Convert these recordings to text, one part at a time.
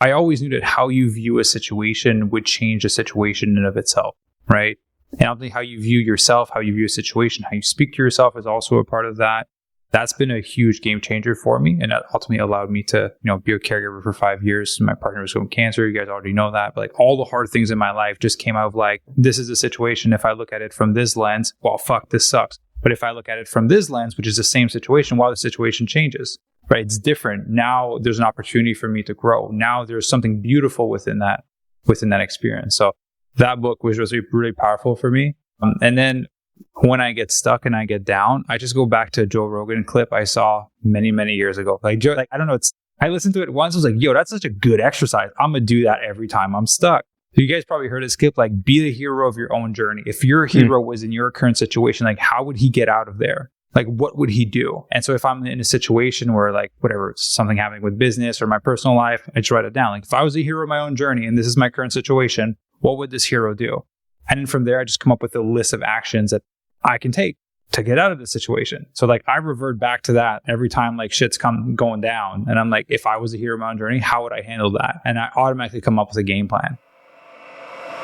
I always knew that how you view a situation would change a situation in and of itself, right? And ultimately how you view yourself, how you view a situation, how you speak to yourself is also a part of that. That's been a huge game changer for me. And that ultimately allowed me to, be a caregiver for 5 years. My partner was going cancer. You guys already know that. But like all the hard things in my life just came out of like, this is a situation. If I look at it from this lens, well, fuck, this sucks. But if I look at it from this lens, which is the same situation, while the situation changes, right? It's different. Now there's an opportunity for me to grow. Now there's something beautiful within that experience. So that book was just really powerful for me. And then when I get stuck and I get down, I just go back to a Joe Rogan clip I saw many, many years ago. Like Joe, I don't know, I listened to it once. I was like, yo, that's such a good exercise. I'm going to do that every time I'm stuck. So you guys probably heard it skip, like, be the hero of your own journey. If your hero was in your current situation, like, how would he get out of there? Like, what would he do? And so if I'm in a situation where like, whatever, something happening with business or my personal life, I just write it down. Like, if I was a hero of my own journey and this is my current situation, what would this hero do? And then from there, I just come up with a list of actions that I can take to get out of the situation. So like, I revert back to that every time like shit's going down. And I'm like, if I was a hero of my own journey, how would I handle that? And I automatically come up with a game plan.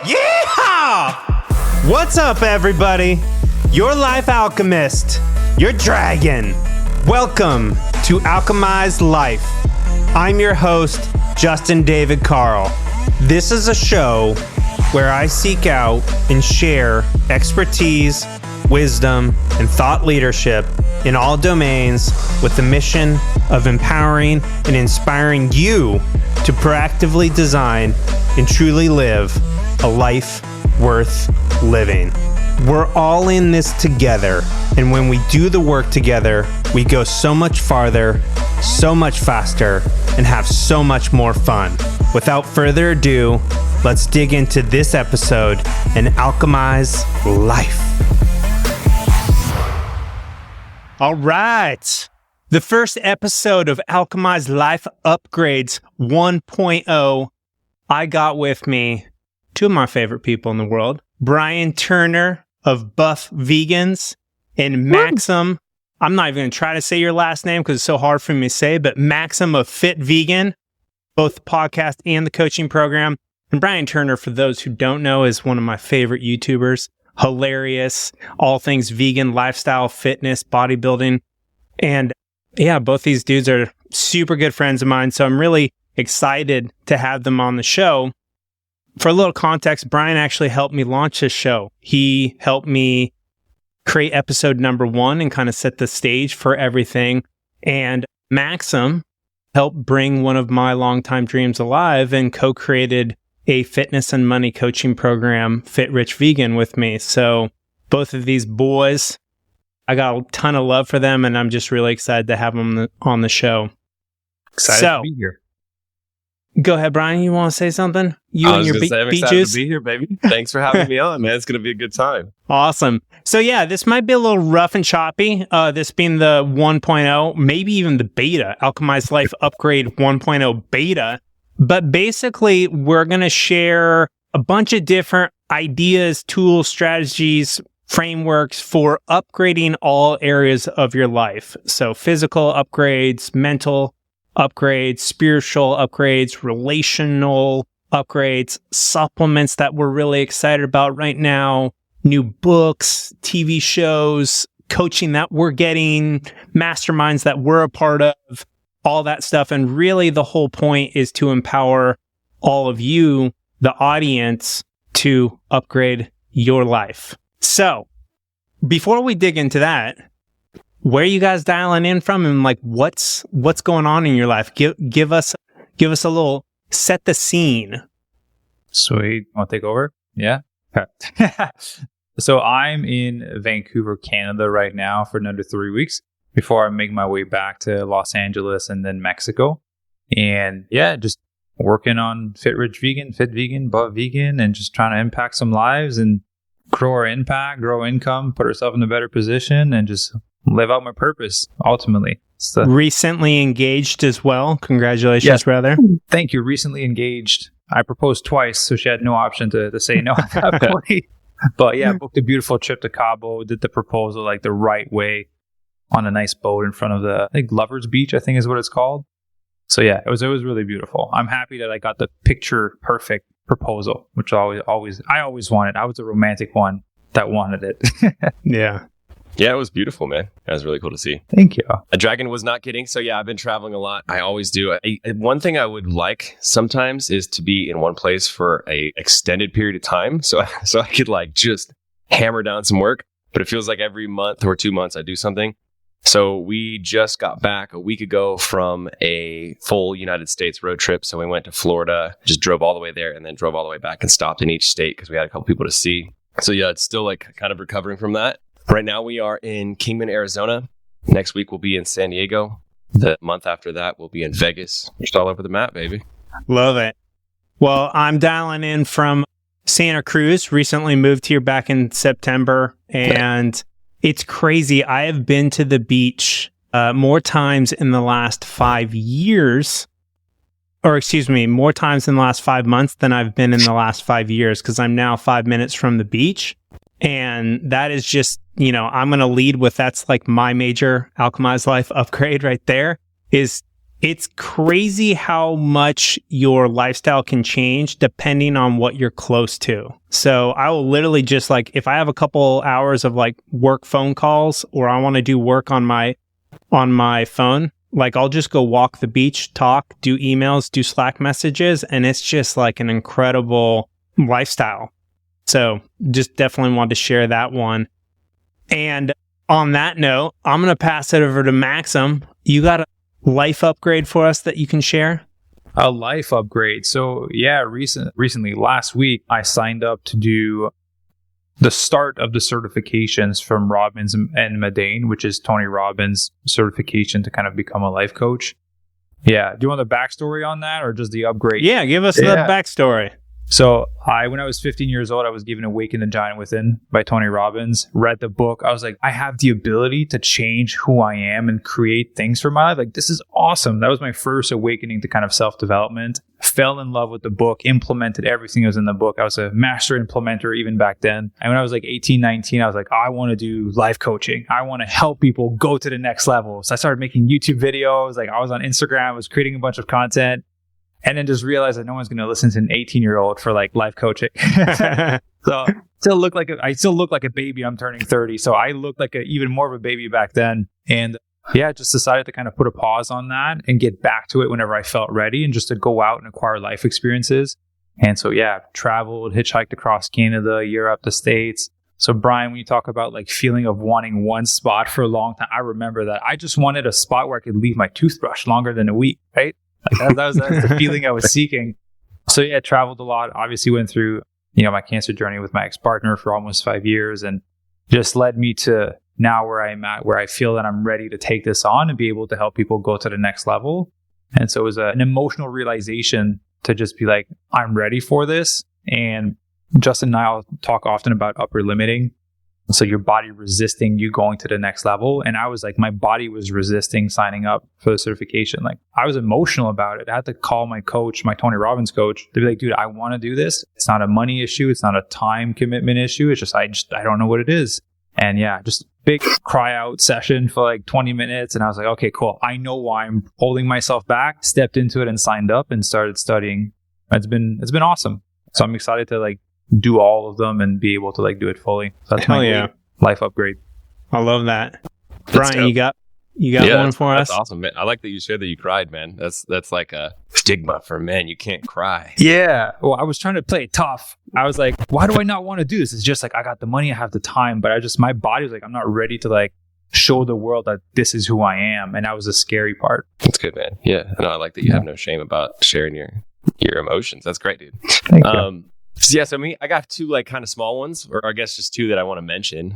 Yeah! What's up, everybody? Your life alchemist, your dragon. Welcome to Alchemize Life. I'm your host, Justin David Carl. This is a show where I seek out and share expertise, wisdom, and thought leadership in all domains with the mission of empowering and inspiring you to proactively design and truly live a life worth living. We're all in this together, and when we do the work together, we go so much farther, so much faster, and have so much more fun. Without further ado, let's dig into this episode and alchemize life. All right. The first episode of Alchemize Life Upgrades 1.0, I got with me two of my favorite people in the world, Brian Turner of Buff Vegans and Maxime. I'm not even going to try to say your last name because it's so hard for me to say, but Maxime of Fit Vegan, both the podcast and the coaching program. And Brian Turner, for those who don't know, is one of my favorite YouTubers. Hilarious, all things vegan, lifestyle, fitness, bodybuilding. And yeah, both these dudes are super good friends of mine. So I'm really excited to have them on the show. For a little context, Brian actually helped me launch this show. He helped me create episode number 1 and kind of set the stage for everything. And Maxime helped bring one of my longtime dreams alive and co-created a fitness and money coaching program, Fit Rich Vegan, with me. So both of these boys, I got a ton of love for them, and I'm just really excited to have them on the show. Excited to be here. Go ahead, Brian. You want to say something? I'm excited to be here, baby. Thanks for having me on, man. It's going to be a good time. Awesome. So yeah, this might be a little rough and choppy. This being the 1.0, maybe even the beta, Alchemize Life Upgrade 1.0 beta. But basically, we're going to share a bunch of different ideas, tools, strategies, frameworks for upgrading all areas of your life. So physical upgrades, mental upgrades, spiritual upgrades, relational upgrades, supplements that we're really excited about right now, new books, TV shows, coaching that we're getting, masterminds that we're a part of, all that stuff. And really the whole point is to empower all of you, the audience, to upgrade your life. So before we dig into that, where are you guys dialing in from, and like what's going on in your life? Give us a little, set the scene. Sweet. Want to take over? Yeah. Okay. So I'm in Vancouver, Canada right now for another 3 weeks before I make my way back to Los Angeles and then Mexico. And yeah, just working on Fit Rich Vegan, Fit Vegan, Buff Vegan, and just trying to impact some lives and grow our impact, grow income, put ourselves in a better position, and just live out my purpose, ultimately. So, recently engaged as well. Congratulations, brother. Thank you. Recently engaged. I proposed twice, so she had no option to say no at that point. But yeah, booked a beautiful trip to Cabo, did the proposal like the right way on a nice boat in front of the, I think, Lover's Beach, I think is what it's called. So yeah, it was really beautiful. I'm happy that I got the picture perfect proposal, which I always wanted. I was a romantic one that wanted it. Yeah. Yeah, it was beautiful, man. That was really cool to see. Thank you. A dragon was not kidding. So yeah, I've been traveling a lot. I always do. One thing I would like sometimes is to be in one place for a extended period of time. So I could like just hammer down some work. But it feels like every month or 2 months I do something. So we just got back a week ago from a full United States road trip. So we went to Florida, just drove all the way there and then drove all the way back and stopped in each state because we had a couple people to see. So yeah, it's still like kind of recovering from that. Right now we are in Kingman, Arizona. Next week we'll be in San Diego. The month after that we'll be in Vegas. Just all over the map, baby. Love it. Well, I'm dialing in from Santa Cruz. Recently moved here back in September, and it's crazy. I have been to the beach more times in the last 5 years, or excuse me, more times in the last 5 months than I've been in the last 5 years, because I'm now 5 minutes from the beach. And that is just, I'm going to lead with that's like my major Alchemize Life upgrade right there. It's crazy how much your lifestyle can change depending on what you're close to. So I will literally just like, if I have a couple hours of like work phone calls, or I want to do work on my phone, like I'll just go walk the beach, talk, do emails, do Slack messages. And it's just like an incredible lifestyle. So just definitely wanted to share that one. And on that note, I'm going to pass it over to Maxim. You got a life upgrade for us that you can share? A life upgrade. So yeah, recently, last week, I signed up to do the start of the certifications from Robbins and Medane, which is Tony Robbins' certification to kind of become a life coach. Yeah. Do you want the backstory on that or just the upgrade? Yeah, give us the backstory. So when I was 15 years old, I was given Awaken the Giant Within by Tony Robbins, read the book. I was like, I have the ability to change who I am and create things for my life. Like, this is awesome. That was my first awakening to kind of self-development. Fell in love with the book, implemented everything that was in the book. I was a master implementer even back then. And when I was like 18, 19, I was like, I want to do life coaching. I want to help people go to the next level. So I started making YouTube videos. Like, I was on Instagram, I was creating a bunch of content. And then just realized that no one's going to listen to an 18-year-old for like life coaching. So I still look like a baby. I'm turning 30. So I looked like even more of a baby back then. And yeah, just decided to kind of put a pause on that and get back to it whenever I felt ready, and just to go out and acquire life experiences. And so yeah, traveled, hitchhiked across Canada, Europe, the States. So Brian, when you talk about like feeling of wanting one spot for a long time, I remember that I just wanted a spot where I could leave my toothbrush longer than a week, right? Like that was the feeling I was seeking. So yeah, traveled a lot. Obviously went through, my cancer journey with my ex-partner for almost 5 years, and just led me to now where I'm at, where I feel that I'm ready to take this on and be able to help people go to the next level. And so it was an emotional realization to just be like, I'm ready for this. And Justin and I will talk often about upper limiting. So your body resisting you going to the next level. And I was like, my body was resisting signing up for the certification. Like, I was emotional about it. I had to call my coach, my Tony Robbins coach, to be like, dude, I want to do this. It's not a money issue. It's not a time commitment issue. It's just, I don't know what it is. And yeah, just big cry out session for like 20 minutes. And I was like, okay, cool. I know why I'm holding myself back, stepped into it and signed up and started studying. It's been awesome. So I'm excited to like do all of them and be able to like do it fully. So that's my life upgrade. I love that. Brian, you got one for us? That's awesome, man. I like that you shared that you cried, man. That's like a stigma for men. You can't cry. Yeah. Well, I was trying to play it tough. I was like, why do I not want to do this? It's just like, I got the money, I have the time, but my body was like, I'm not ready to like show the world that this is who I am. And that was the scary part. That's good, man. Yeah. No, I like that you have no shame about sharing your emotions. That's great, dude. Thank you. So I got two like kind of small ones, or I guess just two that I want to mention.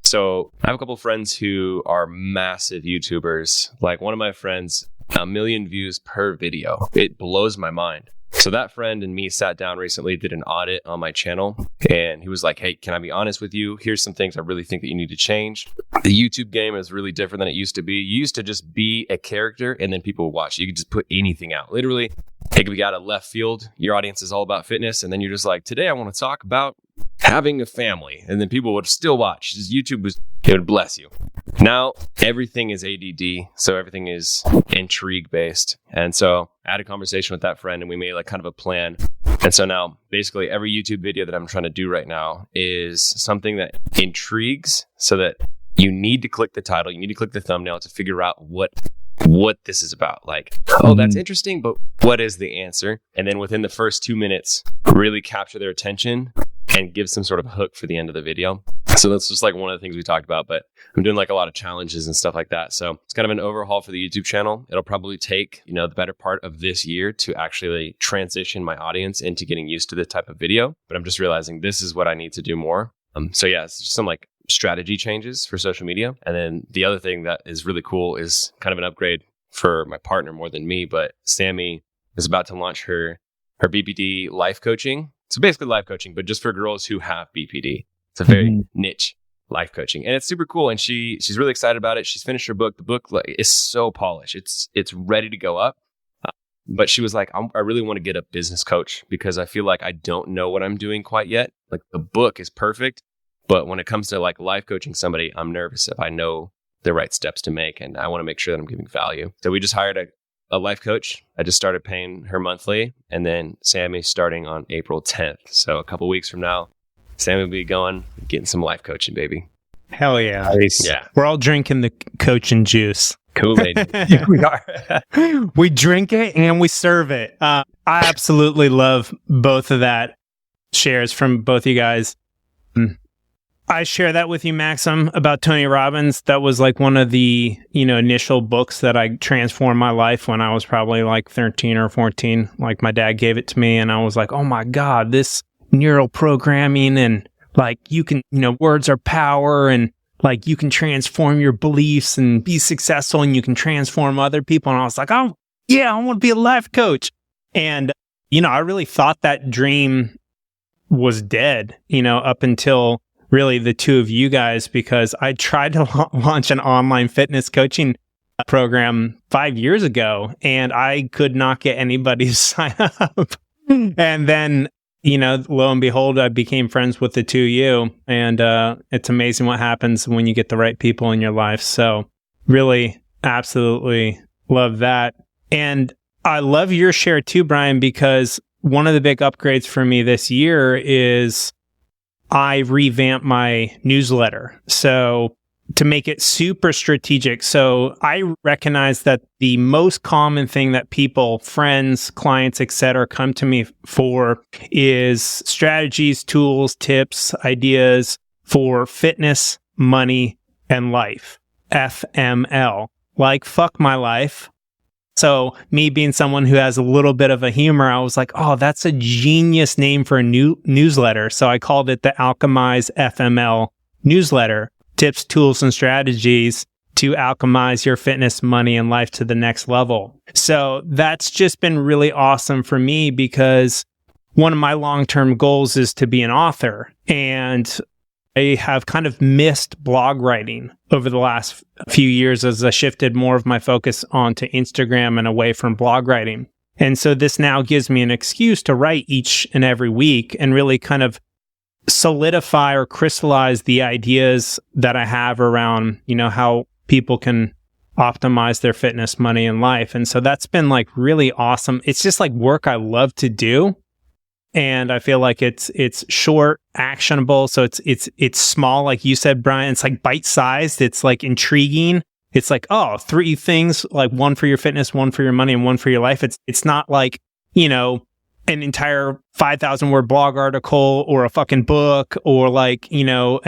So I have a couple of friends who are massive YouTubers. Like one of my friends, 1 million views per video. It blows my mind. So that friend and me sat down recently, did an audit on my channel, and he was like, hey, can I be honest with you? Here's some things I really think that you need to change. The YouTube game is really different than it used to be. You used to just be a character and then people would watch. You could just put anything out. Literally, it could be out of left field. Your audience is all about fitness. And then you're just like, today I want to talk about having a family, and then people would still watch. Just YouTube it would bless you. Now everything is ADD, so everything is intrigue based. And so I had a conversation with that friend, and we made like kind of a plan. And so now basically every YouTube video that I'm trying to do right now is something that intrigues, so that you need to click the title, you need to click the thumbnail to figure out what this is about. Like, oh, that's interesting, but what is the answer? And then within the first 2 minutes, really capture their attention and give some sort of hook for the end of the video. So that's just like one of the things we talked about, but I'm doing like a lot of challenges and stuff like that. So it's kind of an overhaul for the YouTube channel. It'll probably take, the better part of this year to actually transition my audience into getting used to this type of video. But I'm just realizing this is what I need to do more. So yeah, it's just some like strategy changes for social media. And then the other thing that is really cool is kind of an upgrade for my partner more than me, but Sammy is about to launch her BPD life coaching. So basically life coaching, but just for girls who have BPD. It's a very niche life coaching, and it's super cool. And she's really excited about it. She's finished her book. The book is so polished. It's ready to go up. But she was like, I really want to get a business coach because I feel like I don't know what I'm doing quite yet. Like the book is perfect, but when it comes to like life coaching somebody, I'm nervous if I know the right steps to make, and I want to make sure that I'm giving value. So we just hired a life coach. I just started paying her monthly, and then Sammy's starting on April 10th. So a couple weeks from now, Sammy will be getting some life coaching, baby. Hell yeah. Nice. Yeah. We're all drinking the coaching juice. Kool-Aid. Yeah, we are. We drink it and we serve it. I absolutely love both of that shares from both you guys. I share that with you, Maxim, about Tony Robbins. That was like one of the, initial books that I transformed my life when I was probably like 13 or 14. Like my dad gave it to me and I was like, oh my God, this neural programming and like you can, words are power and like you can transform your beliefs and be successful and you can transform other people. And I was like, oh yeah, I want to be a life coach. And, I really thought that dream was dead, up until really the two of you guys, because I tried to launch an online fitness coaching program 5 years ago and I could not get anybody to sign up. And then, lo and behold, I became friends with the two of you, and it's amazing what happens when you get the right people in your life. So really, absolutely love that. And I love your share too, Brian, because one of the big upgrades for me this year is I revamped my newsletter. So to make it super strategic. So I recognize that the most common thing that people, friends, clients, etc., come to me for is strategies, tools, tips, ideas for fitness, money, and life. FML. Like fuck my life. So me being someone who has a little bit of a humor, I was like, oh, that's a genius name for a new newsletter. So I called it the Alchemize FML newsletter. Tips, tools, and strategies to alchemize your fitness, money, and life to the next level. So that's just been really awesome for me because one of my long-term goals is to be an author. And I have kind of missed blog writing over the last few years as I shifted more of my focus onto Instagram and away from blog writing. And so this now gives me an excuse to write each and every week and really kind of solidify or crystallize the ideas that I have around, how people can optimize their fitness, money, and life. And so that's been like really awesome. It's just like work I love to do. And I feel like it's short, actionable. So it's small, like you said, Brian. It's like bite-sized. It's like intriguing. It's like, oh, 3 things, like one for your fitness, one for your money, and one for your life. It's not like, an entire 5,000 word blog article or a fucking book or like, an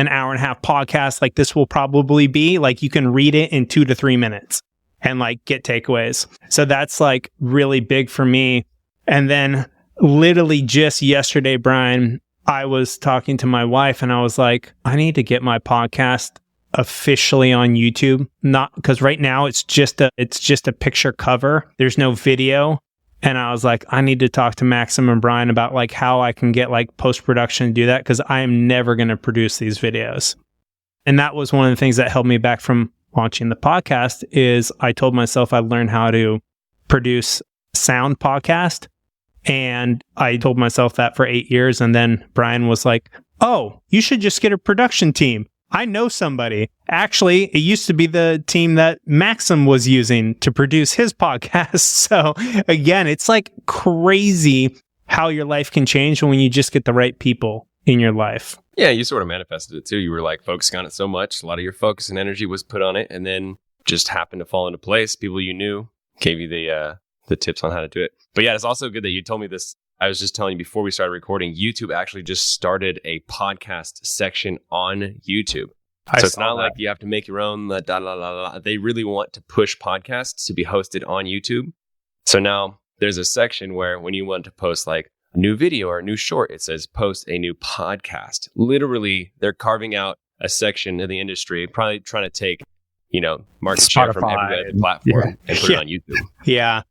hour and a half podcast. Like this will probably be like, you can read it in 2 to 3 minutes and like get takeaways. So that's like really big for me. And then literally just yesterday, Brian, I was talking to my wife and I was like, I need to get my podcast officially on YouTube. Not because right now it's just a picture cover. There's no video. And I was like, I need to talk to Maxim and Brian about like how I can get like post-production to do that because I am never going to produce these videos. And that was one of the things that held me back from launching the podcast is I told myself I'd learn how to produce sound podcast. And I told myself that for 8 years. And then Brian was like, oh, you should just get a production team. I know somebody. Actually, it used to be the team that Maxime was using to produce his podcast. So again, it's like crazy how your life can change when you just get the right people in your life. Yeah, you sort of manifested it too. You were like focusing on it so much. A lot of your focus and energy was put on it, and then just happened to fall into place. People you knew gave you the tips on how to do it. But yeah, it's also good that you told me this. I was just telling you before we started recording, YouTube actually just started a podcast section on YouTube. So it's not like you have to make your own. They really want to push podcasts to be hosted on YouTube. So now there's a section where when you want to post like a new video or a new short, it says post a new podcast. Literally, they're carving out a section of the industry, probably trying to take, market share from every other platform and put it on YouTube. Yeah.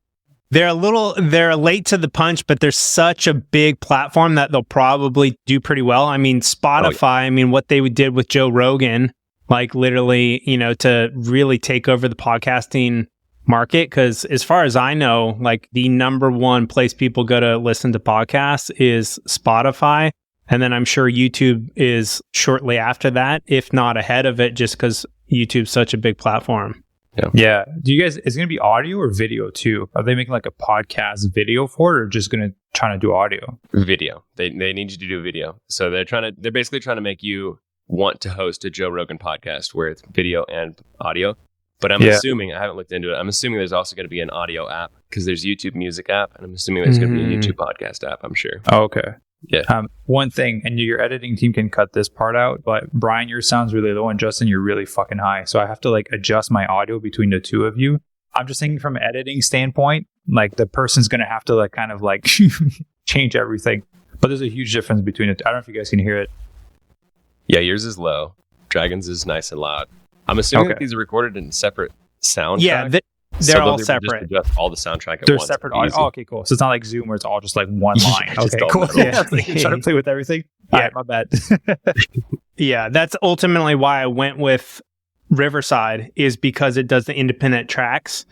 They're late to the punch, but there's such a big platform that they'll probably do pretty well. I mean, Spotify, what they did with Joe Rogan, like literally, to really take over the podcasting market. Because as far as I know, like the number one place people go to listen to podcasts is Spotify. And then I'm sure YouTube is shortly after that, if not ahead of it, just because YouTube's such a big platform. Yeah. Do you guys, is it going to be audio or video too? Are they making like a podcast video for it, or just going to try to do audio? Video. They need you to do video. So they're basically trying to make you want to host a Joe Rogan podcast where it's video and audio. But I'm assuming, I haven't looked into it, I'm assuming there's also going to be an audio app because there's YouTube music app, and I'm assuming there's going to be a YouTube podcast app, I'm sure. Oh, okay. Yeah. One thing, and your editing team can cut this part out, but Brian, your sound's really low, and Justin, you're really fucking high. So I have to like adjust my audio between the two of you. I'm just thinking from an editing standpoint, like the person's going to have to like kind of like change everything. But there's a huge difference between it. I don't know if you guys can hear it. Yeah, yours is low. Dragon's is nice and loud. I'm assuming that these are recorded in separate soundtracks. Yeah, they're all separate. Just adjust all the soundtrack at They're once. Separate audio. Oh, okay, cool. So it's not like Zoom where it's all just like one line. Okay, cool. Yeah. Trying to play with everything. Yeah, right, my bad. Yeah, that's ultimately why I went with Riverside, is because it does the independent tracks.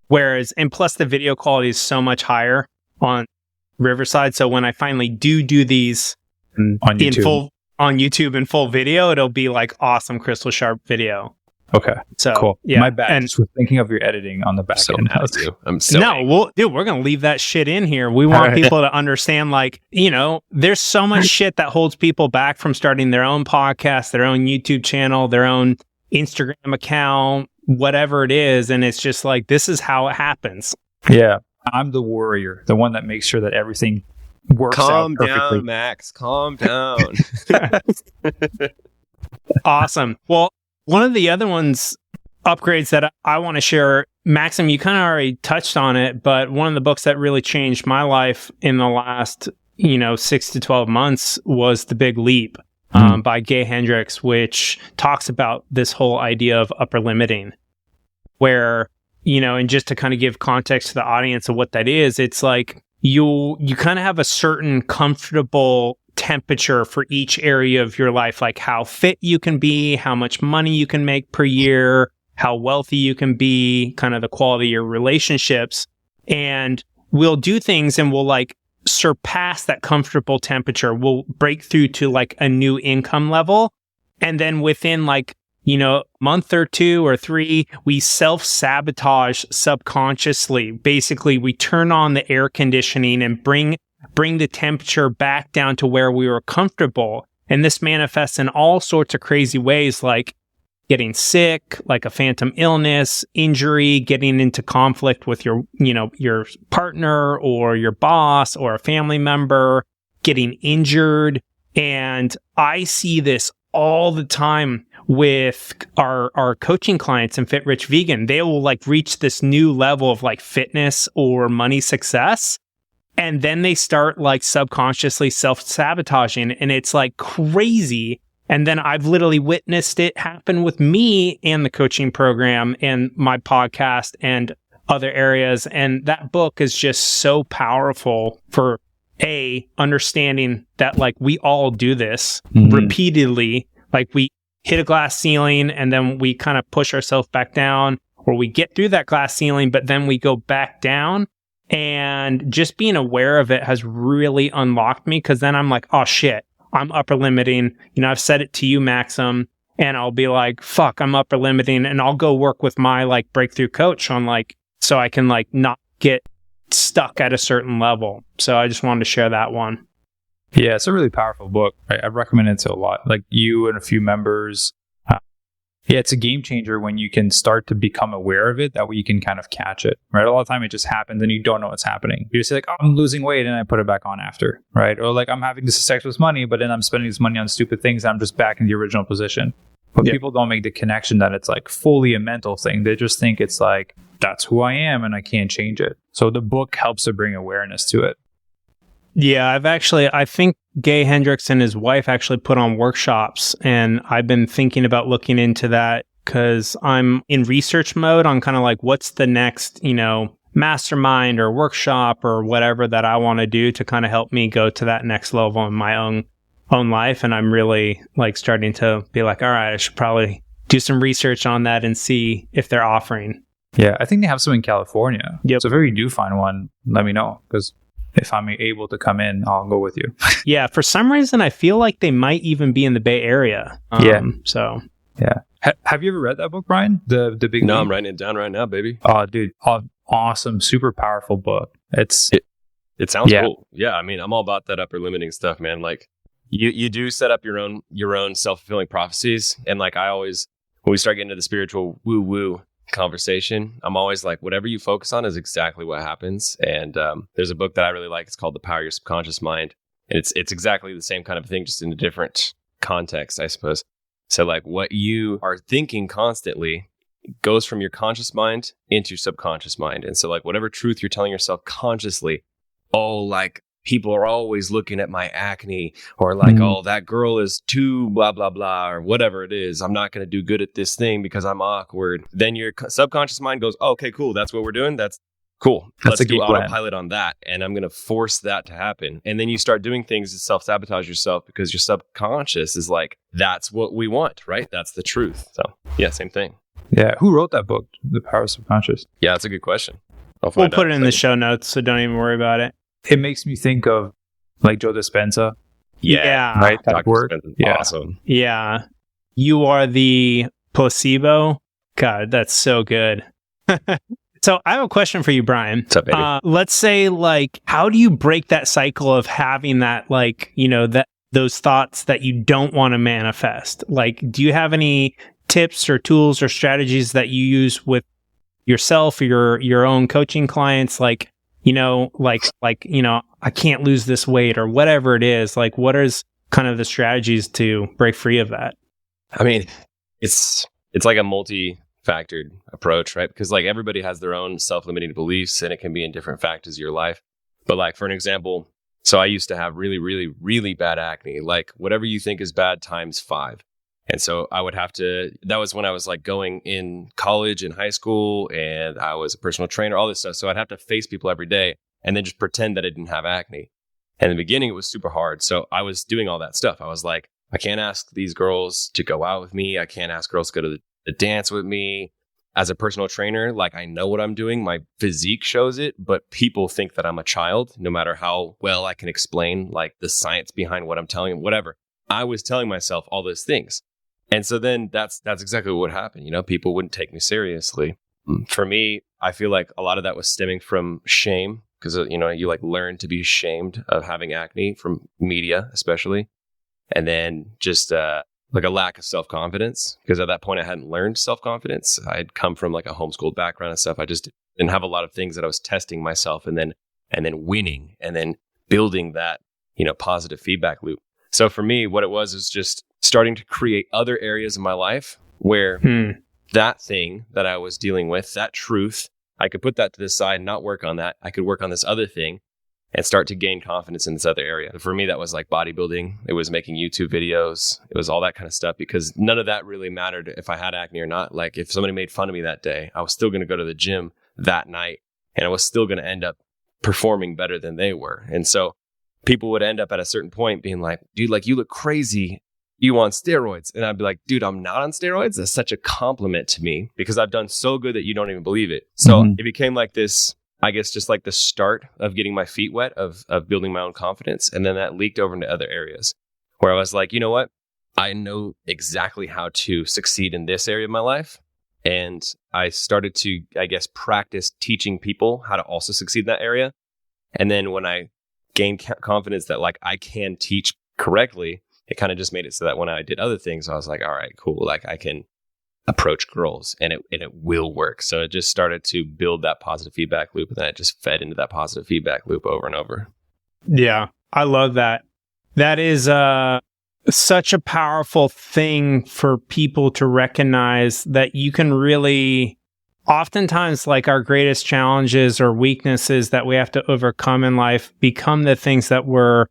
Whereas, and plus the video quality is so much higher on Riverside. So when I finally do these on YouTube. On YouTube in full video, it'll be like awesome crystal sharp video. Okay, so cool. Yeah, my bad. Just thinking of your editing on the back end. We're gonna leave that shit in here. We want people to understand, like, there's so much shit that holds people back from starting their own podcast, their own YouTube channel, their own Instagram account, whatever it is, and it's just like, this is how it happens. Yeah, I'm the warrior, the one that makes sure that everything works out perfectly. Calm down, Max. Calm down. Awesome. Well, one of the other upgrades that I want to share, Maxime, you kind of already touched on it, but one of the books that really changed my life in the last, 6 to 12 months was The Big Leap by Gay Hendricks, which talks about this whole idea of upper limiting, where, and just to kind of give context to the audience of what that is, it's like you kind of have a certain comfortable temperature for each area of your life, like how fit you can be, how much money you can make per year, how wealthy you can be, kind of the quality of your relationships. And we'll do things and we'll like surpass that comfortable temperature. We'll break through to like a new income level. And then within like, a month or 2 or 3, we self-sabotage subconsciously. Basically, we turn on the air conditioning and bring the temperature back down to where we were comfortable. And this manifests in all sorts of crazy ways, like getting sick, like a phantom illness, injury, getting into conflict with your partner or your boss or a family member, getting injured. And I see this all the time with our coaching clients in Fit Rich Vegan. They will like reach this new level of like fitness or money success. And then they start like subconsciously self-sabotaging, and it's like crazy. And then I've literally witnessed it happen with me and the coaching program and my podcast and other areas. And that book is just so powerful for understanding that like we all do this repeatedly. Like we hit a glass ceiling and then we kind of push ourselves back down, or we get through that glass ceiling, but then we go back down. And just being aware of it has really unlocked me, because then I'm like, oh shit, I'm upper limiting. I've said it to you, Maxim, and I'll be like, fuck, I'm upper limiting. And I'll go work with my like breakthrough coach on like, so I can like not get stuck at a certain level. So I just wanted to share that one. Yeah, it's a really powerful book. I recommend it to a lot. Like you and a few members. Yeah, it's a game changer when you can start to become aware of it. That way you can kind of catch it, right? A lot of time it just happens and you don't know what's happening. You just say like, oh, I'm losing weight and I put it back on after, right? Or like I'm having this sex with money, but then I'm spending this money on stupid things and I'm just back in the original position. But people don't make the connection that it's like fully a mental thing. They just think it's like, that's who I am and I can't change it. So the book helps to bring awareness to it. Yeah, I think Gay Hendricks and his wife actually put on workshops, and I've been thinking about looking into that because I'm in research mode on kind of like what's the next, mastermind or workshop or whatever that I want to do to kind of help me go to that next level in my own life. And I'm really like starting to be like, all right, I should probably do some research on that and see if they're offering. Yeah, I think they have some in California. Yep. So if you do find one, let me know, because if I'm able to come in, I'll go with you. Yeah, for some reason, I feel like they might even be in the Bay Area. So yeah. Have you ever read that book, Brian? The Big No, Leap? I'm writing it down right now, baby. Oh, dude, awesome, super powerful book. It sounds cool. Yeah, I mean, I'm all about that upper limiting stuff, man. Like you do set up your own self-fulfilling prophecies, and like I always, when we start getting into the spiritual woo-woo conversation, I'm always like, whatever you focus on is exactly what happens. And there's a book that I really like. It's called The Power of Your Subconscious Mind, and it's exactly the same kind of thing, just in a different context, I suppose. So like what you are thinking constantly goes from your conscious mind into your subconscious mind. And so like whatever truth you're telling yourself consciously, oh, like people are always looking at my acne, or like, oh, that girl is too blah, blah, blah, or whatever it is. I'm not going to do good at this thing because I'm awkward. Then your subconscious mind goes, oh, okay, cool. That's what we're doing. That's cool. Let's do autopilot on that. And I'm going to force that to happen. And then you start doing things to self-sabotage yourself because your subconscious is like, that's what we want, right? That's the truth. So yeah, same thing. Yeah. Who wrote that book, The Power of Subconscious? Yeah, that's a good question. We'll put it in the show notes, so don't even worry about it. It makes me think of like Joe Dispenza. Yeah. Right? That Dr. work. Yeah. Awesome. Yeah. You are the placebo. God, that's so good. So I have a question for you, Brian. What's up, baby? Let's say, like, how do you break that cycle of having that, like, those thoughts that you don't want to manifest? Like, do you have any tips or tools or strategies that you use with yourself or your own coaching clients? Like, I can't lose this weight or whatever it is. Like, what is kind of the strategies to break free of that? I mean, it's like a multi-factored approach, right? Because like everybody has their own self-limiting beliefs, and it can be in different factors of your life. But like, for an example, so I used to have really, really, really bad acne, like whatever you think is bad times 5. And so I would have to, that was when I was like going in college and high school, and I was a personal trainer, all this stuff. So I'd have to face people every day and then just pretend that I didn't have acne. And in the beginning, it was super hard. So I was doing all that stuff. I was like, I can't ask these girls to go out with me. I can't ask girls to go to the dance with me. As a personal trainer, like I know what I'm doing. My physique shows it, but people think that I'm a child, no matter how well I can explain like the science behind what I'm telling them, whatever. I was telling myself all those things. And so then that's exactly what happened. People wouldn't take me seriously. For me, I feel like a lot of that was stemming from shame, because, you like learn to be ashamed of having acne from media, especially. And then just like a lack of self-confidence, because at that point I hadn't learned self-confidence. I'd come from like a homeschooled background and stuff. I just didn't have a lot of things that I was testing myself and then winning and then building that, positive feedback loop. So for me, what it was just starting to create other areas of my life where that thing that I was dealing with, that truth, I could put that to the side and not work on that. I could work on this other thing and start to gain confidence in this other area. For me, that was like bodybuilding. It was making YouTube videos. It was all that kind of stuff, because none of that really mattered if I had acne or not. Like if somebody made fun of me that day, I was still going to go to the gym that night, and I was still going to end up performing better than they were. And so people would end up at a certain point being like, dude, like you look crazy. You on steroids? And I'd be like, dude, I'm not on steroids. That's such a compliment to me, because I've done so good that you don't even believe it. So it became like this, I guess, just like the start of getting my feet wet, of building my own confidence. And then that leaked over into other areas where I was like, you know what? I know exactly how to succeed in this area of my life. And I started to, I guess, practice teaching people how to also succeed in that area. And then when I gained confidence that like I can teach correctly, it kind of just made it so that when I did other things, I was like, all right, cool. Like I can approach girls and it will work. So it just started to build that positive feedback loop, and then it just fed into that positive feedback loop over and over. Yeah, I love that. That is such a powerful thing for people to recognize, that you can really, oftentimes like our greatest challenges or weaknesses that we have to overcome in life become the things that we're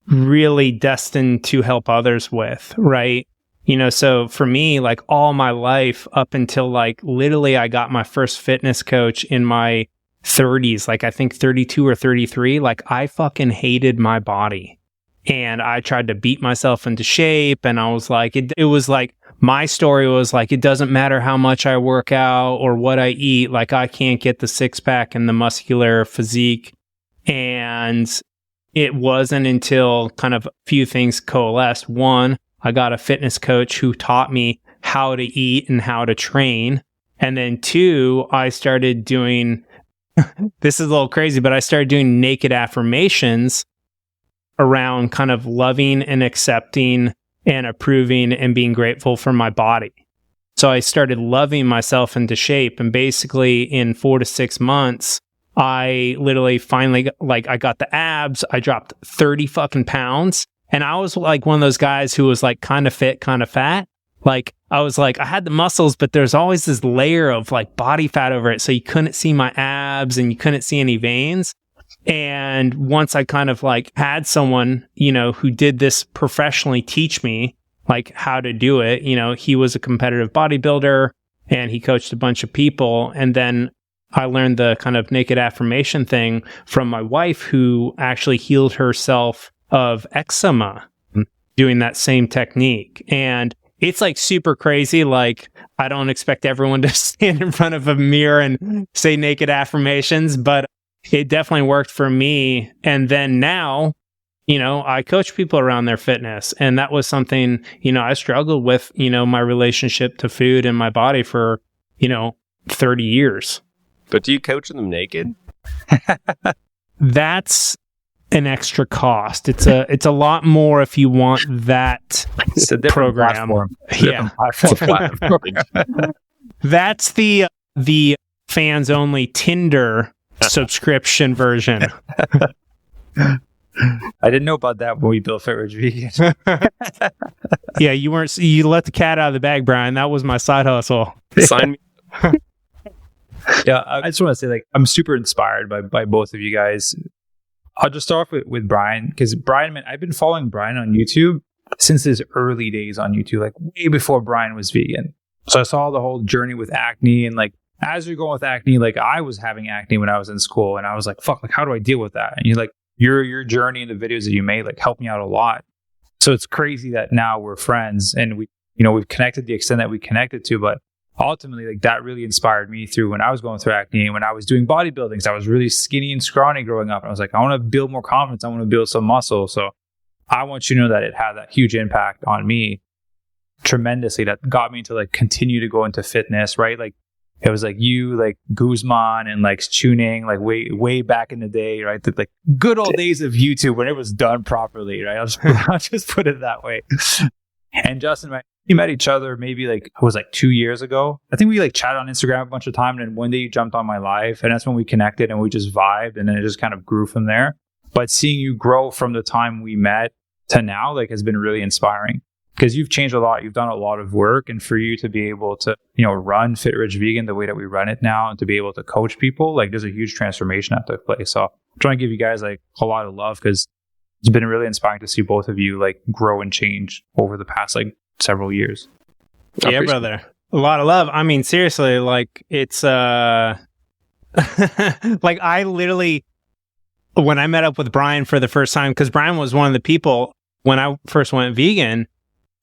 really destined to help others with, right? You know, so for me, like all my life up until like literally I got my first fitness coach in my 30s, like I think 32 or 33, like I fucking hated my body. And I tried to beat myself into shape. And I was like, it was like, my story was like, it doesn't matter how much I work out or what I eat. Like I can't get the six pack and the muscular physique. And it wasn't until kind of a few things coalesced. One, I got a fitness coach who taught me how to eat and how to train. And then two, I started doing, this is a little crazy, but I started doing naked affirmations around kind of loving and accepting and approving and being grateful for my body. So I started loving myself into shape. And basically in 4 to 6 months, I literally finally, like I got the abs, I dropped 30 fucking pounds. And I was like one of those guys who was like kind of fit, kind of fat. Like I was like, I had the muscles, but there's always this layer of like body fat over it. So you couldn't see my abs and you couldn't see any veins. And once I kind of like had someone, you know, who did this professionally teach me like how to do it, you know, he was a competitive bodybuilder and he coached a bunch of people. And then I learned the kind of naked affirmation thing from my wife, who actually healed herself of eczema doing that same technique. And it's like super crazy. Like I don't expect everyone to stand in front of a mirror and say naked affirmations, but it definitely worked for me. And then now, you know, I coach people around their fitness. And that was something, you know, I struggled with, you know, my relationship to food and my body for, you know, 30 years. But do you coach them naked? That's an extra cost. It's a lot more if you want that it's a different program. Platform. Yeah. That's the fans only Tinder subscription version. I didn't know about that when we built Fit Rich Vegan. Yeah, you let the cat out of the bag, Brian. That was my side hustle. Sign me. Yeah, I just want to say, like, I'm super inspired by both of you guys. I'll just start off with Brian, because Brian, man, I've been following Brian on YouTube since his early days on YouTube, like way before Brian was vegan. So I saw the whole journey with acne, and like as you're going with acne, like I was having acne when I was in school, and I was like, fuck, like how do I deal with that? And you're like, your journey and the videos that you made like helped me out a lot. So it's crazy that now we're friends and we've connected the extent that we connected to, but ultimately like that really inspired me through when I was going through acne and when I was doing bodybuilding. So I was really skinny and scrawny growing up. And I was like, I want to build more confidence. I want to build some muscle. So I want you to know that it had that huge impact on me tremendously, that got me to like continue to go into fitness, right? Like it was like you, like Guzman and like tuning, like way back in the day, right? The like good old days of YouTube when it was done properly, right? I'll just put it that way. And Justin, we met each other maybe like, it was like 2 years ago. I think we like chatted on Instagram a bunch of time, and then one day you jumped on my live, and that's when we connected and we just vibed, and then it just kind of grew from there. But seeing you grow from the time we met to now, like, has been really inspiring, because you've changed a lot. You've done a lot of work, and for you to be able to, run Fit Rich Vegan the way that we run it now, and to be able to coach people, like, there's a huge transformation that took place. So I'm trying to give you guys like a lot of love, because it's been really inspiring to see both of you like grow and change over the past like several years. Yeah, brother. A lot of love. I mean, seriously, like it's like I literally, when I met up with Brian for the first time, because Brian was one of the people when I first went vegan,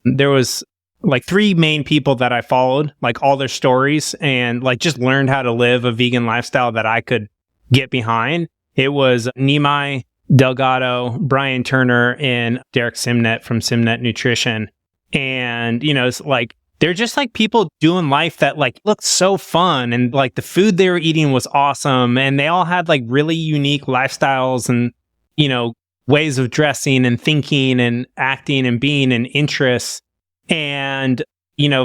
there was like 3 main people that I followed, like all their stories, and like just learned how to live a vegan lifestyle that I could get behind. It was Nimai, Delgado, Brian Turner, and Derek Simnet from Simnet Nutrition. And, it's like, they're just like people doing life that like looked so fun, and like the food they were eating was awesome, and they all had like really unique lifestyles and, ways of dressing and thinking and acting and being and interests. And,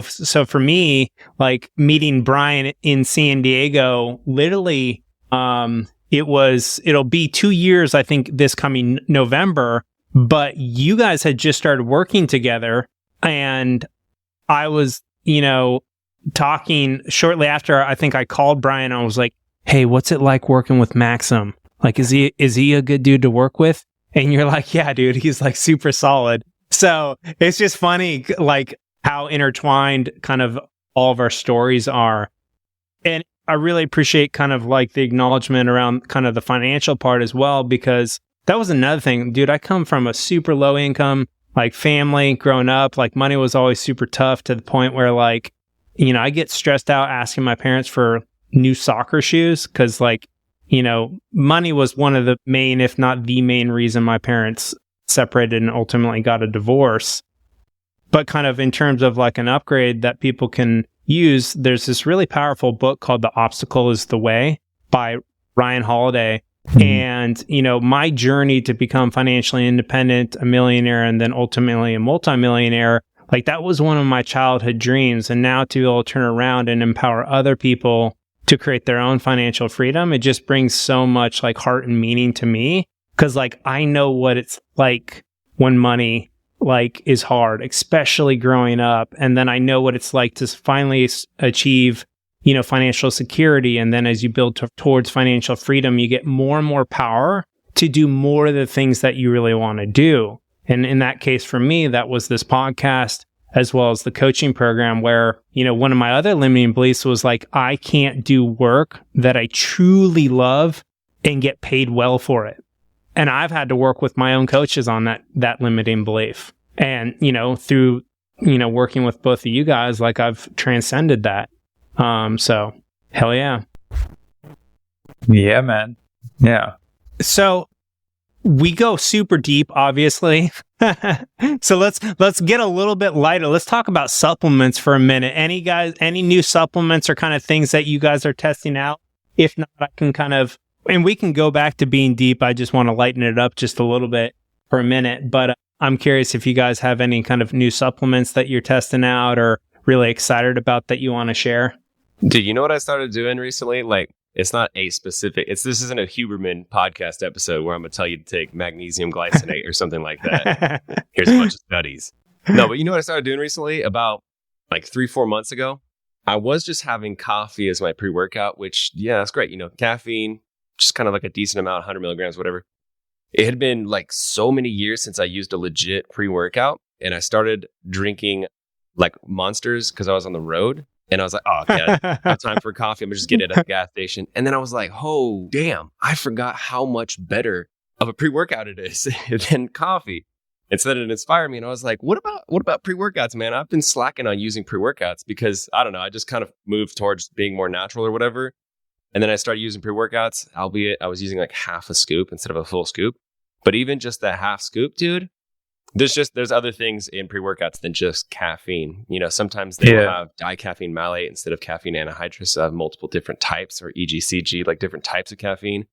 so for me, like meeting Brian in San Diego, literally, it'll be 2 years, I think, this coming November, but you guys had just started working together, and I was, talking shortly after. I think I called Brian. I was like, "Hey, what's it like working with Maxim? Like, is he a good dude to work with?" And you're like, "Yeah, dude, he's like super solid." So it's just funny, like how intertwined kind of all of our stories are. And I really appreciate kind of like the acknowledgement around kind of the financial part as well, because that was another thing, dude. I come from a super low income like family growing up. Like money was always super tough, to the point where like, I get stressed out asking my parents for new soccer shoes, because like, money was one of the main, if not the main reason my parents separated and ultimately got a divorce. But kind of in terms of like an upgrade that people can use, there's this really powerful book called The Obstacle is the Way by Ryan Holiday. And, my journey to become financially independent, a millionaire, and then ultimately a multimillionaire, like that was one of my childhood dreams. And now to be able to turn around and empower other people to create their own financial freedom, it just brings so much like heart and meaning to me. Cause like, I know what it's like when money like is hard, especially growing up. And then I know what it's like to finally achieve, financial security. And then as you build towards financial freedom, you get more and more power to do more of the things that you really want to do. And in that case, for me, that was this podcast, as well as the coaching program, where, one of my other limiting beliefs was like, I can't do work that I truly love and get paid well for it. And I've had to work with my own coaches on that limiting belief. And, through, working with both of you guys, like I've transcended that. So hell yeah. Yeah, man. Yeah. So we go super deep, obviously. So let's get a little bit lighter. Let's talk about supplements for a minute. Any new supplements or kind of things that you guys are testing out? If not, I can and we can go back to being deep. I just want to lighten it up just a little bit for a minute. But I'm curious if you guys have any kind of new supplements that you're testing out or really excited about that you want to share. Dude, you know what I started doing recently? Like, it's not a specific, this isn't a Huberman podcast episode where I'm going to tell you to take magnesium glycinate or something like that. Here's a bunch of studies. No, but you know what I started doing recently? About like 3-4 months ago, I was just having coffee as my pre-workout, which, yeah, that's great. Caffeine, just kind of like a decent amount, 100 milligrams, whatever. It had been like so many years since I used a legit pre-workout, and I started drinking like Monsters because I was on the road. And I was like, oh, okay, I don't have time for coffee. I'm just getting it at the gas station. And then I was like, oh, damn, I forgot how much better of a pre-workout it is than coffee. And so then it inspired me. And I was like, what about pre-workouts, man? I've been slacking on using pre-workouts because, I don't know, I just kind of moved towards being more natural or whatever. And then I started using pre-workouts, albeit I was using like half a scoop instead of a full scoop. But even just that half scoop, dude, there's other things in pre-workouts than just caffeine. Sometimes they will have dicaffeine malate instead of caffeine anhydrous. So have multiple different types, or EGCG, like different types of caffeine.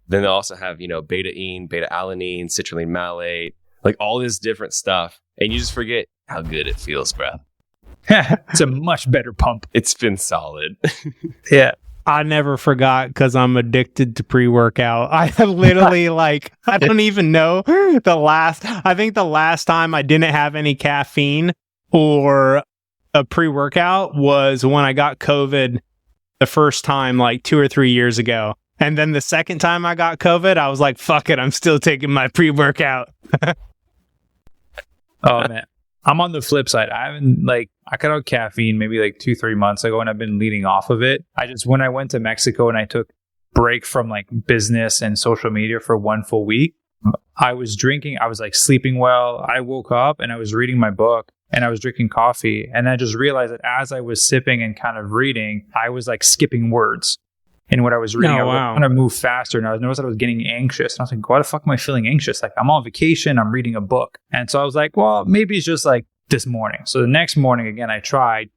Then they'll also have, beta-ine, beta-alanine, citrulline malate, like all this different stuff. And you just forget how good it feels, bro. It's a much better pump. It's been solid. Yeah. I never forgot because I'm addicted to pre-workout. I have literally I don't even know I think the last time I didn't have any caffeine or a pre-workout was when I got COVID the first time, like 2 or 3 years ago. And then the second time I got COVID, I was like, fuck it, I'm still taking my pre-workout. Oh man. I'm on the flip side. I cut out caffeine maybe like 2-3 months ago, and I've been leading off of it. When I went to Mexico and I took break from like business and social media for 1 full week, I was drinking, I was like sleeping well. I woke up and I was reading my book and I was drinking coffee. And I just realized that as I was sipping and kind of reading, I was like skipping words. in what I was reading. Oh, I was wow. trying to move faster, and I noticed that I was getting anxious. And I was like, why the fuck am I feeling anxious? Like, I'm on vacation, I'm reading a book. And so I was like, well, maybe it's just like this morning. So the next morning, again, I started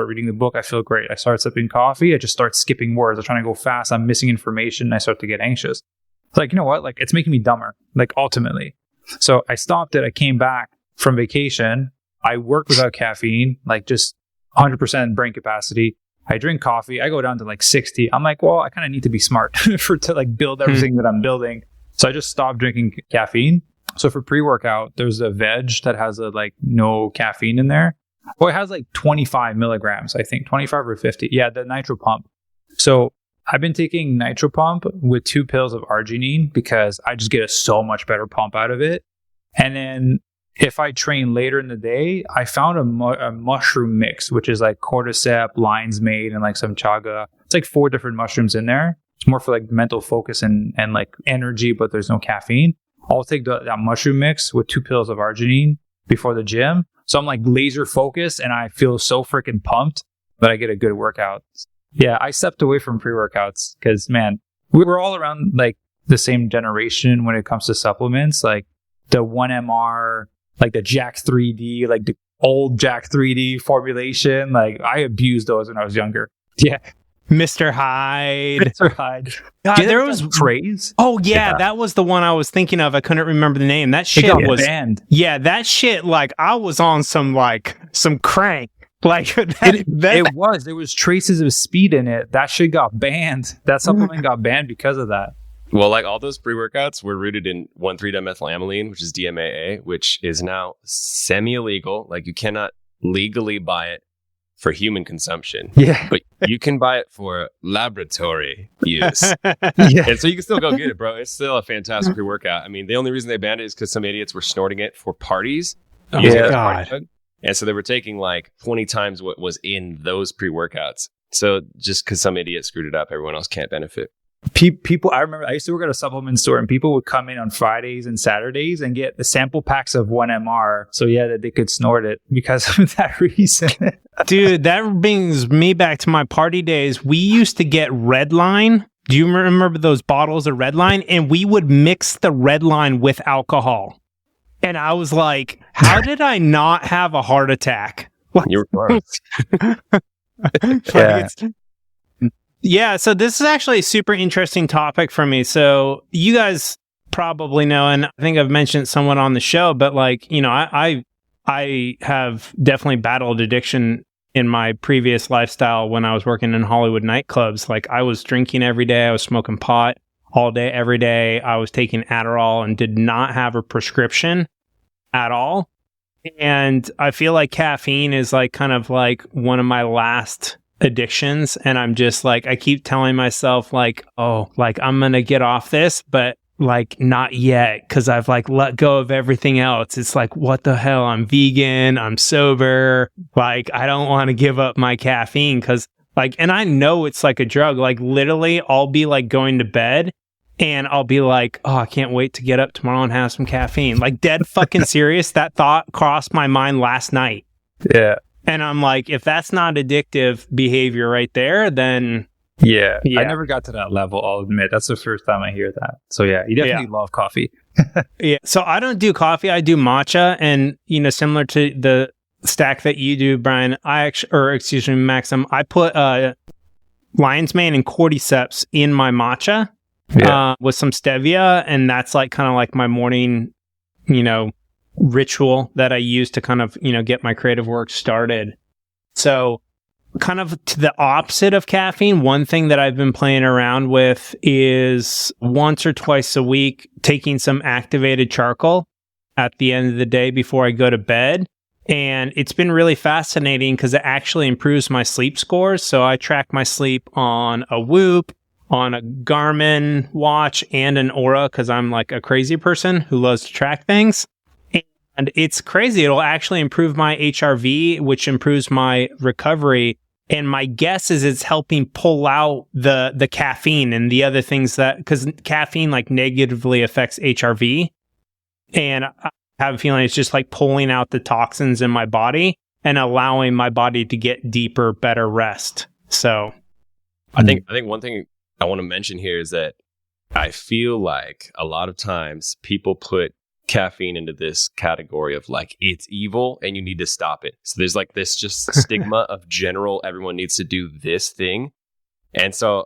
reading the book. I feel great. I started sipping coffee. I just start skipping words. I'm trying to go fast. I'm missing information. And I start to get anxious. It's like, you know what? Like, it's making me dumber, like, ultimately. So I stopped it. I came back from vacation. I worked without caffeine, like just 100% brain capacity. I drink coffee. I go down to like 60. I'm like, well, I kind of need to be smart to like build everything that I'm building. So I just stopped drinking caffeine. So for pre-workout, there's a veg that has like no caffeine in there. Well, it has like 25 milligrams, I think, 25 or 50. Yeah, the Nitro Pump. So I've been taking Nitro Pump with 2 pills of arginine because I just get a so much better pump out of it. And then if I train later in the day, I found a mushroom mix, which is like cordyceps, lion's mane, and like some chaga. It's like 4 different mushrooms in there. It's more for like mental focus and like energy, but there's no caffeine. I'll take that mushroom mix with 2 pills of arginine before the gym. So I'm like laser focused and I feel so freaking pumped that I get a good workout. Yeah, I stepped away from pre-workouts because, man, we were all around like the same generation when it comes to supplements, like the 1MR, like the Jack 3D, like the old Jack 3D formulation. Like I abused those when I was younger. Yeah. Mr. Hyde. Mr. Hyde. God, there was craze. Oh yeah, that was the one I was thinking of. I couldn't remember the name. That shit was banned. Yeah, that shit. Like I was on some crank. Like it was. There was traces of speed in it. That shit got banned. That supplement got banned because of that. Well, like all those pre-workouts were rooted in 1,3-dimethylamine, which is DMAA, which is now semi-illegal. Like you cannot legally buy it for human consumption. Yeah. But you can buy it for laboratory use. Yeah. And so you can still go get it, bro. It's still a fantastic pre-workout. I mean, the only reason they banned it is because some idiots were snorting it for parties. Oh, Yeah. God. And so they were taking like 20 times what was in those pre-workouts. So just because some idiot screwed it up, everyone else can't benefit. People, I remember I used to work at a supplement store and people would come in on Fridays and Saturdays and get the sample packs of 1MR. So yeah, that they could snort it because of that reason. Dude, that brings me back to my party days. We used to get Red Line. Do you remember those bottles of Red Line? And we would mix the Red Line with alcohol. And I was like, how did I not have a heart attack? You were close. Yeah. Yeah, so this is actually a super interesting topic for me. So you guys probably know, and I think I've mentioned someone on the show, but like, you know, I have definitely battled addiction in my previous lifestyle when I was working in Hollywood nightclubs. Like I was drinking every day. I was smoking pot all day, every day. I was taking Adderall and did not have a prescription at all. And I feel like caffeine is like kind of like one of my last addictions. And I'm just like, I keep telling myself like, oh, like I'm going to get off this, but like not yet. Cause I've like let go of everything else. It's like, what the hell? I'm vegan. I'm sober. Like, I don't want to give up my caffeine. Cause like, and I know it's like a drug. Like literally I'll be like going to bed and I'll be like, oh, I can't wait to get up tomorrow and have some caffeine. Like dead fucking serious. That thought crossed my mind last night. Yeah. And I'm like, if that's not addictive behavior right there, then yeah. I never got to that level, I'll admit. That's the first time I hear that. So yeah, you definitely love coffee. Yeah. So I don't do coffee. I do matcha. And, you know, similar to the stack that you do, Brian, Maxim, I put lion's mane and cordyceps in my matcha with some stevia. And that's like kind of like my morning, you know, ritual that I use to kind of, you know, get my creative work started. So kind of to the opposite of caffeine, one thing that I've been playing around with is once or twice a week taking some activated charcoal at the end of the day before I go to bed. And it's been really fascinating because it actually improves my sleep scores. So I track my sleep on a Whoop, on a Garmin watch, and an Aura because I'm like a crazy person who loves to track things. And it's crazy. It'll actually improve my HRV, which improves my recovery. And my guess is it's helping pull out the caffeine and the other things that, because caffeine like negatively affects HRV. And I have a feeling it's just like pulling out the toxins in my body and allowing my body to get deeper, better rest. So I think one thing I want to mention here is that I feel like a lot of times people put caffeine into this category of like, it's evil and you need to stop it. So there's like this just stigma of general, everyone needs to do this thing. And so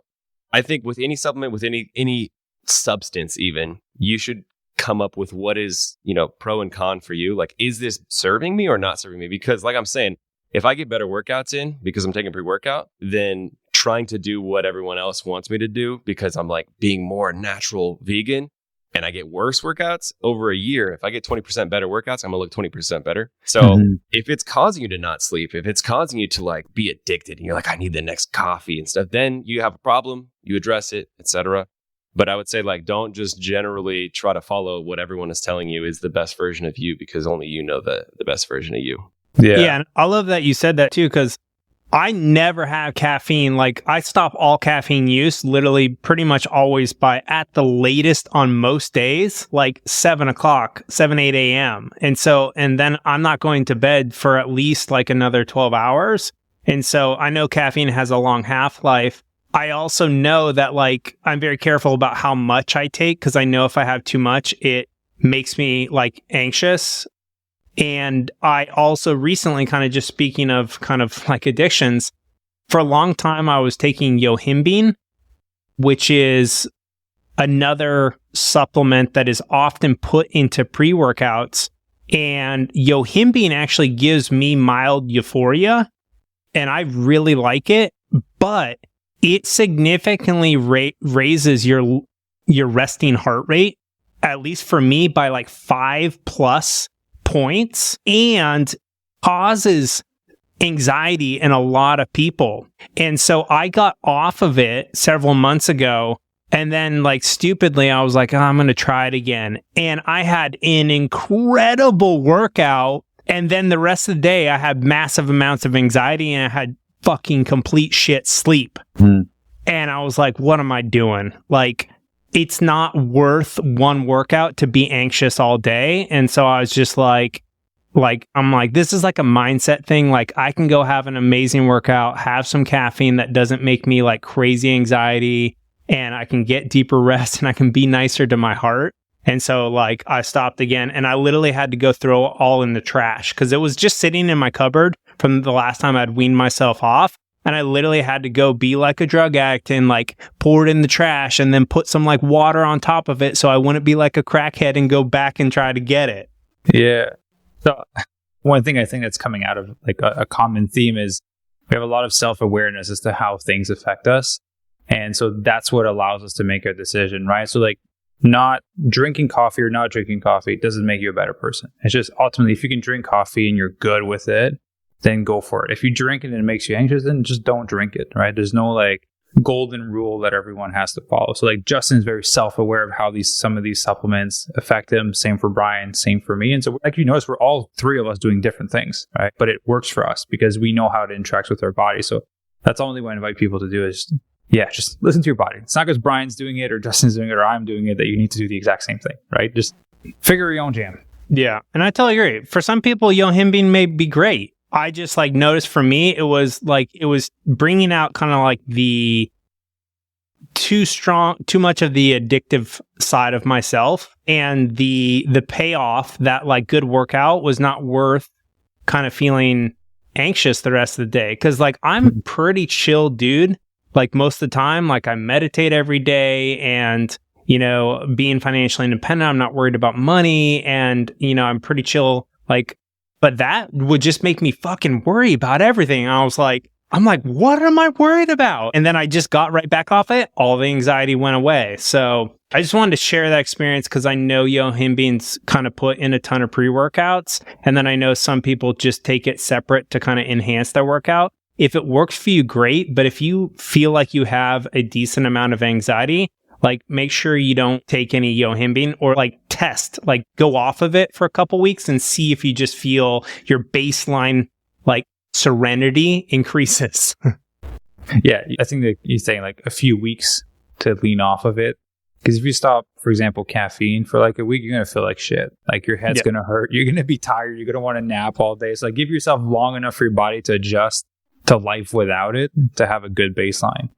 I think with any supplement, with any substance even, you should come up with what is, pro and con for you. Like, is this serving me or not serving me? Because like I'm saying, if I get better workouts in because I'm taking pre-workout, then trying to do what everyone else wants me to do because I'm like being more natural vegan and I get worse workouts over a year. If I get 20% better workouts, I'm gonna look 20% better. So if it's causing you to not sleep, if it's causing you to like be addicted and you're like, I need the next coffee and stuff, then you have a problem, you address it, etc. But I would say like, don't just generally try to follow what everyone is telling you is the best version of you because only you know the best version of you. Yeah. And I love that you said that too, because I never have caffeine. Like I stop all caffeine use literally pretty much always by at the latest on most days, like 7 o'clock, 8 a.m. And then I'm not going to bed for at least like another 12 hours. And so I know caffeine has a long half-life. I also know that like I'm very careful about how much I take because I know if I have too much, it makes me like anxious. And I also recently, kind of just speaking of kind of like addictions, for a long time I was taking yohimbine, which is another supplement that is often put into pre-workouts. And yohimbine actually gives me mild euphoria, and I really like it, but it significantly raises your resting heart rate, at least for me, by like 5+ points, and causes anxiety in a lot of people. And so I got off of it several months ago, and then like stupidly I was like, I'm going to try it again. And I had an incredible workout, and then the rest of the day I had massive amounts of anxiety and I had fucking complete shit sleep. And I was like, what am I doing? Like, it's not worth one workout to be anxious all day. And so I was just like, I'm like, this is like a mindset thing. Like I can go have an amazing workout, have some caffeine that doesn't make me like crazy anxiety, and I can get deeper rest and I can be nicer to my heart. And so like I stopped again, and I literally had to go throw it all in the trash because it was just sitting in my cupboard from the last time I'd weaned myself off. And I literally had to go be like a drug addict and like pour it in the trash and then put some like water on top of it so I wouldn't be like a crackhead and go back and try to get it. Yeah. So one thing I think that's coming out of like a common theme is we have a lot of self-awareness as to how things affect us. And so that's what allows us to make a decision, right? So like not drinking coffee or not drinking coffee doesn't make you a better person. It's just ultimately, if you can drink coffee and you're good with it, then go for it. If you drink it and it makes you anxious, then just don't drink it, right? There's no like golden rule that everyone has to follow. So like Justin's very self-aware of how some of these supplements affect him. Same for Brian, same for me. And so like you notice, we're all three of us doing different things, right? But it works for us because we know how it interacts with our body. So that's the only way I invite people to do is, just listen to your body. It's not because Brian's doing it or Justin's doing it or I'm doing it that you need to do the exact same thing, right? Just figure your own jam. Yeah. And I totally agree. For some people, yohimbine may be great. I just like noticed for me, it was bringing out kind of like the too much of the addictive side of myself, and the payoff that like good workout was not worth kind of feeling anxious the rest of the day. Cause like I'm pretty chill dude. Like most of the time, like I meditate every day, and being financially independent, I'm not worried about money, and I'm pretty chill. Like, but that would just make me fucking worry about everything. I'm like, what am I worried about? And then I just got right back off it. All the anxiety went away. So I just wanted to share that experience because I know yohimbine's kind of put in a ton of pre-workouts. And then I know some people just take it separate to kind of enhance their workout. If it works for you, great. But if you feel like you have a decent amount of anxiety, like make sure you don't take any yohimbine, or like test, like go off of it for a couple weeks and see if you just feel your baseline like serenity increases. Yeah, I think that you're saying like a few weeks to lean off of it. Because if you stop, for example, caffeine for like a week, you're going to feel like shit. Like your head's going to hurt. You're going to be tired. You're going to want to nap all day. So like give yourself long enough for your body to adjust to life without it to have a good baseline.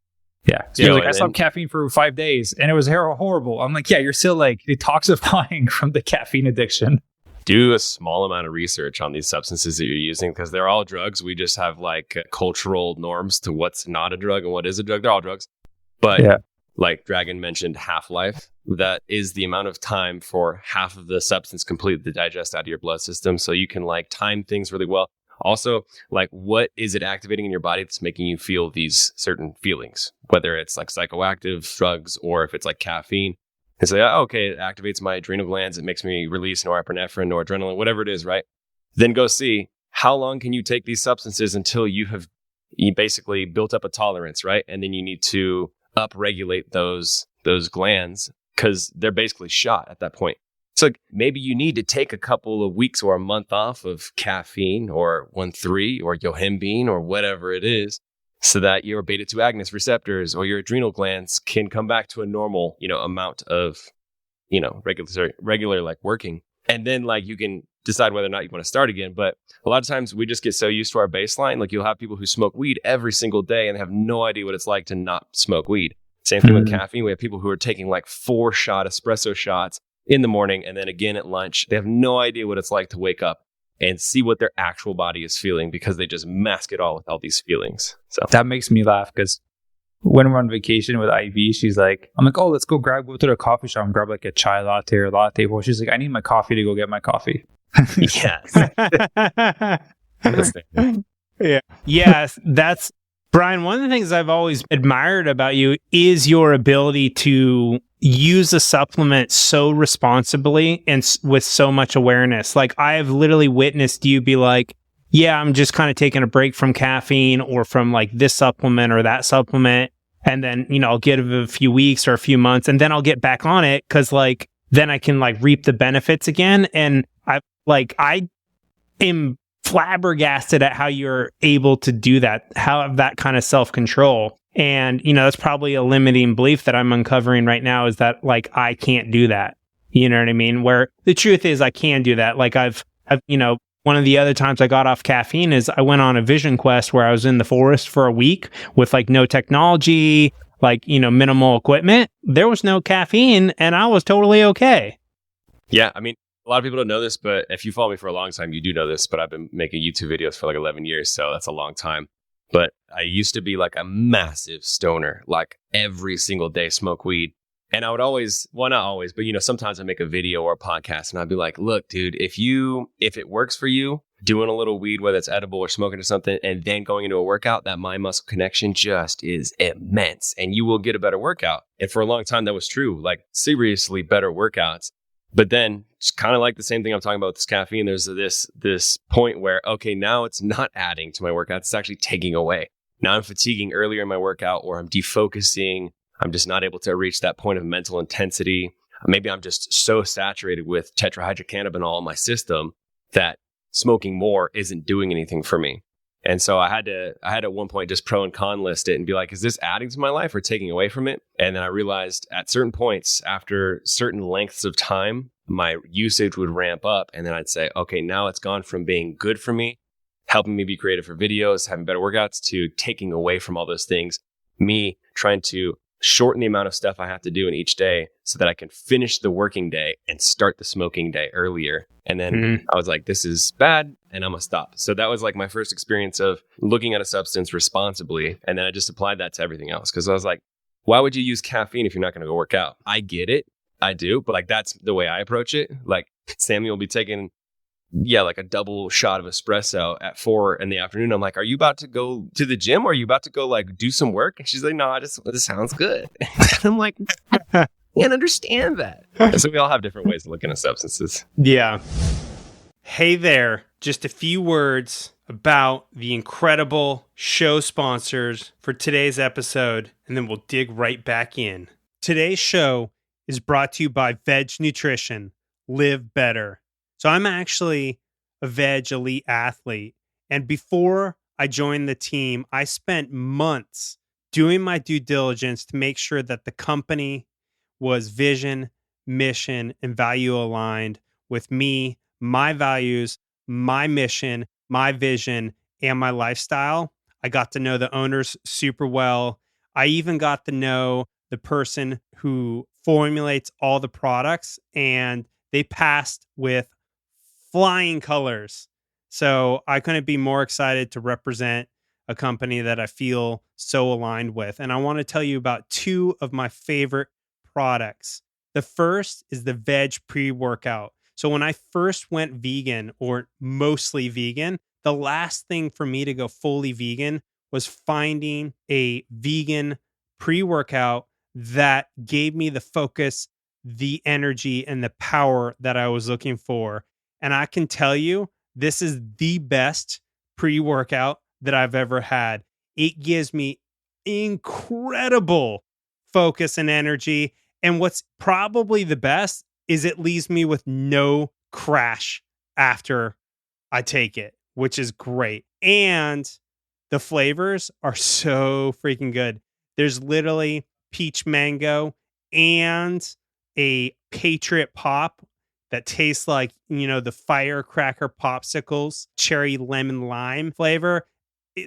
Yeah. So you're like, I stopped caffeine for 5 days and it was horrible. I'm like, yeah, you're still like detoxifying from the caffeine addiction. Do a small amount of research on these substances that you're using because they're all drugs. We just have like cultural norms to what's not a drug and what is a drug. They're all drugs. But like Dragon mentioned, half-life, that is the amount of time for half of the substance completely to digest out of your blood system. So you can like time things really well. Also, like what is it activating in your body that's making you feel these certain feelings, whether it's like psychoactive drugs or if it's like caffeine. And say, oh, okay, it activates my adrenal glands. It makes me release norepinephrine, noradrenaline, whatever it is, right? Then go see how long can you take these substances until you basically built up a tolerance, right? And then you need to upregulate those glands because they're basically shot at that point. So maybe you need to take a couple of weeks or a month off of caffeine or 1,3 or yohimbine or whatever it is, so that your beta-2 agonist receptors or your adrenal glands can come back to a normal, amount of, regular like working. And then like you can decide whether or not you want to start again. But a lot of times we just get so used to our baseline. Like you'll have people who smoke weed every single day and they have no idea what it's like to not smoke weed. Same thing with caffeine. We have people who are taking like 4-shot espresso shots in the morning and then again at lunch. They have no idea what it's like to wake up and see what their actual body is feeling because they just mask it all with all these feelings. So that makes me laugh because when we're on vacation with Ivy, she's like, I'm like, oh, let's go to the coffee shop and grab like a chai latte or latte. Well, she's like, I need my coffee to go get my coffee. Yes. Yeah. Yes, that's Brian. One of the things I've always admired about you is your ability to use a supplement so responsibly and with so much awareness. Like I have literally witnessed you be like, yeah, I'm just kind of taking a break from caffeine or from like this supplement or that supplement. And then, I'll give it a few weeks or a few months and then I'll get back on it. Cause like, then I can like reap the benefits again. And I am flabbergasted at how you're able to do that, how have that kind of self-control. And, that's probably a limiting belief that I'm uncovering right now is that like, I can't do that. You know what I mean? Where the truth is I can do that. Like I've one of the other times I got off caffeine is I went on a vision quest where I was in the forest for a week with like no technology, like, minimal equipment. There was no caffeine and I was totally okay. Yeah. I mean, a lot of people don't know this, but if you follow me for a long time, you do know this, but I've been making YouTube videos for like 11 years. So that's a long time. But I used to be like a massive stoner, like every single day smoke weed. And I would always, well, not always, but sometimes I make a video or a podcast and I'd be like, look, dude, if it works for you, doing a little weed, whether it's edible or smoking or something, and then going into a workout, that mind muscle connection just is immense and you will get a better workout. And for a long time, that was true, like seriously better workouts. But then it's kind of like the same thing I'm talking about with this caffeine. There's this point where, okay, now it's not adding to my workout. It's actually taking away. Now I'm fatiguing earlier in my workout or I'm defocusing. I'm just not able to reach that point of mental intensity. Maybe I'm just so saturated with tetrahydrocannabinol in my system that smoking more isn't doing anything for me. And so I had at one point just pro and con list it and be like, is this adding to my life or taking away from it? And then I realized at certain points, after certain lengths of time, my usage would ramp up. And then I'd say, okay, now it's gone from being good for me, helping me be creative for videos, having better workouts, to taking away from all those things, me trying to shorten the amount of stuff I have to do in each day so that I can finish the working day and start the smoking day earlier. And then I was like, this is bad and I'm gonna stop. So that was like my first experience of looking at a substance responsibly. And then I just applied that to everything else. Cause I was like, why would you use caffeine if you're not going to go work out? I get it. I do. But like, that's the way I approach it. Like Sammy will be taking, like a double shot of espresso at 4 p.m. I'm like, are you about to go to the gym or are you about to go like do some work? And she's like, no, this sounds good. And I'm like, I can't understand that. And so we all have different ways of looking at substances. Yeah. Hey there. Just a few words about the incredible show sponsors for today's episode, and then we'll dig right back in. Today's show is brought to you by Veg Nutrition. Live better. So I'm actually a Veg elite athlete. And before I joined the team, I spent months doing my due diligence to make sure that the company was vision, mission, and value aligned with me, my values, my mission, my vision, and my lifestyle. I got to know the owners super well. I even got to know the person who formulates all the products, and they passed with flying colors. So I couldn't be more excited to represent a company that I feel so aligned with. And I want to tell you about two of my favorite products. The first is the veg pre-workout. So when I first went vegan, or mostly vegan, the last thing for me to go fully vegan was finding a vegan pre-workout that gave me the focus, the energy, and the power that I was looking for. And I can tell you, this is the best pre-workout that I've ever had. It gives me incredible focus and energy. And what's probably the best is it leaves me with no crash after I take it, which is great. And the flavors are so freaking good. There's literally peach mango and a Patriot Pop that tastes like, the firecracker popsicles, cherry lemon lime flavor.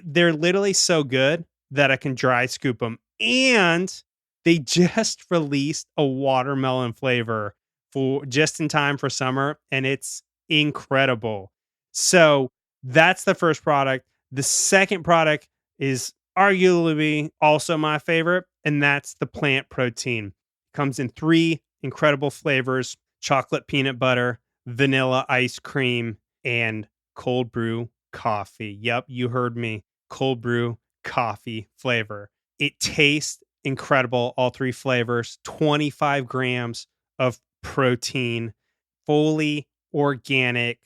They're literally so good that I can dry scoop them. And they just released a watermelon flavor for just in time for summer, and it's incredible. So that's the first product. The second product is arguably also my favorite, and that's the plant protein. It comes in 3 incredible flavors: chocolate peanut butter, vanilla ice cream, and cold brew coffee. Yep, you heard me. Cold brew coffee flavor. It tastes incredible, all 3 flavors. 25 grams of protein, fully organic,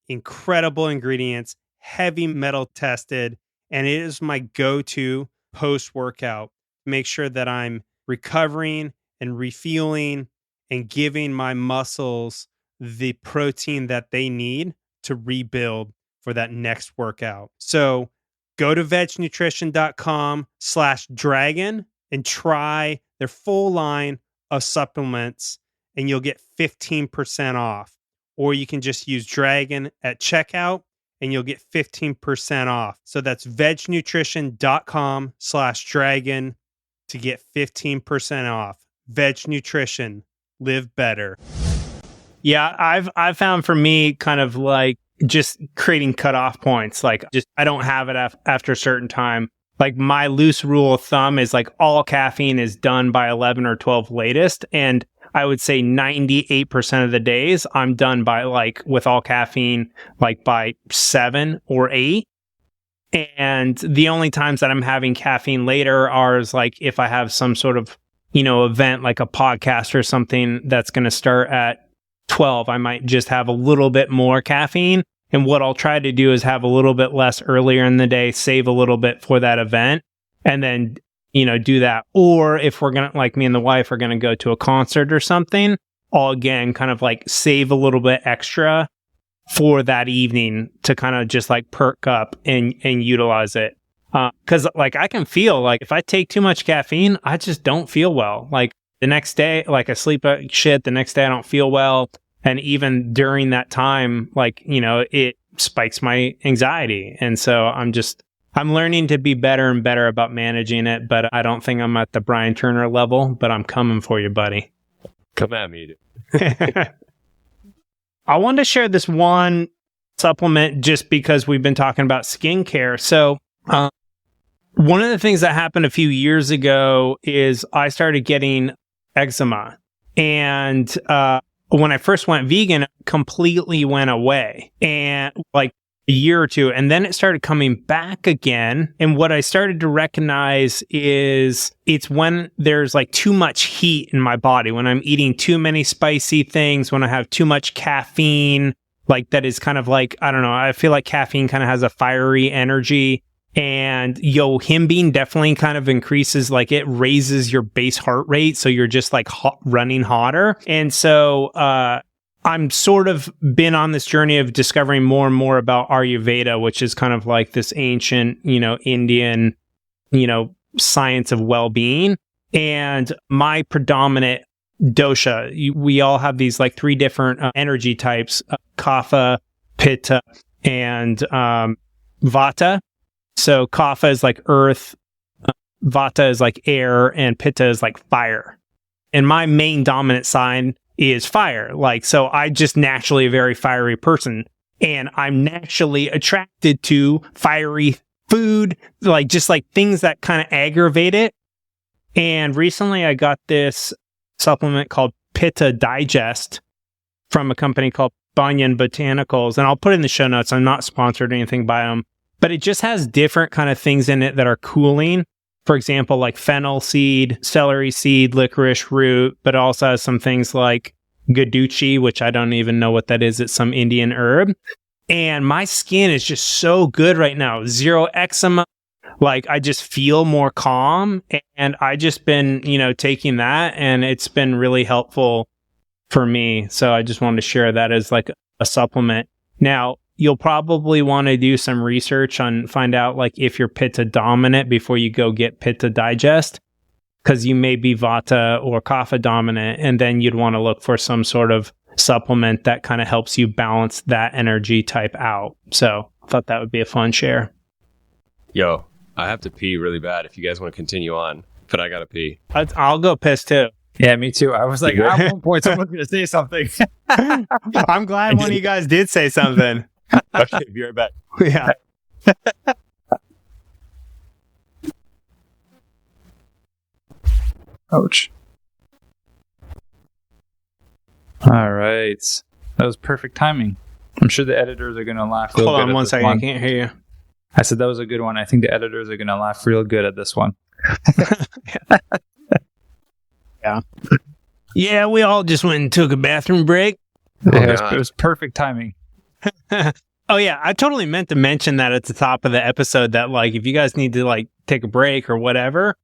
incredible ingredients, heavy metal tested, and it is my go-to post-workout. Make sure that I'm recovering and refueling and giving my muscles the protein that they need to rebuild for that next workout. So go to vegnutrition.com/dragon and try their full line of supplements, and you'll get 15% off. Or you can just use Dragon at checkout and you'll get 15% off. So that's vegnutrition.com/dragon to get 15% off. Veg Nutrition, live better. Yeah, I've found for me kind of like just creating cutoff points. Like just I don't have it after a certain time. Like my loose rule of thumb is like all caffeine is done by 11 or 12 latest. And I would say 98% of the days I'm done by like with all caffeine, like by 7 or 8. And the only times that I'm having caffeine later are like if I have some sort of, event like a podcast or something that's going to start at 12, I might just have a little bit more caffeine. And what I'll try to do is have a little bit less earlier in the day, save a little bit for that event, and then, do that. Or if we're going to, like me and the wife are going to go to a concert or something, I'll again kind of like save a little bit extra for that evening to kind of just like perk up and utilize it. Because like I can feel like if I take too much caffeine, I just don't feel well. Like the next day, like I sleep like shit. The next day I don't feel well. And even during that time, like, it spikes my anxiety. And so I'm learning to be better and better about managing it, but I don't think I'm at the Brian Turner level, but I'm coming for you, buddy. Come at me. I wanted to share this one supplement just because we've been talking about skincare. So, one of the things that happened a few years ago is I started getting eczema, and, when I first went vegan, it completely went away, and like a year or two, and then it started coming back again. And what I started to recognize is it's when there's like too much heat in my body, when I'm eating too many spicy things, when I have too much caffeine, like that is kind of like, I don't know, I feel like caffeine kind of has a fiery energy. And yohimbine definitely kind of increases, like it raises your base heart rate. So you're just like running hotter. And so I'm sort of been on this journey of discovering more and more about Ayurveda, which is kind of like this ancient, Indian, science of well-being. And my predominant dosha, we all have these like 3 different energy types, kapha, pitta, and vata. So kapha is like earth, Vata is like air and Pitta is like fire. And my main dominant sign is fire. Like, so I just naturally a very fiery person. And I'm naturally attracted to fiery food, like just like things that kind of aggravate it. And recently I got this supplement called Pitta Digest from a company called Banyan Botanicals. And I'll put it in the show notes. I'm not sponsored or anything by them, but it just has different kind of things in it that are cooling. For example, like fennel seed, celery seed, licorice root, but it also has some things like Gaduchi, which I don't even know what that is. It's some Indian herb. And my skin is just so good right now. Zero eczema. Like, I just feel more calm. And I just been, taking that, and it's been really helpful for me. So I just wanted to share that as like a supplement. Now, you'll probably want to do some research on find out like if you're Pitta dominant before you go get Pitta Digest, because you may be Vata or Kapha dominant, and then you'd want to look for some sort of supplement that kind of helps you balance that energy type out. So I thought that would be a fun share. Yo, I have to pee really bad if you guys want to continue on, but I gotta pee. I'll go piss too. Yeah, me too. I was like, at one point someone's going to say something. I'm glad one of you guys did say something. Okay, be right back. Yeah. Ouch. All right. That was perfect timing. I'm sure the editors are going to laugh. Hold on one second. I can't hear you. I said that was a good one. I think the editors are going to laugh real good at this one. Yeah. Yeah, we all just went and took a bathroom break. It was perfect timing. Oh yeah, I totally meant to mention that at the top of the episode that like if you guys need to like take a break or whatever,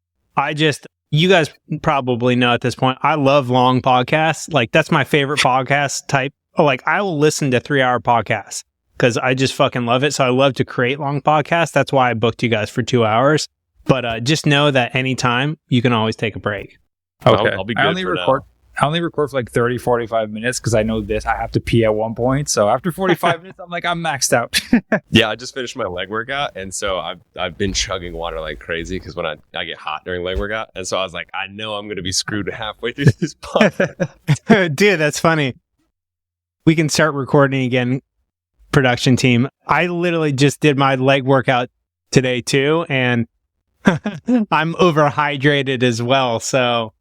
you guys probably know at this point, I love long podcasts. Like that's my favorite podcast type. Like I will listen to 3-hour podcasts because I just fucking love it. So I love to create long podcasts. That's why I booked you guys for 2 hours. But just know that anytime you can always take a break. Okay. I'll be good I only record for like 30, 45 minutes because I know I have to pee at one point. So after 45 minutes, I'm like, I'm maxed out. Yeah, I just finished my leg workout. And so I've been chugging water like crazy because when I get hot during leg workout. And so I was like, I know I'm going to be screwed halfway through this podcast. Dude, that's funny. We can start recording again, production team. I literally just did my leg workout today too. And I'm overhydrated as well. So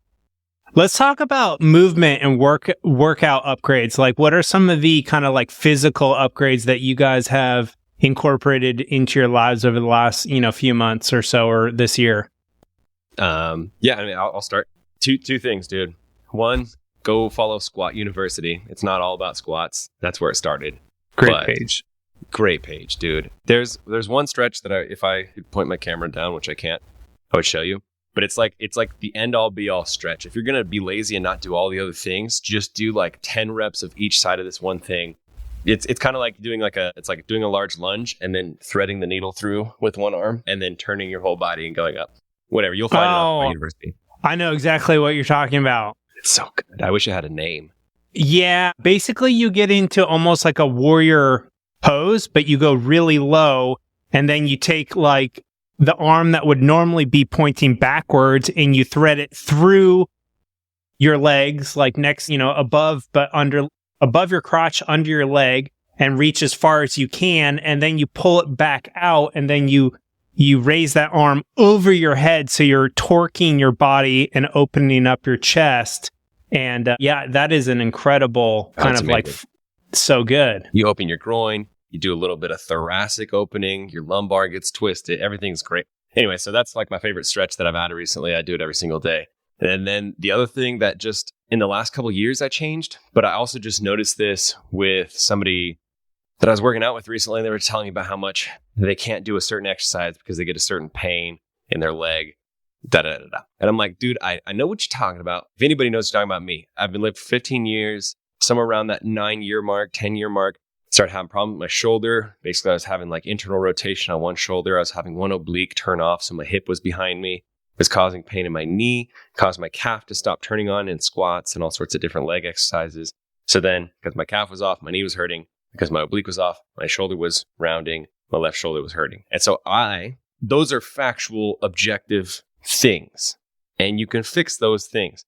let's talk about movement and workout upgrades. Like, what are some of the kind of like physical upgrades that you guys have incorporated into your lives over the last, few months or so, or this year? I'll start. Two things, dude. One, go follow Squat University. It's not all about squats. That's where it started. Great page, dude. There's one stretch that if I could point my camera down, which I can't, I would show you. But it's like the end all be all stretch. If you're gonna be lazy and not do all the other things, just do like 10 reps of each side of this one thing. It's kind of like doing doing a large lunge and then threading the needle through with one arm and then turning your whole body and going up. Whatever, you'll find it on my university. I know exactly what you're talking about. It's so good. I wish it had a name. Yeah, basically you get into almost like a warrior pose, but you go really low, and then you take like the arm that would normally be pointing backwards and you thread it through your legs, like next, above, but above your crotch, under your leg, and reach as far as you can. And then you pull it back out, and then you raise that arm over your head. So you're torquing your body and opening up your chest. And that is an incredible kind of like so good. You open your groin. You do a little bit of thoracic opening. Your lumbar gets twisted. Everything's great. Anyway, so that's like my favorite stretch that I've added recently. I do it every single day. And then the other thing that just in the last couple of years I changed, but I also just noticed this with somebody that I was working out with recently. They were telling me about how much they can't do a certain exercise because they get a certain pain in their leg. And I'm like, dude, I know what you're talking about. If anybody knows what you're talking about, me. I've been living for 15 years, somewhere around that 9-year mark, 10-year mark. Started having a problem with my shoulder. Basically, I was having like internal rotation on one shoulder. I was having one oblique turn off, so my hip was behind me. It was causing pain in my knee, caused my calf to stop turning on in squats and all sorts of different leg exercises. So then, because my calf was off, my knee was hurting. Because my oblique was off, my shoulder was rounding, my left shoulder was hurting. And so those are factual, objective things and you can fix those things.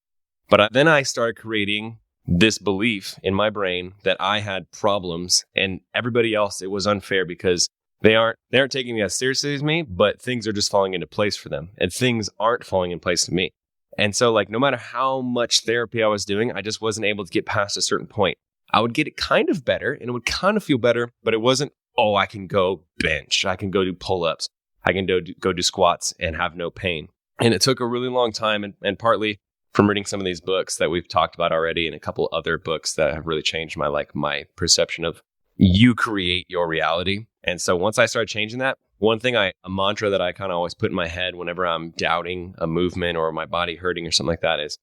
But then I started creating this belief in my brain that I had problems and everybody else, it was unfair because they aren't taking me as seriously as me, but things are just falling into place for them and things aren't falling in place to me. And so like, no matter how much therapy I was doing, I just wasn't able to get past a certain point. I would get it kind of better and it would kind of feel better, but it wasn't, oh, I can go bench, I can go do pull-ups, I can go do squats and have no pain. And it took a really long time and partly from reading some of these books that we've talked about already and a couple other books that have really changed my perception of you create your reality. And so once I started changing that, a mantra that I kind of always put in my head whenever I'm doubting a movement or my body hurting or something like that is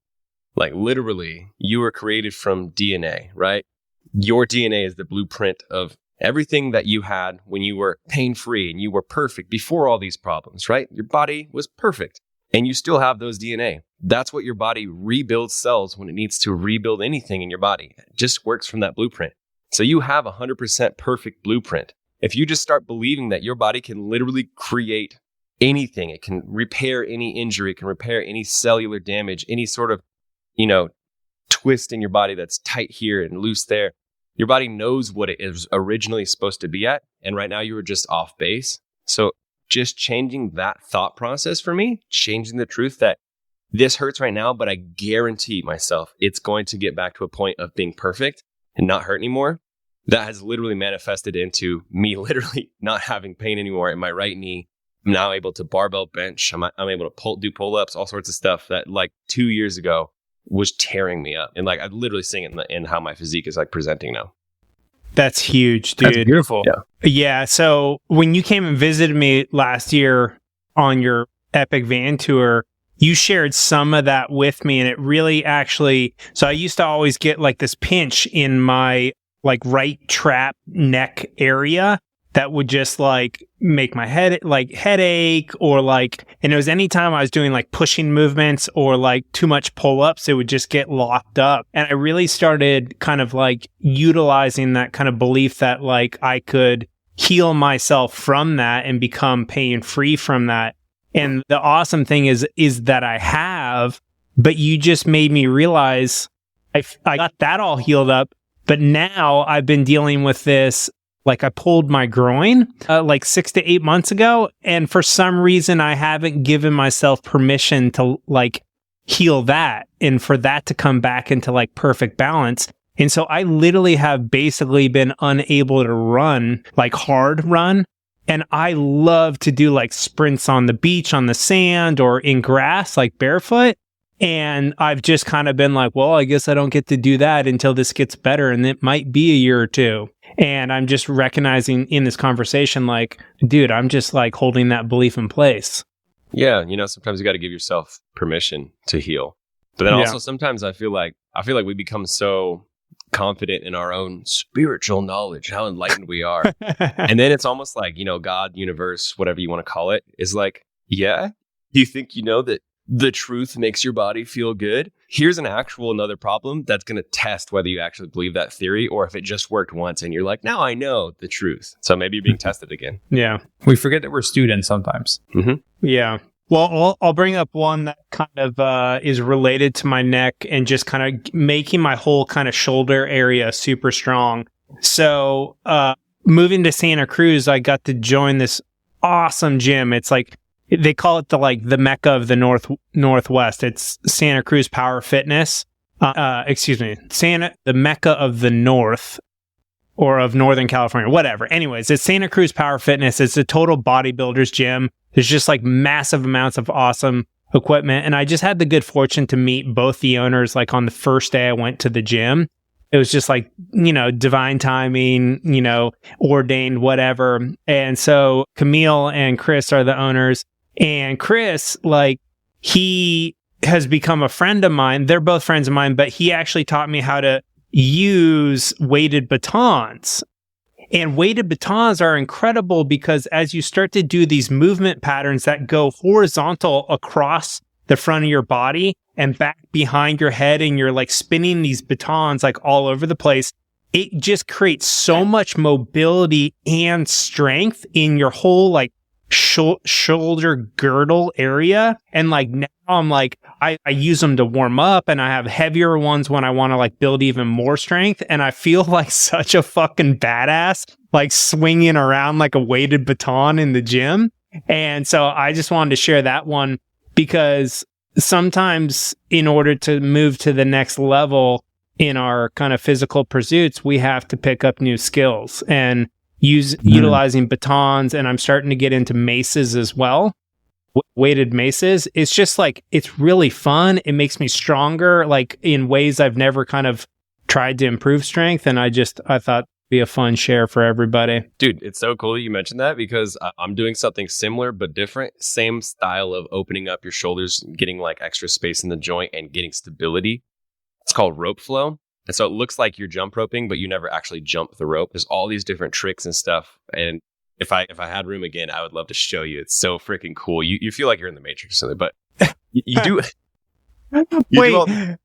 like, literally, you were created from DNA, right? Your DNA is the blueprint of everything that you had when you were pain-free and you were perfect before all these problems, right? Your body was perfect and you still have those DNA. That's what your body rebuilds cells when it needs to rebuild anything in your body. It just works from that blueprint. So you have 100% perfect blueprint. If you just start believing that your body can literally create anything, it can repair any injury, it can repair any cellular damage, any sort of, twist in your body that's tight here and loose there. Your body knows what it is originally supposed to be at. And right now you were just off base. So just changing that thought process for me, changing the truth that this hurts right now, but I guarantee myself it's going to get back to a point of being perfect and not hurt anymore. That has literally manifested into me literally not having pain anymore in my right knee. I'm now able to barbell bench. I'm able to do pull-ups, all sorts of stuff that like 2 years ago was tearing me up. And like I literally seeing it in how my physique is like presenting now. That's huge, dude. That's beautiful. Yeah. So when you came and visited me last year on your Epic Van Tour, you shared some of that with me, and it really actually, so I used to always get like this pinch in my like right trap neck area that would just like make my head like headache, or like, and it was anytime I was doing like pushing movements or like too much pull-ups, it would just get locked up. And I really started kind of like utilizing that kind of belief that like I could heal myself from that and become pain-free from that. And the awesome thing is that I have, but you just made me realize I got that all healed up, but now I've been dealing with this. Like I pulled my groin like 6 to 8 months ago. And for some reason, I haven't given myself permission to like heal that and for that to come back into like perfect balance. And so I literally have basically been unable to run, like hard run. And I love to do like sprints on the beach, on the sand, or in grass, like barefoot. And I've just kind of been like, well, I guess I don't get to do that until this gets better. And it might be a year or two. And I'm just recognizing in this conversation, like, dude, I'm just like holding that belief in place. Yeah. Sometimes you got to give yourself permission to heal. But then also sometimes I feel like we become so confident in our own spiritual knowledge, how enlightened we are. And then it's almost like, God, universe, whatever you want to call it, is like, yeah, you think that the truth makes your body feel good? Here's another problem that's going to test whether you actually believe that theory or if it just worked once and you're like, now I know the truth. So maybe you're being tested again. Yeah. We forget that we're students sometimes. Mm-hmm. Yeah. Well, I'll bring up one that kind of is related to my neck and just kind of making my whole kind of shoulder area super strong. So moving to Santa Cruz, I got to join this awesome gym. It's like, they call it the Mecca of the Northwest. It's Santa Cruz Power Fitness. The Mecca of the North, or of Northern California, whatever. Anyways, it's Santa Cruz Power Fitness. It's a total bodybuilder's gym. There's just like massive amounts of awesome equipment. And I just had the good fortune to meet both the owners like on the first day I went to the gym. It was just like, divine timing, ordained, whatever. And so Camille and Chris are the owners. And Chris, like, he has become a friend of mine. They're both friends of mine, but he actually taught me how to use weighted batons. And weighted batons are incredible because as you start to do these movement patterns that go horizontal across the front of your body and back behind your head, and you're like spinning these batons like all over the place, it just creates so much mobility and strength in your whole like shoulder girdle area. And like now I'm like, I use them to warm up, and I have heavier ones when I want to like build even more strength. And I feel like such a fucking badass, like swinging around like a weighted baton in the gym. And so I just wanted to share that one, because sometimes in order to move to the next level in our kind of physical pursuits, we have to pick up new skills and utilizing batons. And I'm starting to get into maces as well, weighted maces. It's just like, it's really fun. It makes me stronger, like in ways I've never kind of tried to improve strength. And I thought it'd be a fun share for everybody. Dude, it's so cool you mentioned that, because I'm doing something similar but different. Same style of opening up your shoulders, getting like extra space in the joint and getting stability. It's called rope flow. And so it looks like you're jump roping, but you never actually jump the rope. There's all these different tricks and stuff. And if I had room again, I would love to show you. It's so freaking cool. You feel like you're in the Matrix or something, but you do. Wait,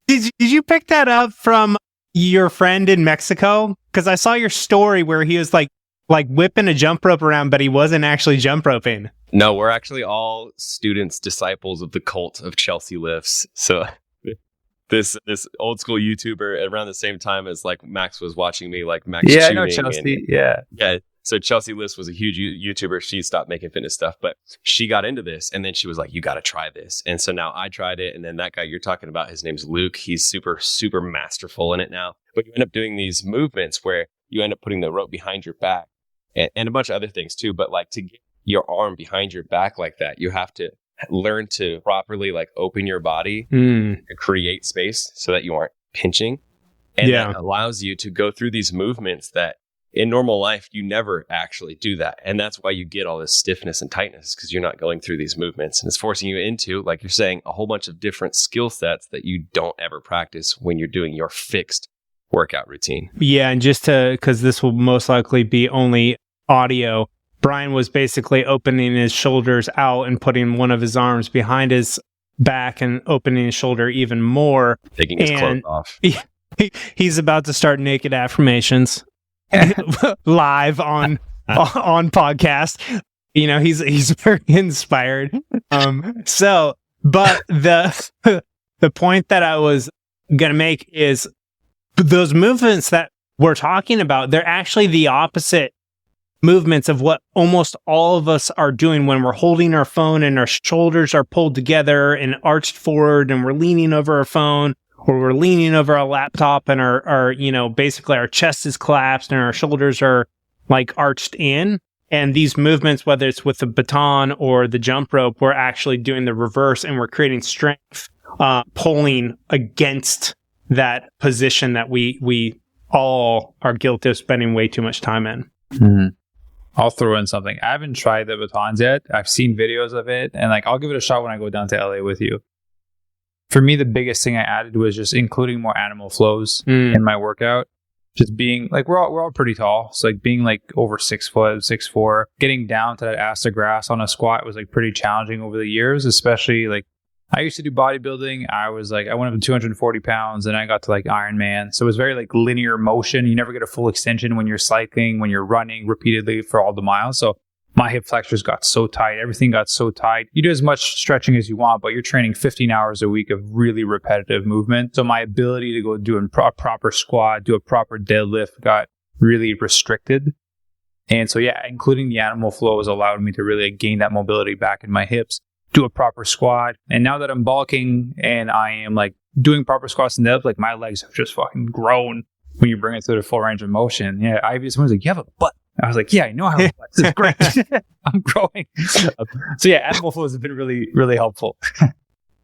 did you pick that up from your friend in Mexico? Because I saw your story where he was like whipping a jump rope around, but he wasn't actually jump roping. No, we're actually all students, disciples of the cult of Chelsea lifts. So this old school YouTuber around the same time as like Max was watching me, like Max. Yeah, I know Chelsea. Yeah. So Chelsea List was a huge YouTuber. She stopped making fitness stuff, but she got into this, and then she was like, you got to try this. And so now I tried it. And then that guy you're talking about, his name's Luke. He's super, super masterful in it now. But you end up doing these movements where you end up putting the rope behind your back and a bunch of other things too. But like, to get your arm behind your back like that, you have to learn to properly like open your body and create space so that you aren't pinching. And that allows you to go through these movements that in normal life, you never actually do that. And that's why you get all this stiffness and tightness, because you're not going through these movements. And it's forcing you into, like you're saying, a whole bunch of different skill sets that you don't ever practice when you're doing your fixed workout routine. Yeah. And just because this will most likely be only audio, Brian was basically opening his shoulders out and putting one of his arms behind his back and opening his shoulder even more. Taking his clothes off. He's about to start naked affirmations live on podcast. You know, he's very inspired. But the point that I was gonna make is those movements that we're talking about, they're actually the opposite movements of what almost all of us are doing when we're holding our phone and our shoulders are pulled together and arched forward, and we're leaning over our phone, or we're leaning over a laptop, and our you know, basically our chest is collapsed and our shoulders are like arched in. And these movements, whether it's with the baton or the jump rope, we're actually doing the reverse, and we're creating strength, pulling against that position that we all are guilty of spending way too much time in. Mm-hmm. I'll throw in something. I haven't tried the batons yet. I've seen videos of it, and like, I'll give it a shot when I go down to LA with you. For me, the biggest thing I added was just including more animal flows in my workout. Just being like, we're all pretty tall. So like being like over 6 foot, 6'4", getting down to that ass to grass on a squat was like pretty challenging over the years, especially like I used to do bodybuilding. I went up to 240 pounds and I got to like Ironman. So it was very like linear motion. You never get a full extension when you're cycling, when you're running repeatedly for all the miles. So my hip flexors got so tight. Everything got so tight. You do as much stretching as you want, but you're training 15 hours a week of really repetitive movement. So my ability to go do a proper squat, do a proper deadlift got really restricted. And so, yeah, including the animal flows allowed me to really gain that mobility back in my hips, do a proper squat. And now that I'm bulking and I am like doing proper squats and deadlifts, like my legs have just fucking grown when you bring it through the full range of motion. Yeah, someone's like, you have a butt. I was like, yeah, I know how. This is great. I'm growing. So yeah, animal flows have been really, really helpful.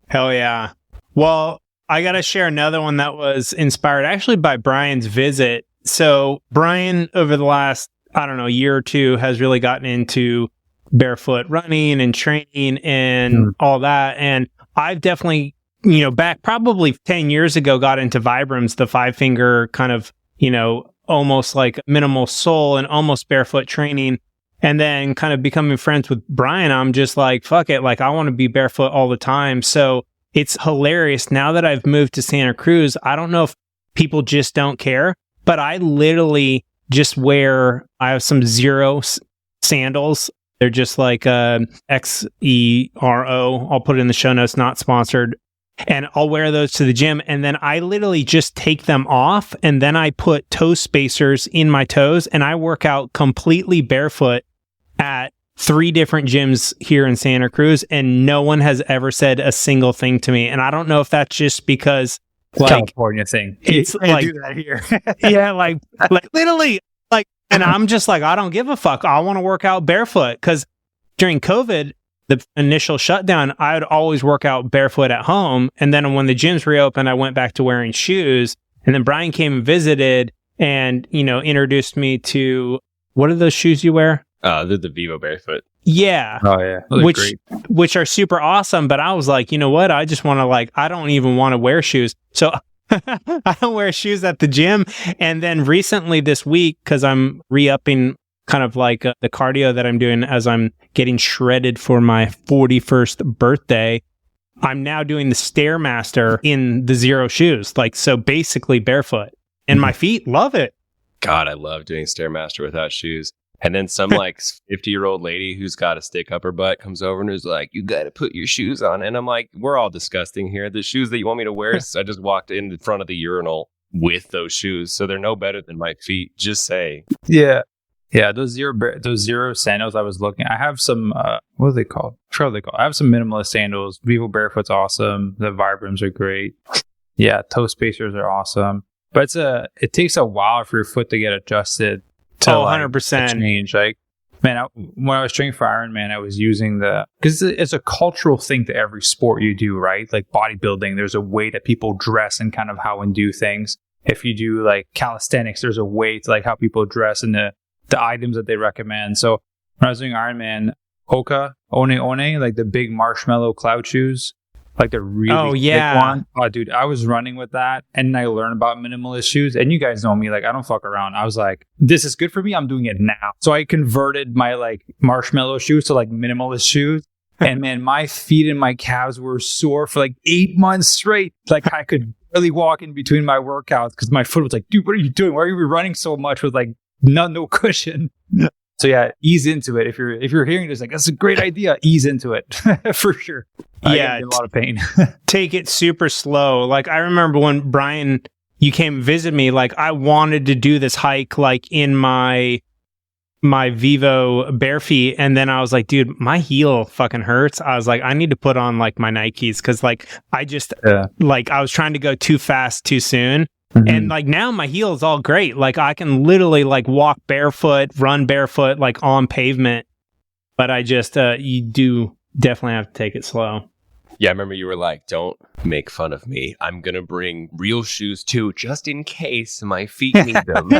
Hell yeah. Well, I got to share another one that was inspired actually by Brian's visit. So Brian, over the last, year or two, has really gotten into barefoot running and training and all that. And I've definitely, back probably 10 years ago, got into Vibrams, the 5-finger kind of, almost like minimal sole and almost barefoot training. And then kind of becoming friends with Brian, I'm just like, fuck it. Like, I want to be barefoot all the time. So it's hilarious. Now that I've moved to Santa Cruz, I don't know if people just don't care, but I literally just I have some Zero sandals They're just like XERO. I'll put it in the show notes, not sponsored. And I'll wear those to the gym. And then I literally just take them off. And then I put toe spacers in my toes. And I work out completely barefoot at 3 different gyms here in Santa Cruz. And no one has ever said a single thing to me. And I don't know if that's just because like California thing. It's You like, do that here. yeah, like literally, like, and I'm just like, I don't give a fuck. I want to work out barefoot because during COVID, the initial shutdown, I would always work out barefoot at home. And then when the gyms reopened, I went back to wearing shoes. And then Brian came and visited and, introduced me to, what are those shoes you wear? They're the Vivo Barefoot. Yeah. Oh, yeah. Which are super awesome. But I was like, you know what? I just want to I don't even want to wear shoes. So I don't wear shoes at the gym. And then recently this week, because I'm re-upping kind of like the cardio that I'm doing as I'm getting shredded for my 41st birthday, I'm now doing the Stairmaster in the zero shoes. So basically barefoot. And my feet love it. God, I love doing Stairmaster without shoes. And then some 50-year-old lady who's got a stick up her butt comes over and is like, you got to put your shoes on. And I'm like, we're all disgusting here. The shoes that you want me to wear, I just walked in front of the urinal with those shoes. So they're no better than my feet. Just say. Yeah. Yeah, those zero sandals I was looking at. I have some, what are they called? I forgot what they call. I have some minimalist sandals. Vivo Barefoot's awesome. The Vibrams are great. Yeah, toe spacers are awesome. But it takes a while for your foot to get adjusted to 100%. Change. When I was training for Ironman, I was using because it's a cultural thing to every sport you do, right? Like bodybuilding, there's a way that people dress and kind of how and do things. If you do like calisthenics, there's a way to how people dress and the items that they recommend. So when I was doing Ironman, One, like the big marshmallow cloud shoes, like the really big one. Oh, dude, I was running with that and I learned about minimalist shoes. And you guys know me, I don't fuck around. I was like, this is good for me. I'm doing it now. So I converted my marshmallow shoes to minimalist shoes. And man, my feet and my calves were sore for 8 months straight. I could barely walk in between my workouts because my foot was like, dude, what are you doing? Why are you running so much with no cushion? So yeah, ease into it. If you're hearing this, that's a great idea. Ease into it for sure. Yeah, a lot of pain. Take it super slow. I remember when Brian, you came and visit me. I wanted to do this hike in my Vivo bare feet, and then I was like, dude, my heel fucking hurts. I was like, I need to put on my Nikes because I just I was trying to go too fast too soon. Mm-hmm. And now my heel is all great. I can literally walk barefoot, run barefoot, on pavement. But I just, you do definitely have to take it slow. Yeah, I remember you were like, don't make fun of me. I'm going to bring real shoes too, just in case my feet need them.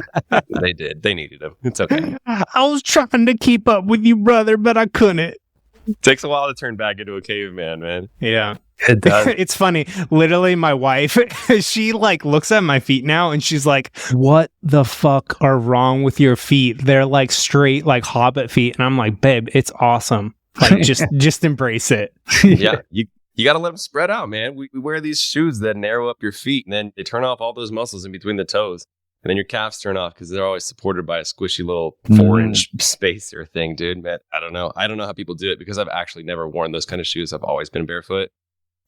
They did. They needed them. It's okay. I was trying to keep up with you, brother, but I couldn't. It takes a while to turn back into a caveman, man. Yeah. It does. It's funny. Literally, my wife, she looks at my feet now and she's like, what the fuck are wrong with your feet? They're straight Hobbit feet. And I'm like, babe, it's awesome. Just embrace it. Yeah. You got to let them spread out, man. We wear these shoes that narrow up your feet and then they turn off all those muscles in between the toes. And then your calves turn off because they're always supported by a squishy little 4-inch spacer thing, dude. Man, I don't know. I don't know how people do it because I've actually never worn those kind of shoes. I've always been barefoot.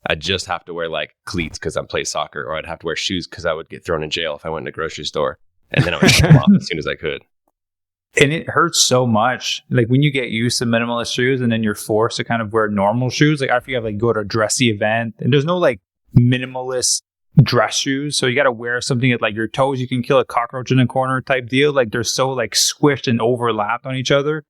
I just have to wear cleats because I play soccer, or I'd have to wear shoes because I would get thrown in jail if I went in a grocery store. And then I would take them off as soon as I could. And it hurts so much. When you get used to minimalist shoes and then you're forced to kind of wear normal shoes. I feel go to a dressy event and there's no minimalist dress shoes. So you got to wear something at your toes. You can kill a cockroach in a corner type deal. They're so squished and overlapped on each other.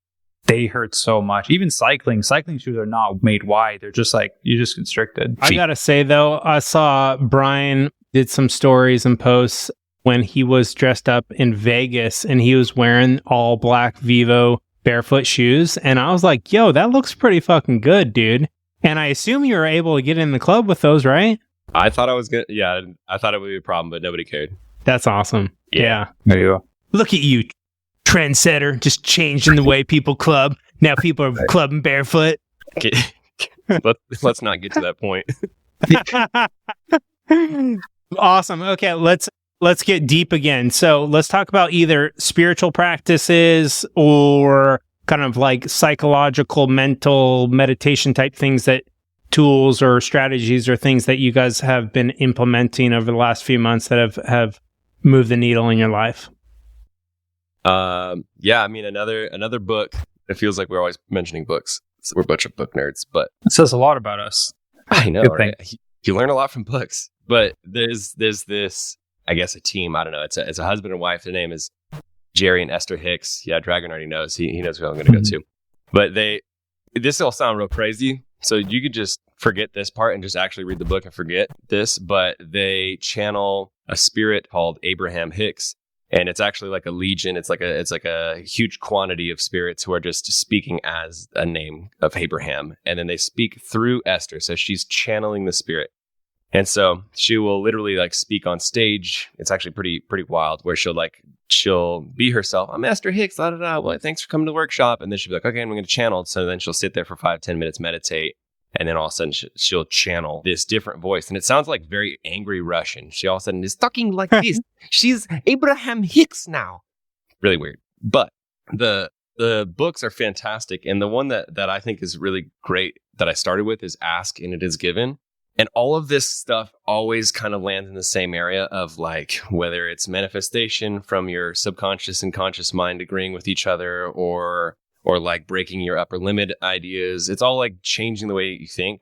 They hurt so much. Even cycling shoes are not made wide. They're just you're just constricted. I gotta say though, I saw Brian did some stories and posts when he was dressed up in Vegas and he was wearing all black Vivo barefoot shoes. And I was like, yo, that looks pretty fucking good, dude. And I assume you were able to get in the club with those, right? I thought I was good. Yeah, I thought it would be a problem, but nobody cared. That's awesome. Yeah. There you go. Look at you, trendsetter, just changing the way people club. Now people are clubbing barefoot. Let's not get to that point. Awesome. Okay, let's get deep again. So let's talk about either spiritual practices or kind of like psychological, mental meditation type things, that tools or strategies or things that you guys have been implementing over the last few months that have moved the needle in your life? Yeah, I mean, another book. It feels like we're always mentioning books. We're a bunch of book nerds, but it says a lot about us. I know, right? You learn a lot from books. But there's this, I guess, a team. I don't know. It's a husband and wife. Their name is Jerry and Esther Hicks. Yeah, Dragon already knows. He knows who I'm going to go to. But this will sound real crazy. So you could just forget this part and just actually read the book and forget this. But they channel a spirit called Abraham Hicks. And it's actually like a legion. It's like a huge quantity of spirits who are just speaking as a name of Abraham. And then they speak through Esther. So she's channeling the spirit. And so she will literally like speak on stage. It's actually pretty wild, where she'll be herself. I'm Esther Hicks, da da da. Well, thanks for coming to the workshop. And then she'll be like, okay, I'm going to channel. So then she'll sit there for 5-10 minutes, meditate. And then all of a sudden she'll channel this different voice. And it sounds like very angry Russian. She all of a sudden is talking like this. She's Abraham Hicks now. Really weird. But the books are fantastic. And the one that I think is really great that I started with is Ask and It Is Given. And all of this stuff always kind of lands in the same area of like, whether it's manifestation from your subconscious and conscious mind agreeing with each other, or like breaking your upper limit ideas. It's all like changing the way you think.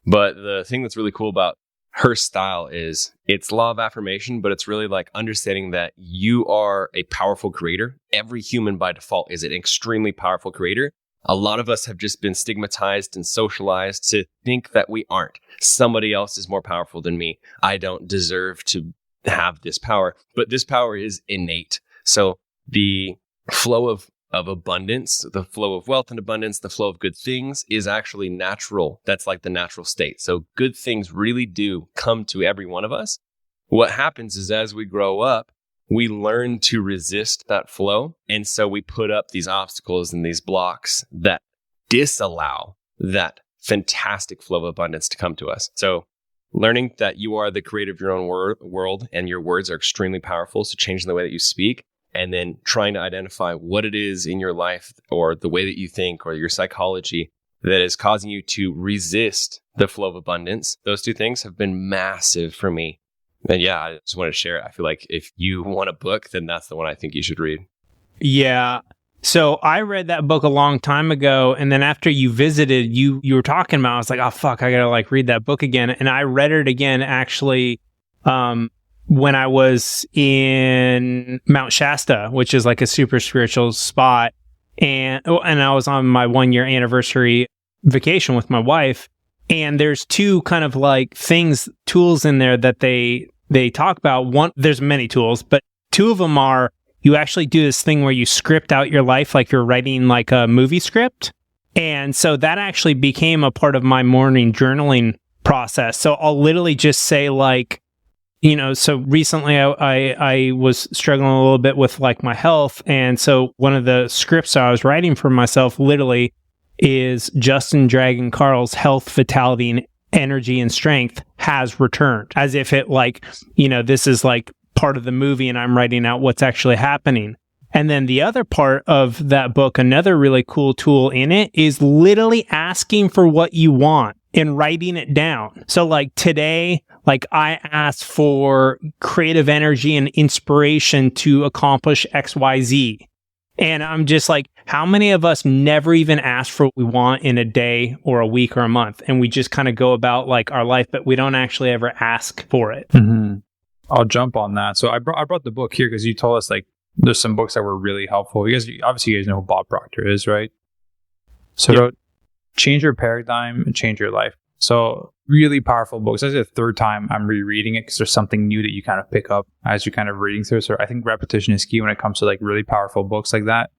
But the thing that's really cool about her style is it's law of affirmation, but it's really like understanding that you are a powerful creator. Every human by default is an extremely powerful creator. A lot of us have just been stigmatized and socialized to think that we aren't. Somebody else is more powerful than me. I don't deserve to have this power, but this power is innate. So the flow of abundance, the flow of wealth and abundance, the flow of good things is actually natural. That's like the natural state. So good things really do come to every one of us. What happens is as we grow up, we learn to resist that flow. And so we put up these obstacles and these blocks that disallow that fantastic flow of abundance to come to us. So learning that you are the creator of your own world and your words are extremely powerful. So changing the way that you speak, and then trying to identify what it is in your life or the way that you think or your psychology that is causing you to resist the flow of abundance. Those two things have been massive for me. And yeah, I just wanted to share it. I feel like if you want a book, then that's the one I think you should read. Yeah. So I read that book a long time ago. And then after you visited, you were talking about, I was like, oh, fuck, I got to like read that book again. And I read it again, actually, when I was in Mount Shasta, which is like a super spiritual spot. And I was on my 1-year anniversary vacation with my wife. And there's two kind of like tools in there that they talk about. One, there's many tools, but two of them are, you actually do this thing where you script out your life like you're writing like a movie script. And so that actually became a part of my morning journaling process. So I'll literally just say like, you know, so recently I was struggling a little bit with like my health. And so one of the scripts I was writing for myself literally is Justin Dragon Carl's health, vitality, and energy and strength has returned, as if it like, you know, this is like part of the movie and I'm writing out what's actually happening. And then the other part of that book, another really cool tool in it is literally asking for what you want and writing it down. So like today, like I asked for creative energy and inspiration to accomplish XYZ. And I'm just like, how many of us never even ask for what we want in a day or a week or a month? And we just kind of go about like our life, but we don't actually ever ask for it. Mm-hmm. I'll jump on that. So I brought the book here because you told us like there's some books that were really helpful. Obviously you guys know who Bob Proctor is, right? So Yep. Change your paradigm and change your life. So really powerful books. This is the third time I'm rereading it because there's something new that you kind of pick up as you're kind of reading through. So I think repetition is key when it comes to like really powerful books like that.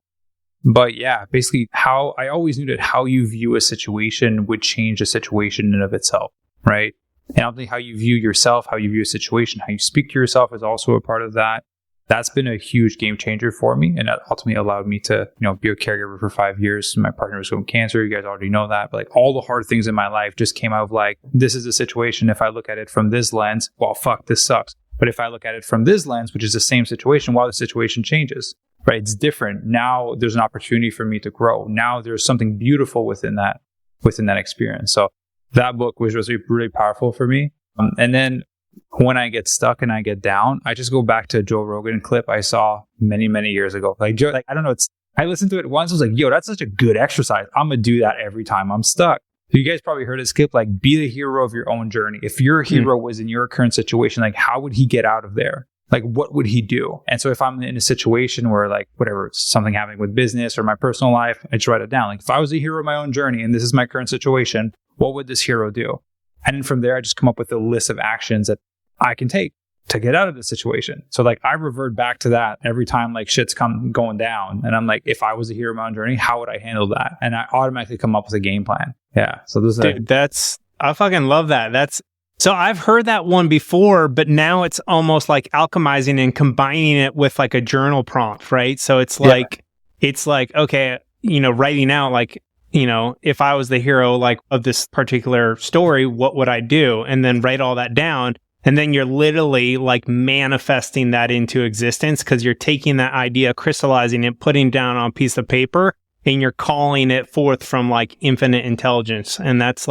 But yeah, basically how I always knew that how you view a situation would change a situation in and of itself, right? And obviously how you view yourself, how you view a situation, how you speak to yourself is also a part of that. That's been a huge game changer for me. And that ultimately allowed me to, you know, be a caregiver for 5 years. My partner was going cancer. You guys already know that. But like all the hard things in my life just came out of like, this is a situation. If I look at it from this lens, well, fuck, this sucks. But if I look at it from this lens, which is the same situation, well, the situation changes. right? It's different. Now there's an opportunity for me to grow. Now there's something beautiful within that experience. So that book was really, really powerful for me. And then when I get stuck and I get down, I just go back to a Joe Rogan clip I saw many, many years ago. Like Joe, I don't know, I listened to it once. I was like, yo, that's such a good exercise. I'm going to do that every time I'm stuck. So you guys probably heard this clip, like, be the hero of your own journey. If your hero was in your current situation, like, how would he get out of there? Like, what would he do? And so if I'm in a situation where, like, whatever, something happening with business or my personal life, I just write it down. Like, if I was the hero of my own journey and this is my current situation, what would this hero do? And then from there, I just come up with a list of actions that I can take to get out of the situation. So like, I revert back to that every time like shit's going down. And I'm like, if I was the hero of my own journey, how would I handle that? And I automatically come up with a game plan. Yeah. So this is I fucking love that. So I've heard that one before, but now it's almost like alchemizing and combining it with like a journal prompt, right? So it's like, okay, writing out like, if I was the hero like of this particular story, what would I do? And then write all that down. And then you're literally like manifesting that into existence because you're taking that idea, crystallizing it, putting down on a piece of paper, and you're calling it forth from like infinite intelligence. And that's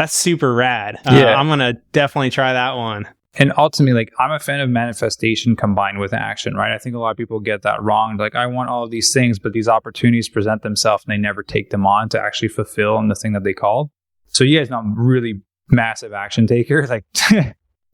super rad. I'm going to definitely try that one. And ultimately, like, I'm a fan of manifestation combined with action, right? I think a lot of people get that wrong. Like, I want all of these things, but these opportunities present themselves and they never take them on to actually fulfill on the thing that they called. So you guys know I'm really massive action taker. Like,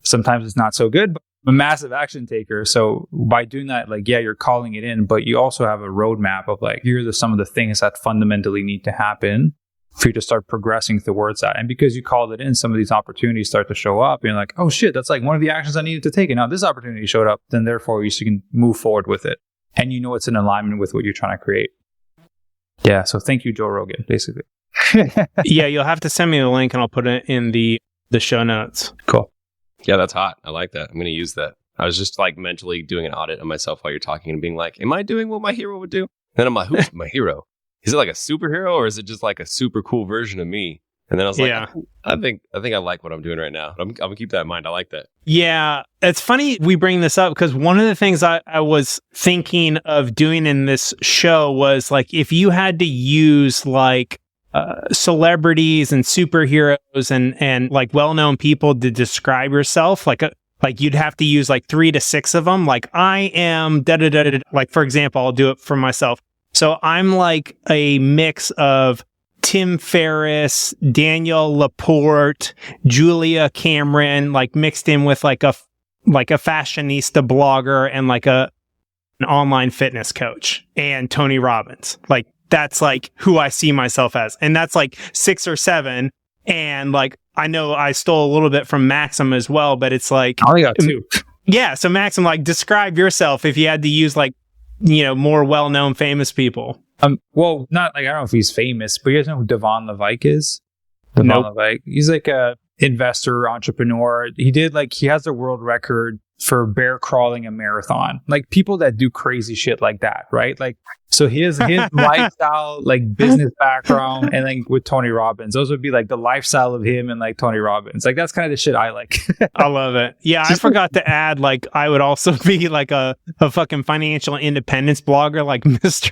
sometimes it's not so good, but I'm a massive action taker. So by doing that, like, yeah, you're calling it in, but you also have a roadmap of like, here are some of the things that fundamentally need to happen for you to start progressing towards that. And because you called it in, some of these opportunities start to show up. And you're like, oh shit, that's like one of the actions I needed to take. And now this opportunity showed up. Then therefore you can move forward with it. And you know it's in alignment with what you're trying to create. Yeah. So thank you, Joe Rogan, basically. Yeah, you'll have to send me the link and I'll put it in the show notes. Cool. Yeah, that's hot. I like that. I'm going to use that. I was just like mentally doing an audit of myself while you're talking and being like, am I doing what my hero would do? Then I'm like, who's my hero? Is it like a superhero or is it just like a super cool version of me? And then I was like, yeah. I think I like what I'm doing right now. I'm going to keep that in mind. I like that. Yeah. It's funny we bring this up because one of the things I was thinking of doing in this show was like, if you had to use like celebrities and superheroes and like well-known people to describe yourself, like you'd have to use like 3 to 6 of them. Like I am da-da-da-da-da. Like, for example, I'll do it for myself. So I'm like a mix of Tim Ferriss, Daniel Laporte, Julia Cameron, like mixed in with like a fashionista blogger and like an online fitness coach and Tony Robbins. Like that's like who I see myself as. And that's like 6 or 7. And like, I know I stole a little bit from Maxime as well, but it's like, I only got 2. Yeah. So Maxime, like describe yourself if you had to use like, more well-known famous people. Well, not like, I don't know if he's famous, but you guys know who Devon Levike is? Nope. Levike. He's like a investor, entrepreneur. He has the world record for bear crawling a marathon. Like people that do crazy shit like that, right? Like, so his lifestyle, like business background, and like with Tony Robbins, those would be like the lifestyle of him and like Tony Robbins. Like that's kind of the shit I like. I love it. Yeah, I forgot to add, like I would also be like a fucking financial independence blogger, like Mr.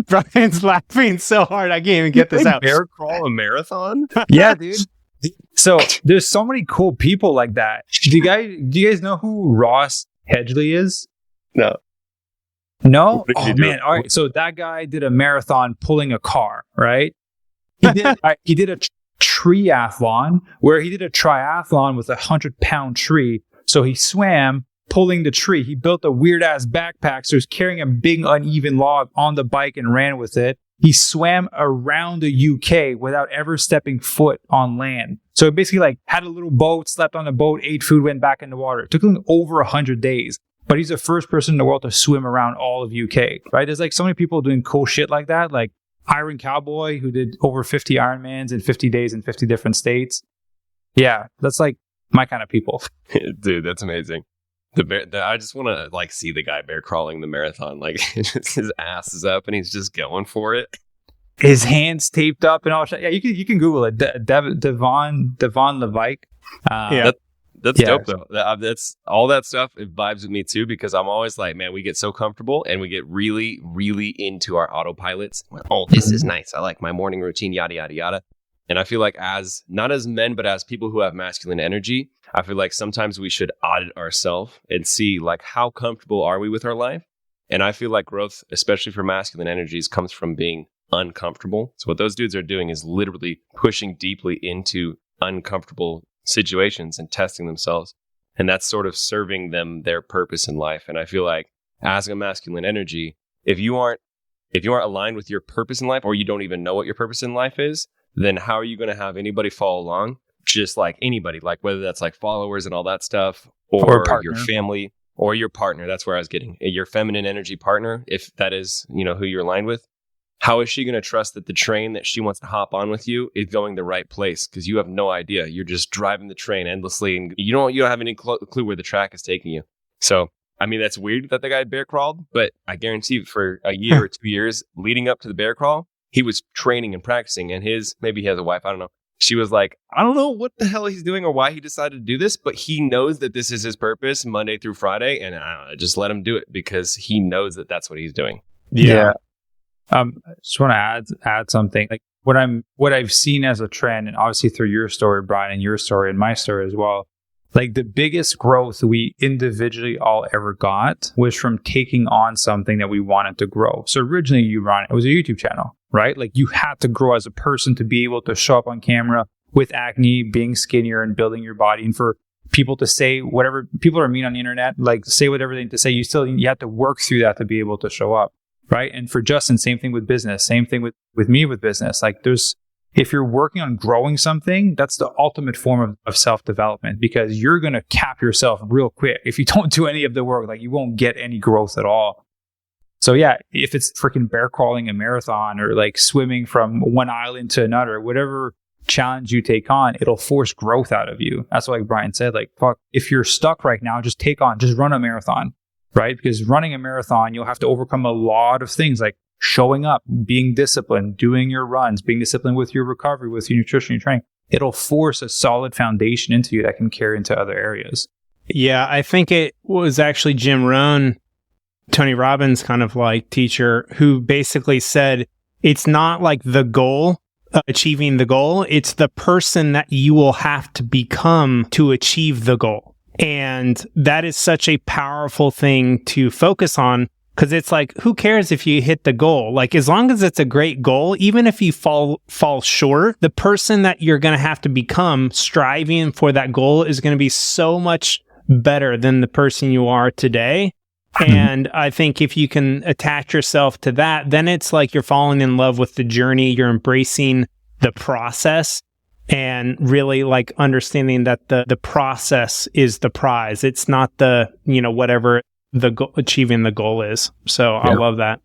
Brian's laughing so hard I can't even get this out. Bear crawl a marathon? Yeah, dude. So there's so many cool people like that. Do you guys know who Ross Hedgley is? No. No? Oh man. All right. So that guy did a marathon pulling a car, right? He did a triathlon where he did a triathlon with a 100-pound tree. So he swam pulling the tree. He built a weird ass backpack. So he was carrying a big uneven log on the bike and ran with it. He swam around the UK without ever stepping foot on land. So it basically like had a little boat, slept on the boat, ate food, went back in the water. It took him over 100 days. But he's the first person in the world to swim around all of UK, right? There's like so many people doing cool shit like that. Like Iron Cowboy, who did over 50 Ironmans in 50 days in 50 different states. Yeah, that's like my kind of people. Dude, that's amazing. I just want to like see the guy bear crawling the marathon. Like his ass is up and he's just going for it. His hands taped up and all. Yeah, you can Google it. Devon Levike. Yeah. That's dope though. That's all that stuff. It vibes with me too, because I'm always like, man, we get so comfortable and we get really, really into our autopilots. Oh, this is nice. I like my morning routine, yada, yada, yada. And I feel like not as men, but as people who have masculine energy, I feel like sometimes we should audit ourselves and see like how comfortable are we with our life. And I feel like growth, especially for masculine energies, comes from being uncomfortable. So what those dudes are doing is literally pushing deeply into uncomfortable situations and testing themselves. And that's sort of serving them their purpose in life. And I feel like as a masculine energy, if you aren't aligned with your purpose in life, or you don't even know what your purpose in life is, then how are you going to have anybody follow along? Just like anybody, like whether that's like followers and all that stuff, or your family or your partner. That's where I was getting your feminine energy partner. If that is, who you're aligned with, how is she going to trust that the train that she wants to hop on with you is going the right place? Because you have no idea. You're just driving the train endlessly, and you don't have any clue where the track is taking you. So, I mean, that's weird that the guy bear crawled, but I guarantee for a year or 2 years leading up to the bear crawl, he was training and practicing. And maybe he has a wife, I don't know. She was like, I don't know what the hell he's doing or why he decided to do this, but he knows that this is his purpose Monday through Friday, and just let him do it because he knows that that's what he's doing. Yeah. I just want to add something. Like what I've seen as a trend, and obviously through your story, Brian, and your story and my story as well, like the biggest growth we individually all ever got was from taking on something that we wanted to grow. So originally it was a YouTube channel, right? Like you had to grow as a person to be able to show up on camera with acne, being skinnier and building your body. And for people to say whatever, people are mean on the internet, like say whatever they need to say, you have to work through that to be able to show up. Right. And for Justin, same thing with business, same thing with me with business. Like if you're working on growing something, that's the ultimate form of self-development, because you're going to cap yourself real quick. If you don't do any of the work, like you won't get any growth at all. So yeah, if it's freaking bear crawling a marathon or like swimming from one island to another, whatever challenge you take on, it'll force growth out of you. That's what like Brian said, like, fuck, if you're stuck right now, just run a marathon. Right? Because running a marathon, you'll have to overcome a lot of things like showing up, being disciplined, doing your runs, being disciplined with your recovery, with your nutrition, your training. It'll force a solid foundation into you that can carry into other areas. Yeah, I think it was actually Jim Rohn, Tony Robbins' kind of like teacher, who basically said it's not like the goal, achieving the goal, it's the person that you will have to become to achieve the goal. And that is such a powerful thing to focus on, because it's like, who cares if you hit the goal? Like, as long as it's a great goal, even if you fall short, the person that you're going to have to become striving for that goal is going to be so much better than the person you are today. And I think if you can attach yourself to that, then it's like you're falling in love with the journey, you're embracing the process, and really like understanding that the process is the prize. It's not the, whatever achieving the goal is. So I love that.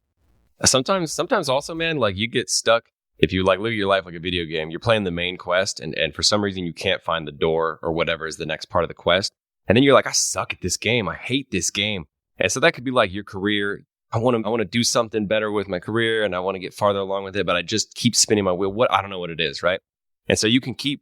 Sometimes also, man, like you get stuck. If you like live your life like a video game, you're playing the main quest and for some reason you can't find the door or whatever is the next part of the quest. And then you're like, I suck at this game. I hate this game. And so that could be like your career. I want to do something better with my career and I want to get farther along with it, but I just keep spinning my wheel. I don't know what it is, right? And so you can keep,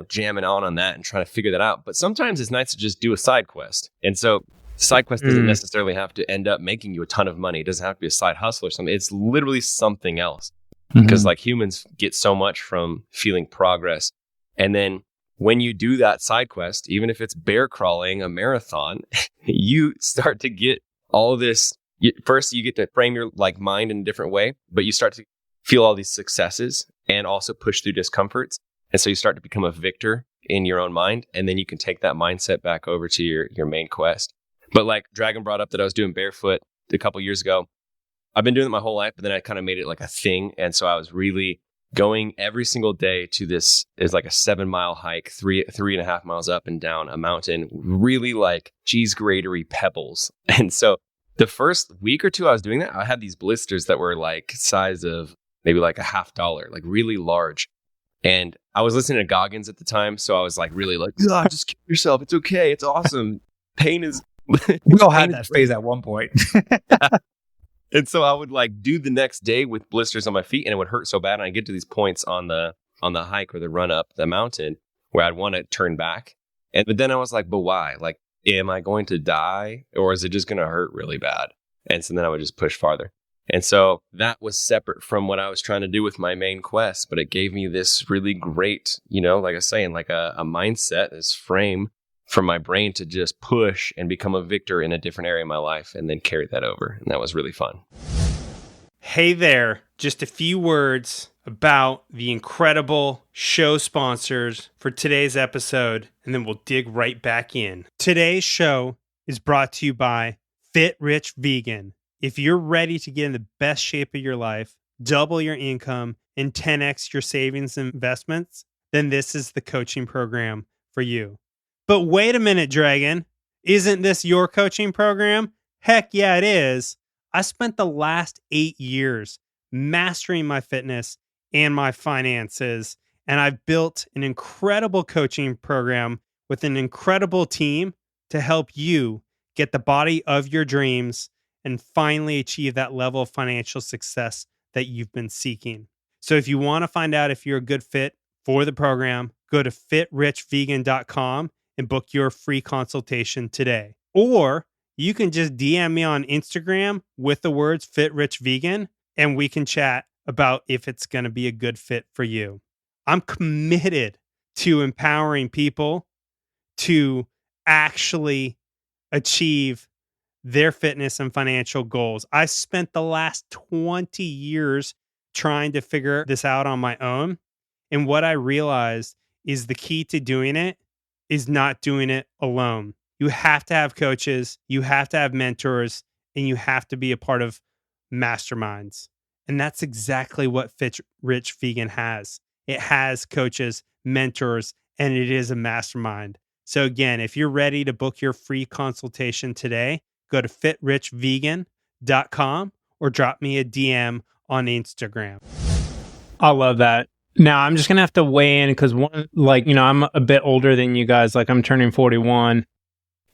jamming on that and trying to figure that out. But sometimes it's nice to just do a side quest. And so side quest doesn't necessarily have to end up making you a ton of money. It doesn't have to be a side hustle or something. It's literally something else. Because like humans get so much from feeling progress. And then when you do that side quest, even if it's bear crawling a marathon, you start to get all of this. First, you get to frame your like mind in a different way, but you start to feel all these successes and also push through discomforts. And so you start to become a victor in your own mind. And then you can take that mindset back over to your main quest. But like Dragon brought up that I was doing barefoot a couple years ago. I've been doing it my whole life, but then I kind of made it like a thing. And so I was really going every single day to this is like a 7-mile hike, 3.5 miles up and down a mountain, really like cheese gratery pebbles. And so the first week or two I was doing that, I had these blisters that were like size of maybe like $50, like really large. And I was listening to Goggins at the time. So I was like, really like, just kill yourself. It's okay. It's awesome. Pain is... We all had that phase at one point. And so I would like do the next day with blisters on my feet and it would hurt so bad. And I get to these points on the hike or the run up the mountain where I'd want to turn back. But then I was like, but why? Like, am I going to die, or is it just going to hurt really bad? And so then I would just push farther. And so that was separate from what I was trying to do with my main quest, but it gave me this really great, like I was saying, like a mindset, this frame for my brain to just push and become a victor in a different area of my life and then carry that over. And that was really fun. Hey there, just a few words about the incredible show sponsors for today's episode, and then we'll dig right back in. Today's show is brought to you by Fit Rich Vegan. If you're ready to get in the best shape of your life, double your income, and 10x your savings and investments, then this is the coaching program for you. But wait a minute, Dragon. Isn't this your coaching program? Heck yeah, it is. I spent the last 8 years mastering my fitness and my finances, and I've built an incredible coaching program with an incredible team to help you get the body of your dreams and finally achieve that level of financial success that you've been seeking. So if you want to find out if you're a good fit for the program, go to fitrichvegan.com and book your free consultation today. Or you can just DM me on Instagram with the words FitRichVegan, and we can chat about if it's going to be a good fit for you. I'm committed to empowering people to actually achieve their fitness and financial goals. I spent the last 20 years trying to figure this out on my own. And what I realized is the key to doing it is not doing it alone. You have to have coaches, you have to have mentors, and you have to be a part of masterminds. And that's exactly what Fit Rich Vegan has. It has coaches, mentors, and it is a mastermind. So again, if you're ready to book your free consultation today, go to fitrichvegan.com or drop me a DM on Instagram. I love that. Now, I'm just going to have to weigh in because I'm a bit older than you guys. Like, I'm turning 41.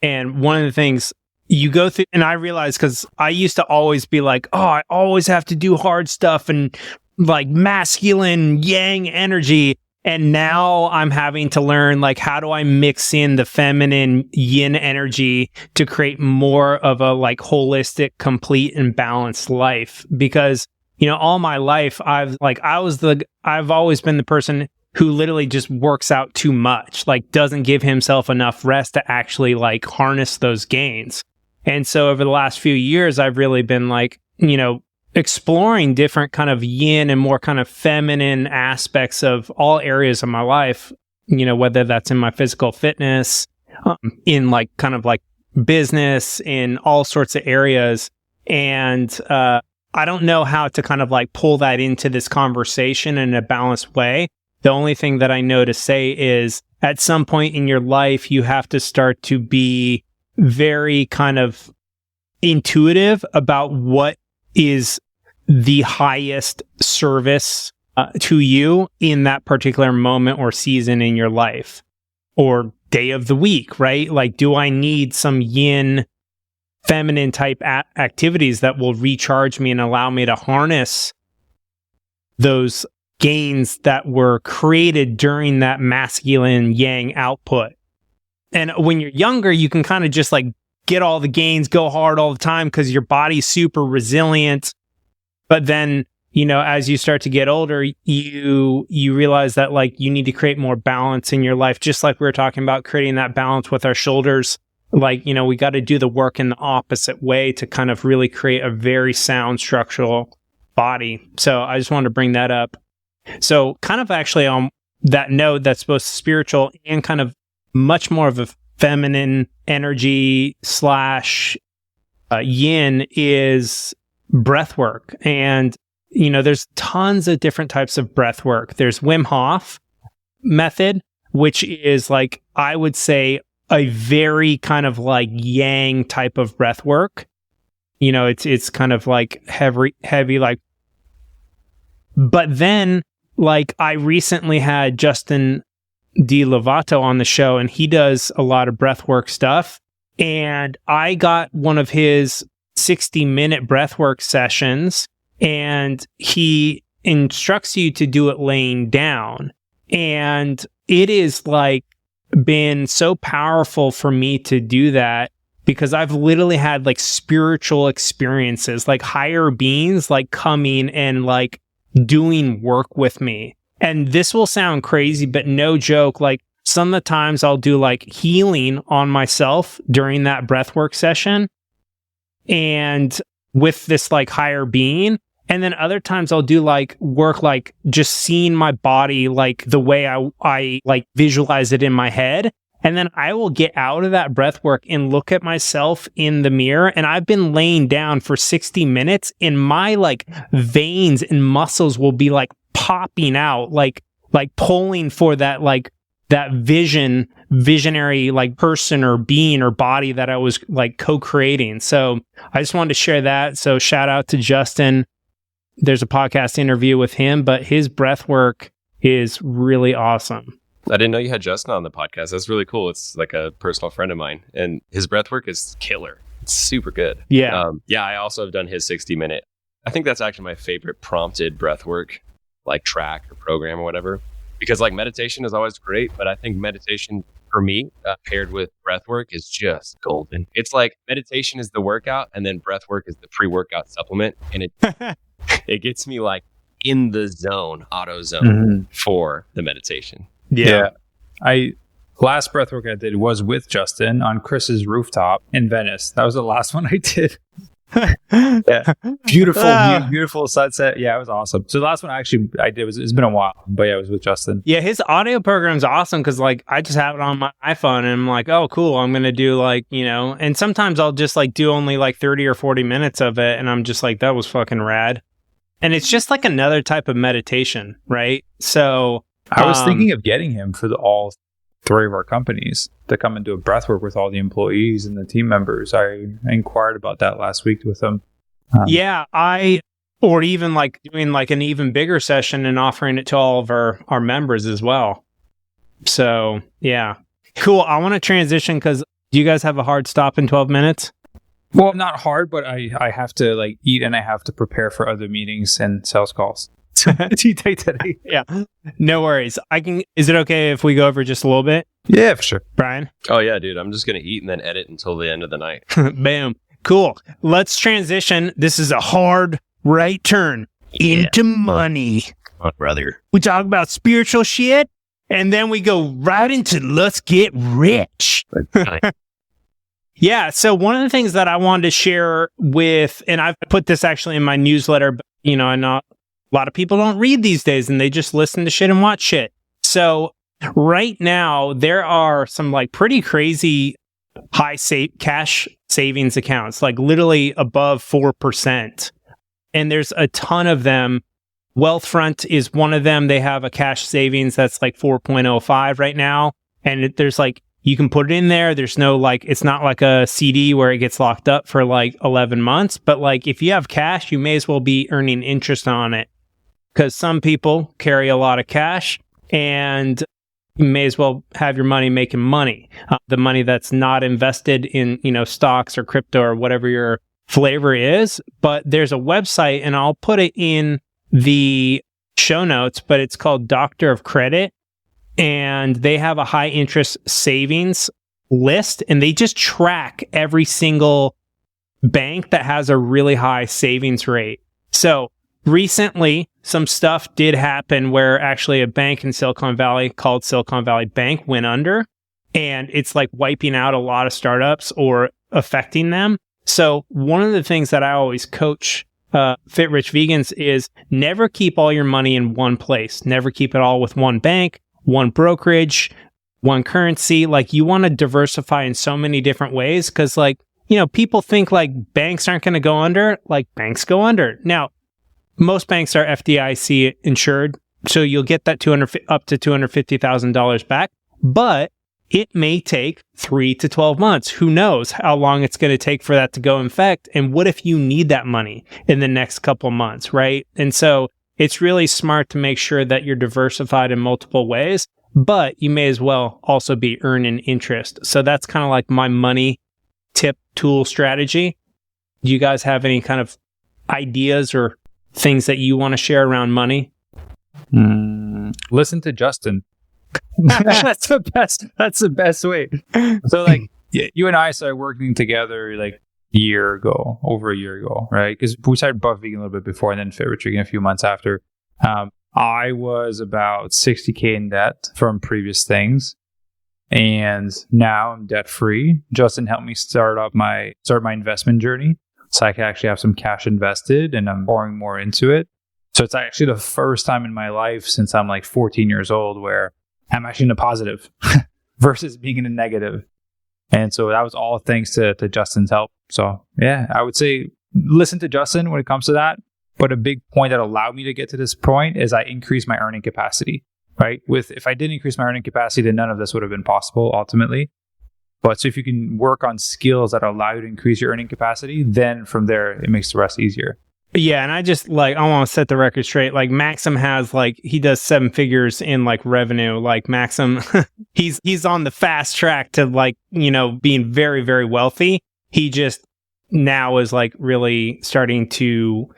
And one of the things you go through, and I realize because I used to always be like, oh, I always have to do hard stuff and like masculine yang energy. And now I'm having to learn, like, how do I mix in the feminine yin energy to create more of a like holistic, complete and balanced life? Because, all my life, I've always been the person who literally just works out too much, like doesn't give himself enough rest to actually like harness those gains. And so over the last few years, I've really been like, exploring different kind of yin and more kind of feminine aspects of all areas of my life, whether that's in my physical fitness, in like kind of like business, in all sorts of areas. And I don't know how to kind of like pull that into this conversation in a balanced way. The only thing that I know to say is at some point in your life, you have to start to be very kind of intuitive about what is the highest service to you in that particular moment or season in your life or day of the week, right? Like, do I need some yin, feminine type activities that will recharge me and allow me to harness those gains that were created during that masculine yang output? And when you're younger, you can kind of just like get all the gains, go hard all the time because your body's super resilient. But then, as you start to get older, you realize that like you need to create more balance in your life, just like we were talking about creating that balance with our shoulders. Like, we got to do the work in the opposite way to kind of really create a very sound structural body. So I just wanted to bring that up. So kind of actually on that note, that's both spiritual and kind of much more of a feminine energy / yin is breath work. And, there's tons of different types of breath work. There's Wim Hof method, which is like, I would say a very kind of like yang type of breath work. It's kind of like heavy, like, but then like I recently had Justin D. Lovato on the show, and he does a lot of breathwork stuff. And I got one of his 60-minute breathwork sessions, and he instructs you to do it laying down. And it is like been so powerful for me to do that because I've literally had like spiritual experiences, like higher beings, like coming and like doing work with me. And this will sound crazy, but no joke. Like some of the times I'll do like healing on myself during that breathwork session and with this like higher being. And then other times I'll do like work, like just seeing my body, like the way I like visualize it in my head. And then I will get out of that breath work and look at myself in the mirror. And I've been laying down for 60 minutes and my like veins and muscles will be like popping out, like pulling for that, like that visionary like person or being or body that I was like co-creating. So I just wanted to share that. So shout out to Justin. There's a podcast interview with him, but his breath work is really awesome. I didn't know you had Justin on the podcast. That's really cool. It's like a personal friend of mine, and his breath work is killer. It's super good. Yeah. I also have done his 60-minute. I think that's actually my favorite prompted breath work, like track or program or whatever, because like meditation is always great, but I think meditation for me paired with breath work is just golden. It's like meditation is the workout, and then breath work is the pre-workout supplement, and it it gets me like in the zone, auto zone for the meditation. Yeah. Last breathwork I did was with Justin on Chris's rooftop in Venice. That was the last one I did. Yeah. Beautiful sunset. Yeah, it was awesome. So the last one I did it's been a while, but yeah, it was with Justin. Yeah, his audio program's awesome because like I just have it on my iPhone and I'm like, oh cool, I'm gonna do like, and sometimes I'll just like do only like 30 or 40 minutes of it and I'm just like, that was fucking rad. And it's just like another type of meditation, right? So I was thinking of getting him for all three of our companies to come and do a breathwork with all the employees and the team members. I inquired about that last week with him. Or even like doing like an even bigger session and offering it to all of our members as well. So yeah, cool. I want to transition because do you guys have a hard stop in 12 minutes? Well, not hard, but I have to like eat and I have to prepare for other meetings and sales calls. Do you take today? Yeah, no worries. Is it okay if we go over just a little bit? Yeah, for sure. Brian? Oh yeah, dude. I'm just going to eat and then edit until the end of the night. Bam. Cool. Let's transition. This is a hard right turn into money. Oh, brother. We talk about spiritual shit and then we go right into let's get rich. Yeah. So one of the things that I wanted to share with, and I've put this actually in my newsletter, but, and a lot of people don't read these days and they just listen to shit and watch shit. So right now there are some like pretty crazy high cash savings accounts, like literally above 4%. And there's a ton of them. Wealthfront is one of them. They have a cash savings that's like 4.05 right now. And there's like, you can put it in there. There's no like, it's not like a CD where it gets locked up for like 11 months. But like, if you have cash, you may as well be earning interest on it because some people carry a lot of cash and you may as well have your money making money. The money that's not invested in, stocks or crypto or whatever your flavor is. But there's a website and I'll put it in the show notes, but it's called Doctor of Credit. And they have a high interest savings list and they just track every single bank that has a really high savings rate. So recently, some stuff did happen where actually a bank in Silicon Valley called Silicon Valley Bank went under and it's like wiping out a lot of startups or affecting them. So one of the things that I always coach Fit Rich Vegans is never keep all your money in one place. Never keep it all with one bank, one brokerage, one currency. Like you want to diversify in so many different ways because like, people think like banks aren't going to go under, like banks go under. Now, most banks are FDIC insured, so you'll get that up to $250,000 back, but it may take 3 to 12 months. Who knows how long it's going to take for that to go in effect? And what if you need that money in the next couple months, right? And so it's really smart to make sure that you're diversified in multiple ways, but you may as well also be earning interest. So that's kind of like my money tip tool strategy. Do you guys have any kind of ideas or things that you want to share around money? Listen to Justin. That's the best way. So like you and I started working together like over a year ago, right? Because we started Buff Vegan a little bit before and then Fit Rich Vegan a few months after. I was about $60K in debt from previous things. And now I'm debt free. Justin helped me start my investment journey. So I can actually have some cash invested and I'm pouring more into it. So it's actually the first time in my life since I'm like 14 years old where I'm actually in a positive versus being in a negative. And so that was all thanks to Justin's help. So yeah, I would say listen to Justin when it comes to that. But a big point that allowed me to get to this point is I increased my earning capacity, right? If I didn't increase my earning capacity, then none of this would have been possible ultimately. But so if you can work on skills that allow you to increase your earning capacity, then from there, it makes the rest easier. Yeah. And I just I want to set the record straight. Like Maxime has he does 7 figures in revenue. Like Maxime, he's on the fast track to being very, very wealthy. He just now is really starting to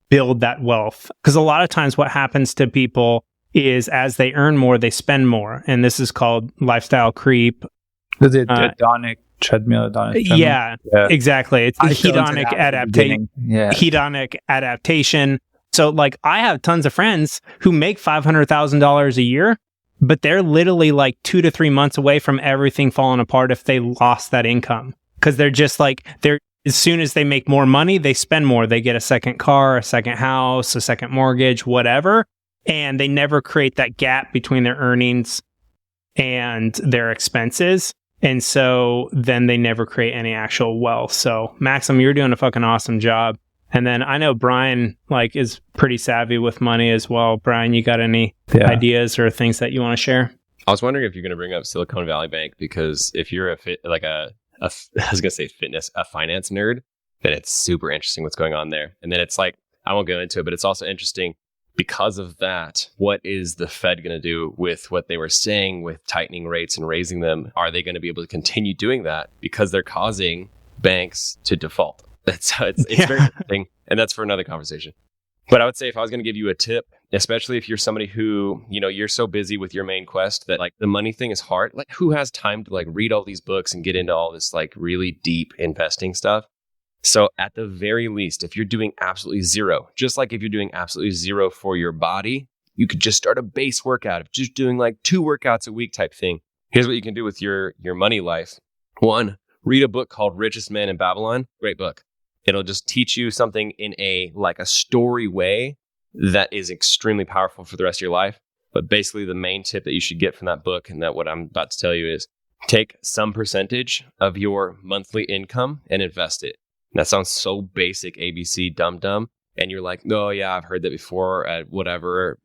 build that wealth. Because a lot of times what happens to people is as they earn more, they spend more. And this is called lifestyle creep. The hedonic treadmill. Yeah, exactly. It's the hedonic adaptation. Yeah. Hedonic adaptation. So I have tons of friends who make $500,000 a year, but they're literally 2 to 3 months away from everything falling apart if they lost that income. Because they're just as soon as they make more money, they spend more. They get a second car, a second house, a second mortgage, whatever. And they never create that gap between their earnings and their expenses. And so then they never create any actual wealth. So Maxime, you're doing a fucking awesome job. And then I know Brian is pretty savvy with money as well. Brian, you got any ideas or things that you want to share? I was wondering if you're going to bring up Silicon Valley Bank, because if you're a finance nerd, then it's super interesting what's going on there. And then it's I won't go into it, but it's also interesting because of that. What is the Fed going to do with what they were saying with tightening rates and raising them? Are they going to be able to continue doing that because they're causing banks to default? It's very interesting. And that's for another conversation. But I would say if I was going to give you a tip, especially if you're somebody who, you're so busy with your main quest that the money thing is hard. Who has time to read all these books and get into all this really deep investing stuff? So at the very least, if you're doing absolutely zero, just if you're doing absolutely zero for your body, you could just start a base workout of just doing 2 workouts a week type thing. Here's what you can do with your money life. 1, read a book called Richest Man in Babylon. Great book. It'll just teach you something in a story way that is extremely powerful for the rest of your life. But basically the main tip that you should get from that book, and that what I'm about to tell you, is take some percentage of your monthly income and invest it. And that sounds so basic, ABC, dumb. And you're oh yeah, I've heard that before, whatever.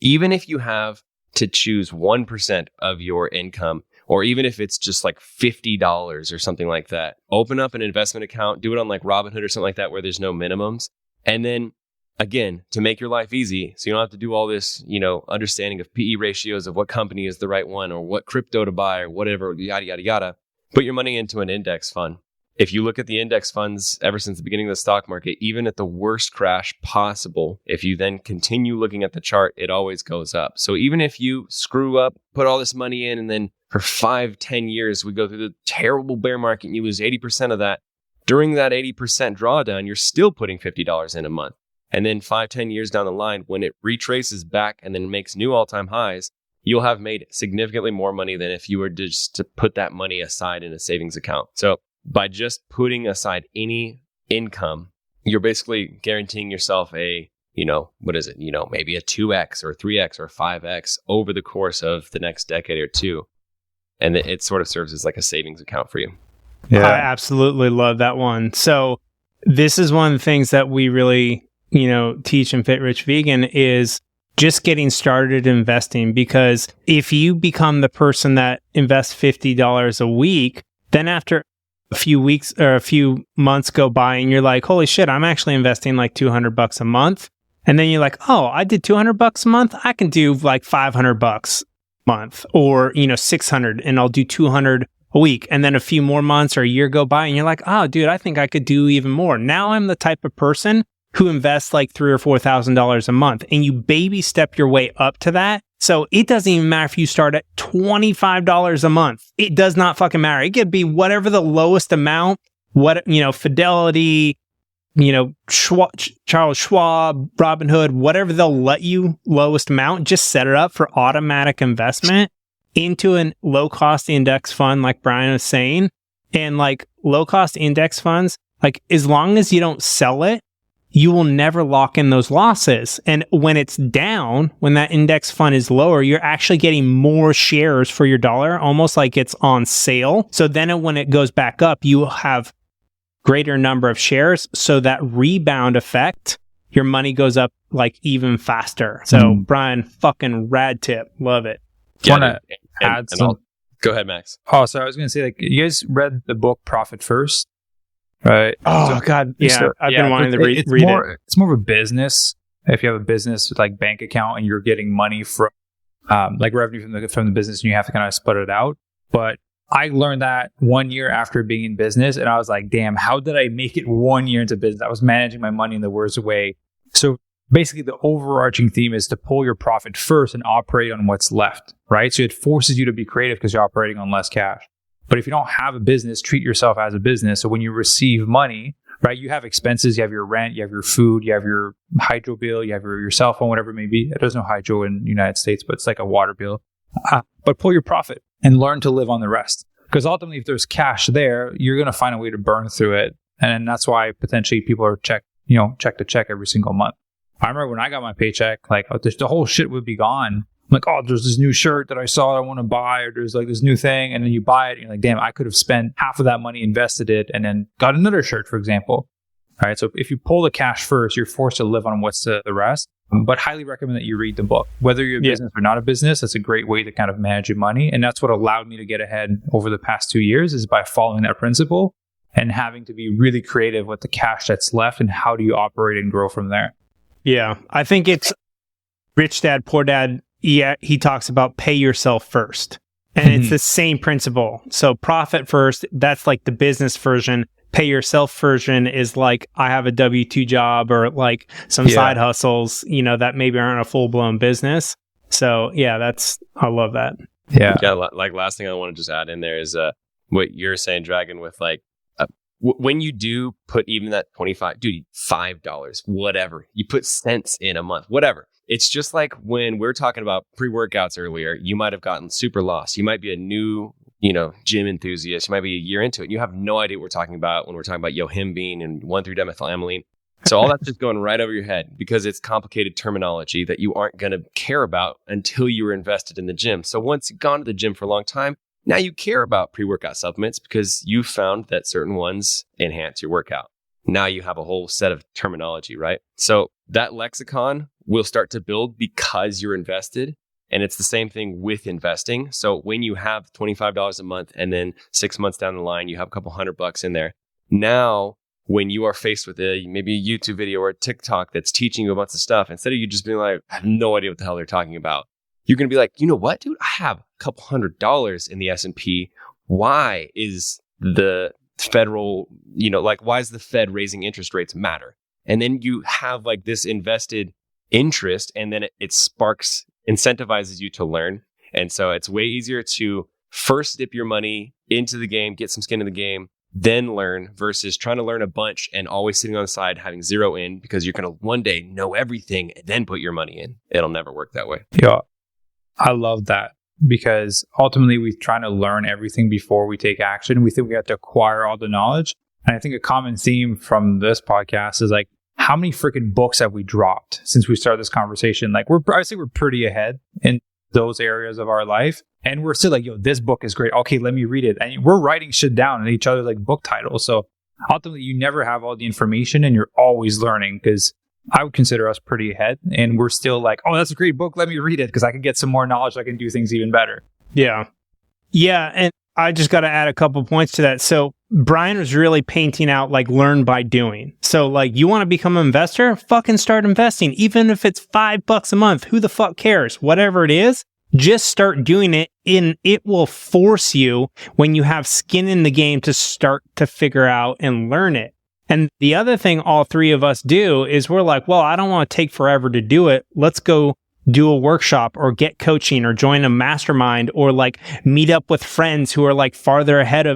Even if you have to choose 1% of your income, or even if it's just $50 or something like that, open up an investment account, do it on Robinhood or something like that where there's no minimums. And then again, to make your life easy, so you don't have to do all this, understanding of PE ratios of what company is the right one or what crypto to buy or whatever, yada, yada, yada, put your money into an index fund. If you look at the index funds ever since the beginning of the stock market, even at the worst crash possible, if you then continue looking at the chart, it always goes up. So even if you screw up, put all this money in, and then for 5-10 years, we go through the terrible bear market and you lose 80% of that, during that 80% drawdown, you're still putting $50 in a month. And then 5-10 years down the line, when it retraces back and then makes new all-time highs, you'll have made significantly more money than if you were just to put that money aside in a savings account. So by just putting aside any income, you're basically guaranteeing yourself maybe a 2x or 3x or 5x over the course of the next decade or two. And it sort of serves as a savings account for you. Yeah. I absolutely love that one. So this is one of the things that we really, teach in Fit Rich Vegan is just getting started investing. Because if you become the person that invests $50 a week, then after a few weeks or a few months go by and you're holy shit, I'm actually investing $200 a month. And then you're oh, I did $200 a month. I can do $500 a month, or, 600, and I'll do 200 a week. And then a few more months or a year go by and you're oh, dude, I think I could do even more. Now I'm the type of person who invests $3,000 or $4,000 a month, and you baby step your way up to that So it doesn't even matter if you start at $25 a month. It does not fucking matter. It could be whatever the lowest amount, Fidelity, Charles Schwab, Robinhood, whatever they'll let you lowest amount, just set it up for automatic investment into a low cost index fund, like Brian was saying. And like low cost index funds, like as long as you don't sell it, you will never lock in those losses. And when it's down, when that index fund is lower, you're actually getting more shares for your dollar, almost like it's on sale. So then when it goes back up, you have greater number of shares. So that rebound effect, your money goes up like even faster. So Brian, fucking rad tip. Love it. Want to add some? Go ahead, Max. Oh, so I was going to say, like, you guys read the book Profit First, right? Oh, God. Yeah, I've been wanting to read it. It's more of a business. If you have a business with like bank account and you're getting money from like revenue from the business, and you have to kind of split it out. But I learned that 1 year after being in business, and I was like, damn, how did I make it 1 year into business? I was managing my money in the worst way. So basically, the overarching theme is to pull your profit first and operate on what's left, right? So it forces you to be creative because you're operating on less cash. But if you don't have a business, treat yourself as a business. So when you receive money, right, you have expenses, you have your rent, you have your food, you have your hydro bill, you have your cell phone, whatever it may be. There's no hydro in the United States, but it's like a water bill. But pull your profit and learn to live on the rest. Because ultimately, if there's cash there, you're going to find a way to burn through it. And that's why potentially people are check to check every single month. I remember when I got my paycheck, like the whole shit would be gone. I'm like, oh, there's this new shirt that I saw I want to buy, or there's like this new thing. And then you buy it and you're like, damn, I could have spent half of that money, invested it, and then got another shirt, for example. All right. So if you pull the cash first, you're forced to live on what's the rest. But highly recommend that you read the book. Whether you're a business or not a business, that's a great way to kind of manage your money. And that's what allowed me to get ahead over the past 2 years, is by following that principle and having to be really creative with the cash that's left and how do you operate and grow from there. Yeah, I think it's Rich Dad, Poor Dad. He talks about pay yourself first. And it's the same principle. So profit first, that's like the business version. Pay yourself version is like, I have a W-2 job or like some side hustles, that maybe aren't a full-blown business. So yeah, I love that. Yeah. Like last thing I want to just add in there is what you're saying, Dragon, with like, when you do put even that $5, whatever, you put cents in a month, whatever. It's just like when we're talking about pre-workouts earlier, you might have gotten super lost. You might be a new, gym enthusiast. You might be a year into it. And you have no idea what we're talking about when we're talking about yohimbine and 1,3-dimethylamine. So all that's just going right over your head because it's complicated terminology that you aren't going to care about until you were invested in the gym. So once you've gone to the gym for a long time, now you care about pre-workout supplements because you found that certain ones enhance your workout. Now you have a whole set of terminology, right? So that lexicon will start to build because you're invested. And it's the same thing with investing. So when you have $25 a month and then 6 months down the line, you have a couple $100 in there. Now, when you are faced with maybe a YouTube video or a TikTok that's teaching you a bunch of stuff, instead of you just being like, I have no idea what the hell they're talking about, you're going to be like, you know what, dude? I have a couple $100 in the S&P. Why is the federal, why is the Fed raising interest rates matter? And then you have like this invested interest, and then it incentivizes you to learn. And so it's way easier to first dip your money into the game, get some skin in the game, then learn versus trying to learn a bunch and always sitting on the side having zero in because you're going to one day know everything and then put your money in. It'll never work that way. Yeah. I love that because ultimately we're trying to learn everything before we take action. We think we have to acquire all the knowledge. And I think a common theme from this podcast is like, how many freaking books have we dropped since we started this conversation? Like we're pretty ahead in those areas of our life. And we're still like, yo, this book is great. Okay, let me read it. And we're writing shit down in each other's like book titles. So ultimately you never have all the information and you're always learning because I would consider us pretty ahead, and we're still like, oh, that's a great book. Let me read it because I can get some more knowledge. I can do things even better. Yeah. Yeah. And I just got to add a couple points to that. So Brian was really painting out like learn by doing. So like you want to become an investor, fucking start investing. Even if it's $5 a month, who the fuck cares? Whatever it is, just start doing it, and it will force you when you have skin in the game to start to figure out and learn it. And the other thing all three of us do is we're like, well, I don't want to take forever to do it. Let's go do a workshop or get coaching or join a mastermind or like meet up with friends who are like farther ahead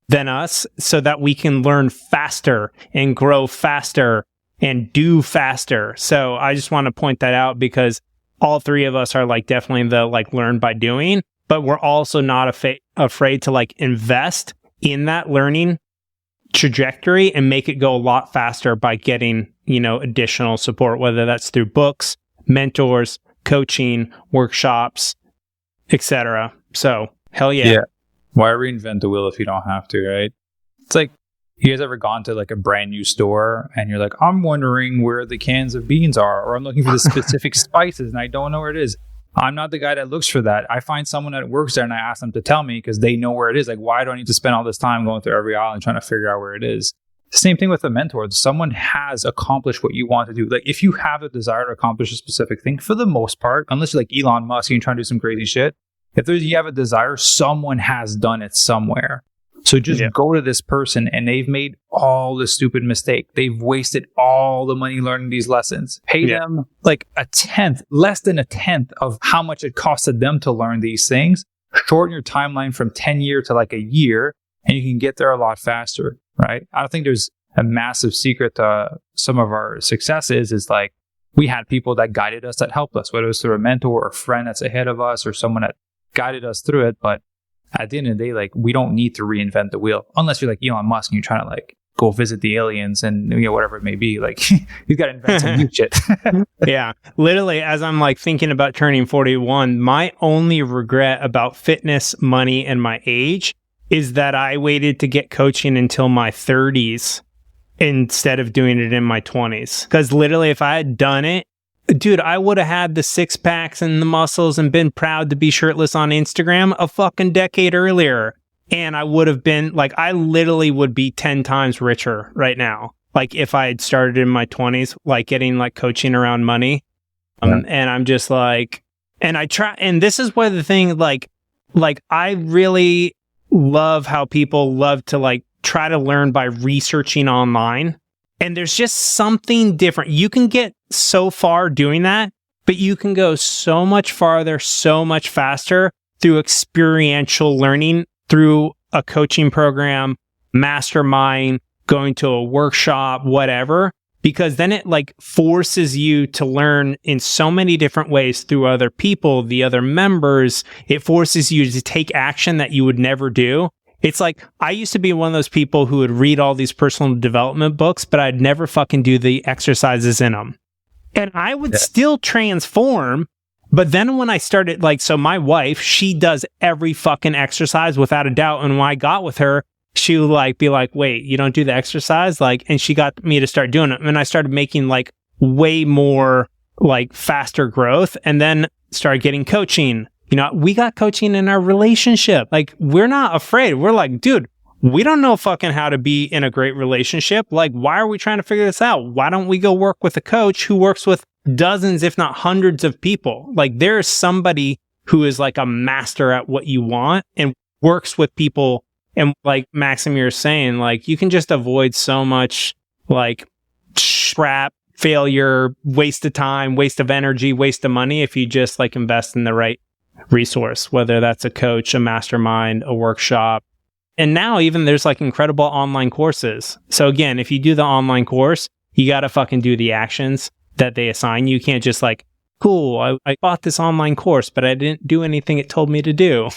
than us so that we can learn faster and grow faster and do faster. So I just want to point that out because all three of us are like definitely the like learn by doing, but we're also not afraid to like invest in that learning trajectory and make it go a lot faster by getting, additional support, whether that's through books, mentors, coaching, workshops, etc. So hell yeah. Why reinvent the wheel if you don't have to, right? It's like, you guys ever gone to like a brand new store and you're like, I'm wondering where the cans of beans are, or I'm looking for the specific spices and I don't know where it is. I'm not the guy that looks for that. I find someone that works there and I ask them to tell me because they know where it is. Like, why do I need to spend all this time going through every aisle and trying to figure out where it is? Same thing with a mentor. Someone has accomplished what you want to do. Like, if you have a desire to accomplish a specific thing, for the most part, unless you're like Elon Musk and you're trying to do some crazy shit, if you have a desire, someone has done it somewhere. So just go to this person and they've made all the stupid mistake. They've wasted all the money learning these lessons. Pay them like less than a tenth of how much it costed them to learn these things. Shorten your timeline from 10 years to like a year and you can get there a lot faster, right? I don't think there's a massive secret to some of our successes is like we had people that guided us, that helped us, whether it was through a mentor or a friend that's ahead of us or someone that guided us through it. But at the end of the day, like we don't need to reinvent the wheel unless you're like Elon Musk and you're trying to like go visit the aliens and whatever it may be. Like you've got to invent some new shit. Yeah. Literally, as I'm like thinking about turning 41, my only regret about fitness, money, and my age is that I waited to get coaching until my 30s instead of doing it in my 20s. Because literally, if I had done it, dude, I would have had the six packs and the muscles and been proud to be shirtless on Instagram a fucking decade earlier. And I would have been like, I literally would be 10 times richer right now. Like if I had started in my 20s, like getting like coaching around money. And I'm just like, and I try, and this is where the thing, like I really love how people love to like try to learn by researching online. And there's just something different. You can get so far doing that, but you can go so much farther, so much faster through experiential learning, through a coaching program, mastermind, going to a workshop, whatever, because then it like forces you to learn in so many different ways through other people, the other members. It forces you to take action that you would never do. It's like, I used to be one of those people who would read all these personal development books, but I'd never fucking do the exercises in them. And I would still transform. But then when I started, like, so my wife, she does every fucking exercise without a doubt. And when I got with her, she would like be like, wait, you don't do the exercise? Like, and she got me to start doing it. And I started making like way more like faster growth and then started getting coaching. We got coaching in our relationship. Like, we're not afraid. We're like, dude, we don't know fucking how to be in a great relationship. Like, why are we trying to figure this out? Why don't we go work with a coach who works with dozens, if not hundreds of people? Like, there's somebody who is like a master at what you want and works with people. And like Maxime, you're saying, like, you can just avoid so much like crap, failure, waste of time, waste of energy, waste of money if you just like invest in the right resource, whether that's a coach, a mastermind, a workshop. And now even there's like incredible online courses. So again, if you do the online course, you got to fucking do the actions that they assign you. You can't just like, cool, I bought this online course, but I didn't do anything it told me to do.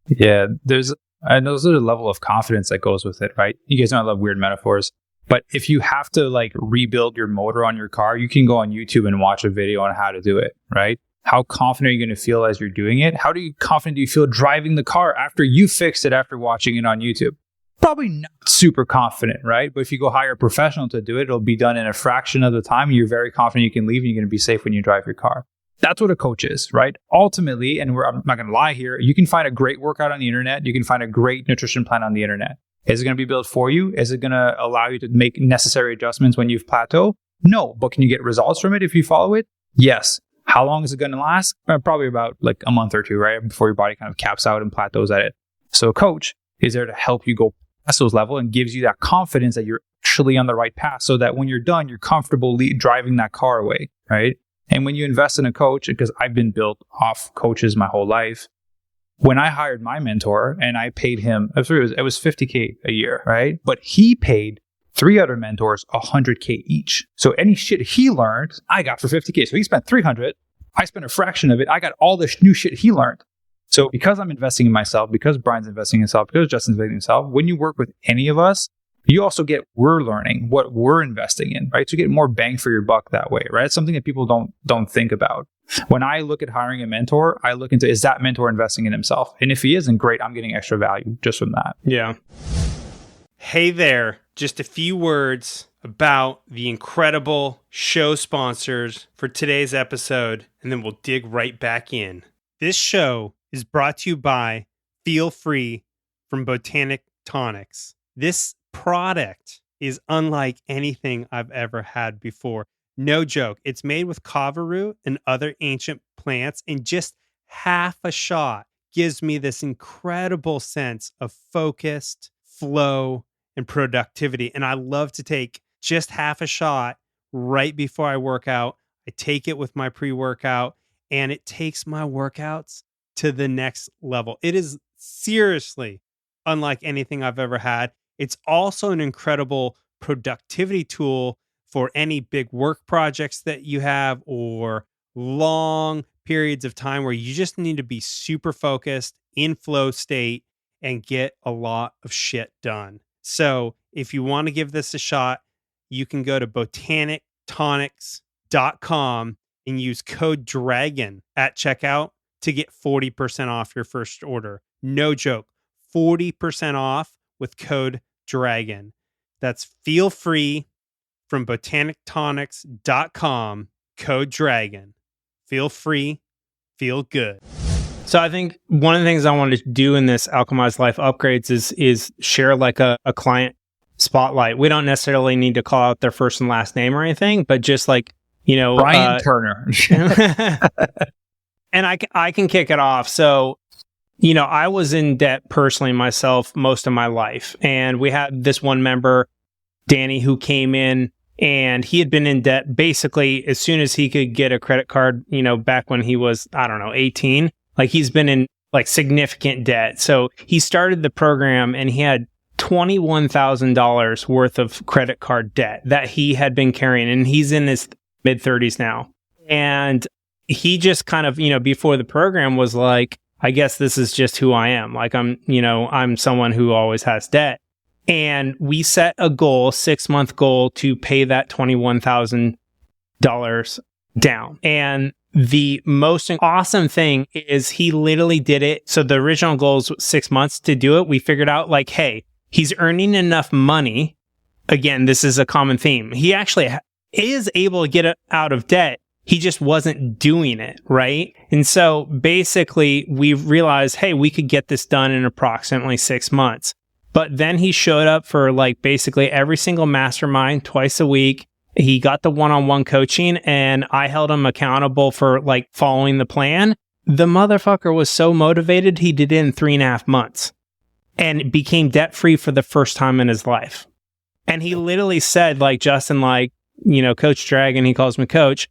Yeah, there's a level of confidence that goes with it, right? You guys know I love weird metaphors. But if you have to like rebuild your motor on your car, you can go on YouTube and watch a video on how to do it, right? How confident are you going to feel as you're doing it? How confident do you feel driving the car after you fixed it after watching it on YouTube? Probably not super confident, right? But if you go hire a professional to do it, it'll be done in a fraction of the time. You're very confident you can leave and you're going to be safe when you drive your car. That's what a coach is, right? Ultimately, and I'm not going to lie here, you can find a great workout on the internet. You can find a great nutrition plan on the internet. Is it going to be built for you? Is it going to allow you to make necessary adjustments when you've plateaued? No. But can you get results from it if you follow it? Yes. How long is it going to last? Probably about like a month or two, right? Before your body kind of caps out and plateaus at it. So a coach is there to help you go past those levels and gives you that confidence that you're actually on the right path so that when you're done, you're comfortable driving that car away, right? And when you invest in a coach, because I've been built off coaches my whole life, when I hired my mentor and I paid him, it was $50K a year, right? But he paid 3 other mentors $100K each. So any shit he learned, I got for $50K. So he spent $300. I spent a fraction of it. I got all the new shit he learned. So because I'm investing in myself, because Brian's investing in himself, because Justin's investing in himself, when you work with any of us, you also get, we're learning what we're investing in, right? So you get more bang for your buck that way, right? It's something that people don't think about. When I look at hiring a mentor, I look into, is that mentor investing in himself? And if he isn't, great, I'm getting extra value just from that. Yeah. Hey there, just a few words about the incredible show sponsors for today's episode, and then we'll dig right back in. This show is brought to you by Feel Free from Botanic Tonics. This product is unlike anything I've ever had before. No joke. It's made with kava root and other ancient plants, and just half a shot gives me this incredible sense of focused flow and productivity. And I love to take just half a shot right before I work out. I take it with my pre-workout, and it takes my workouts to the next level. It is seriously unlike anything I've ever had. It's also an incredible productivity tool for any big work projects that you have, or long periods of time where you just need to be super focused in flow state and get a lot of shit done. So if you want to give this a shot, you can go to botanictonics.com and use code DRAGON at checkout to get 40% off your first order. No joke, 40% off with code DRAGON. That's Feel Free from botanictonics.com, code DRAGON. Feel free, feel good. So I think one of the things I wanted to do in this Alchemize Life Upgrades is share like a client spotlight. We don't necessarily need to call out their first and last name or anything, but just like, you know, Brian Turner. And I can kick it off. So, you know, I was in debt personally myself most of my life. And we had this one member, Danny, who came in, and he had been in debt basically as soon as he could get a credit card, you know, back when he was, 18. Like, he's been in like significant debt. So he started the program and he had $21,000 worth of credit card debt that he had been carrying. And he's in his mid 30s now. And he just kind of, you know, before the program was like, I guess this is just who I am. Like, I'm someone who always has debt. And we set a goal, 6-month goal, to pay that $21,000 down. And the most awesome thing is he literally did it. So the original goal was 6 months to do it. We figured out like, hey, he's earning enough money. Again, this is a common theme. He actually is able to get out of debt. He just wasn't doing it, right? And so basically we realized, hey, we could get this done in approximately 6 months. But then he showed up for like basically every single mastermind twice a week. He got the one-on-one coaching, and I held him accountable for like following the plan. The motherfucker was so motivated, he did it in 3.5 months and became debt-free for the first time in his life. And he literally said, like, Justin, like, you know, Coach Dragon, he calls me Coach,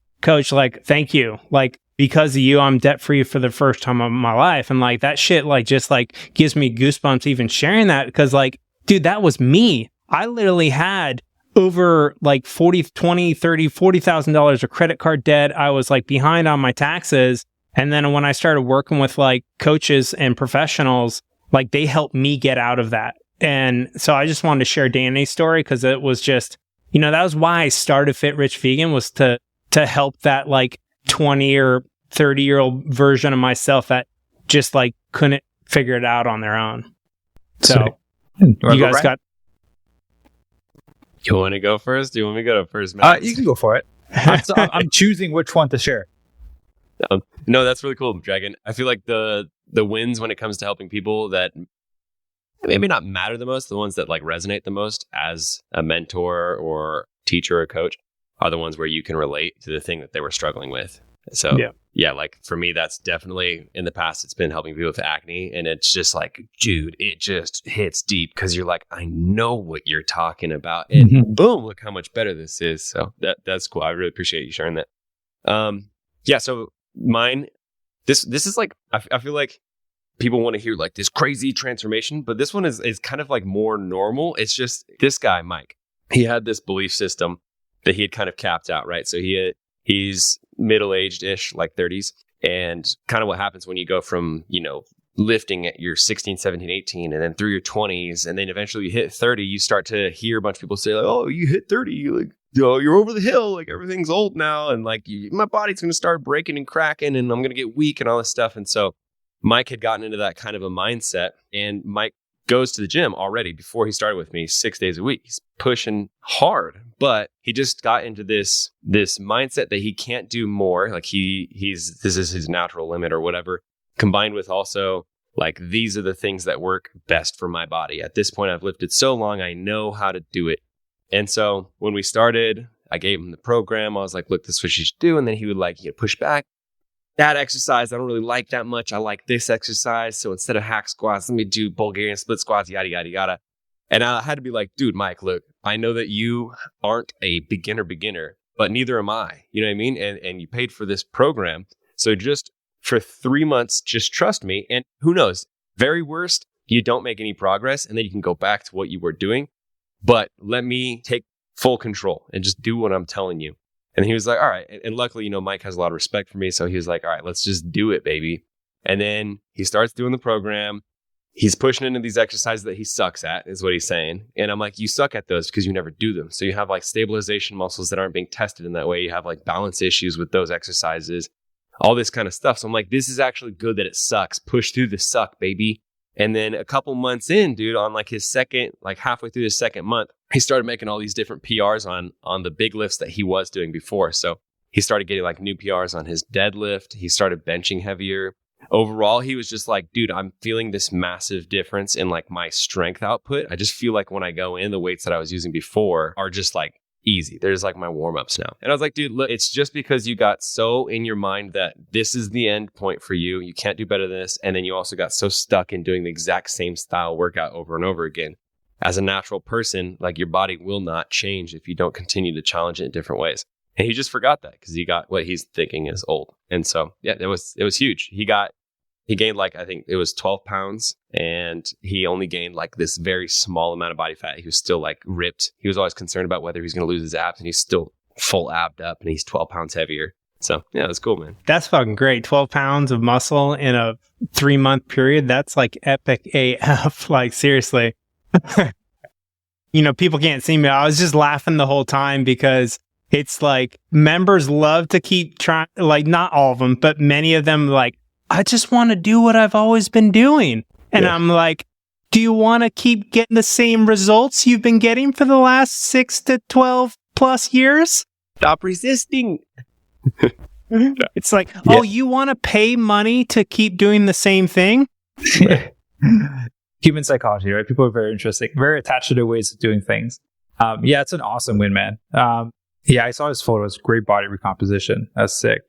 like, thank you. Like, because of you, I'm debt-free for the first time of my life. And like, that shit, like, just like gives me goosebumps even sharing that, because like, dude, that was me. I literally had over like $40,000 of credit card debt. I was like behind on my taxes. And then when I started working with like coaches and professionals, like, they helped me get out of that. And so I just wanted to share Danny's story, because it was just, you know, that was why I started Fit Rich Vegan, was to help that like 20 or 30-year-old version of myself that just like couldn't figure it out on their own. So you guys got... You want to go first? Do you want me to go first, Matt? You can go for it. I'm choosing which one to share. No, that's really cool, Dragon. I feel like the wins when it comes to helping people that maybe not matter the most, the ones that like resonate the most as a mentor or teacher or coach, are the ones where you can relate to the thing that they were struggling with. So yeah, like for me, that's definitely, in the past, it's been helping people with acne. And it's just like, dude, it just hits deep, because you're like, I know what you're talking about. And boom, look how much better this is. So that's cool. I really appreciate you sharing that. Yeah. So mine, this is like, I feel like people want to hear like this crazy transformation, but this one is kind of like more normal. It's just this guy, Mike, he had this belief system that he had kind of capped out, right? So he's middle-aged-ish, like 30s. And kind of what happens when you go from, lifting at your 16, 17, 18, and then through your 20s, and then eventually you hit 30, you start to hear a bunch of people say, like, oh, you hit 30, like, you're over the hill, like everything's old now, and like my body's going to start breaking and cracking, and I'm going to get weak and all this stuff. And so Mike had gotten into that kind of a mindset, and Mike goes to the gym already before he started with me 6 days a week. He's pushing hard, but he just got into this mindset that he can't do more. Like this is his natural limit or whatever, combined with also like, these are the things that work best for my body. At this point, I've lifted so long, I know how to do it. And so when we started, I gave him the program. I was like, look, this is what you should do. And then he would like, push back. That exercise, I don't really like that much. I like this exercise. So instead of hack squats, let me do Bulgarian split squats, yada, yada, yada. And I had to be like, dude, Mike, look, I know that you aren't a beginner, but neither am I. You know what I mean? And you paid for this program. So just for 3 months, just trust me. And who knows, very worst, you don't make any progress and then you can go back to what you were doing. But let me take full control and just do what I'm telling you. And he was like, all right. And luckily, Mike has a lot of respect for me. So he was like, all right, let's just do it, baby. And then he starts doing the program. He's pushing into these exercises that he sucks at, is what he's saying. And I'm like, you suck at those because you never do them. So you have like stabilization muscles that aren't being tested in that way. You have like balance issues with those exercises, all this kind of stuff. So I'm like, this is actually good that it sucks. Push through the suck, baby. And then a couple months in, dude, on like his second, like halfway through his second month, he started making all these different PRs on the big lifts that he was doing before. So he started getting like new PRs on his deadlift. He started benching heavier. Overall, he was just like, dude, I'm feeling this massive difference in like my strength output. I just feel like when I go in, the weights that I was using before are just like easy. They're just like my warm-ups now. And I was like, dude, look, it's just because you got so in your mind that this is the end point for you. You can't do better than this. And then you also got so stuck in doing the exact same style workout over and over again. As a natural person, like your body will not change if you don't continue to challenge it in different ways. And he just forgot that because he got what he's thinking is old. And so, yeah, it was huge. He gained like, I think it was 12 pounds and he only gained like this very small amount of body fat. He was still like ripped. He was always concerned about whether he's going to lose his abs and he's still full abbed up and he's 12 pounds heavier. So yeah, it was cool, man. That's fucking great. 12 pounds of muscle in a 3-month period. That's like epic AF. Like seriously. People can't see me. I was just laughing the whole time because it's like members love to keep trying, like not all of them, but many of them like, I just want to do what I've always been doing. And yeah. I'm like, do you want to keep getting the same results you've been getting for the last 6 to 12 plus years? Stop resisting. It's like, oh, you want to pay money to keep doing the same thing? Human psychology, right? People are very interesting, very attached to their ways of doing things. Yeah, it's an awesome win, man. Yeah, I saw his photos. Great body recomposition. That's sick.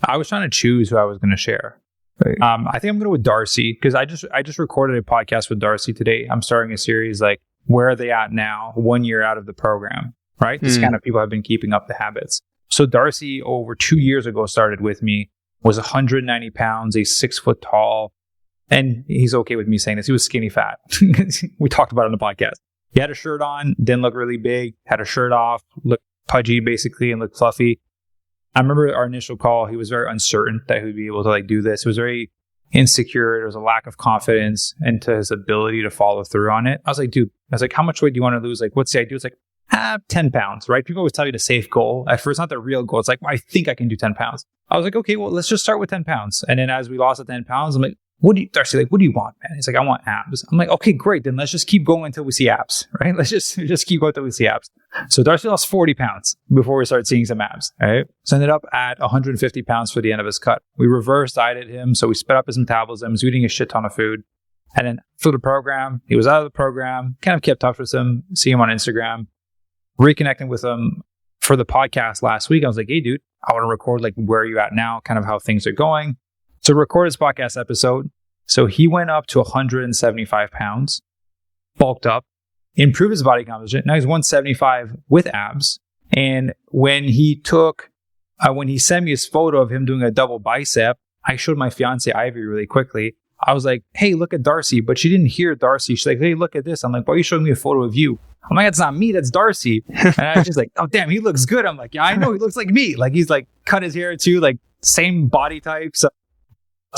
I was trying to choose who I was going to share. I think I'm going to go with Darcy because I just recorded a podcast with Darcy today. I'm starting a series like, where are they at now? 1 year out of the program, right? This kind of people have been keeping up the habits. So Darcy, over 2 years ago, started with me, was 190 pounds, a 6 foot tall, and he's okay with me saying this. He was skinny fat. We talked about it on the podcast. He had a shirt on, didn't look really big, had a shirt off, looked pudgy basically, and looked fluffy. I remember our initial call, he was very uncertain that he would be able to like do this. He was very insecure. There was a lack of confidence into his ability to follow through on it. I was like, dude, how much weight do you want to lose? Like, what's the idea? It's like, 10 pounds, right? People always tell you the safe goal. At first, not the real goal. It's like, well, I think I can do 10 pounds. I was like, okay, well, let's just start with 10 pounds. And then as we lost the 10 pounds, I'm like, Darcy, like, what do you want, man? He's like, I want abs. I'm like, okay, great. Then let's just keep going until we see abs, right? Let's just keep going until we see abs. So Darcy lost 40 pounds before we started seeing some abs, right? So ended up at 150 pounds for the end of his cut. We reverse dieted him. So we sped up his metabolism. He was eating a shit ton of food. And then for the program, he was out of the program, kind of kept touch with him, see him on Instagram, reconnecting with him for the podcast last week. I was like, hey, dude, I want to record like where are you at now, kind of how things are going. So record his podcast episode. So he went up to 175 pounds, bulked up, improved his body composition. Now he's 175 with abs. And when he took when he sent me his photo of him doing a double bicep, I showed my fiance Ivy really quickly. I was like, hey, look at Darcy. But she didn't hear Darcy. She's like, hey, look at this. I'm like, why are you showing me a photo of you? I'm like, that's not me. That's Darcy. And I was just like, oh, damn, he looks good. I'm like, yeah, I know. He looks like me. Like, he's like cut his hair too, like same body type. So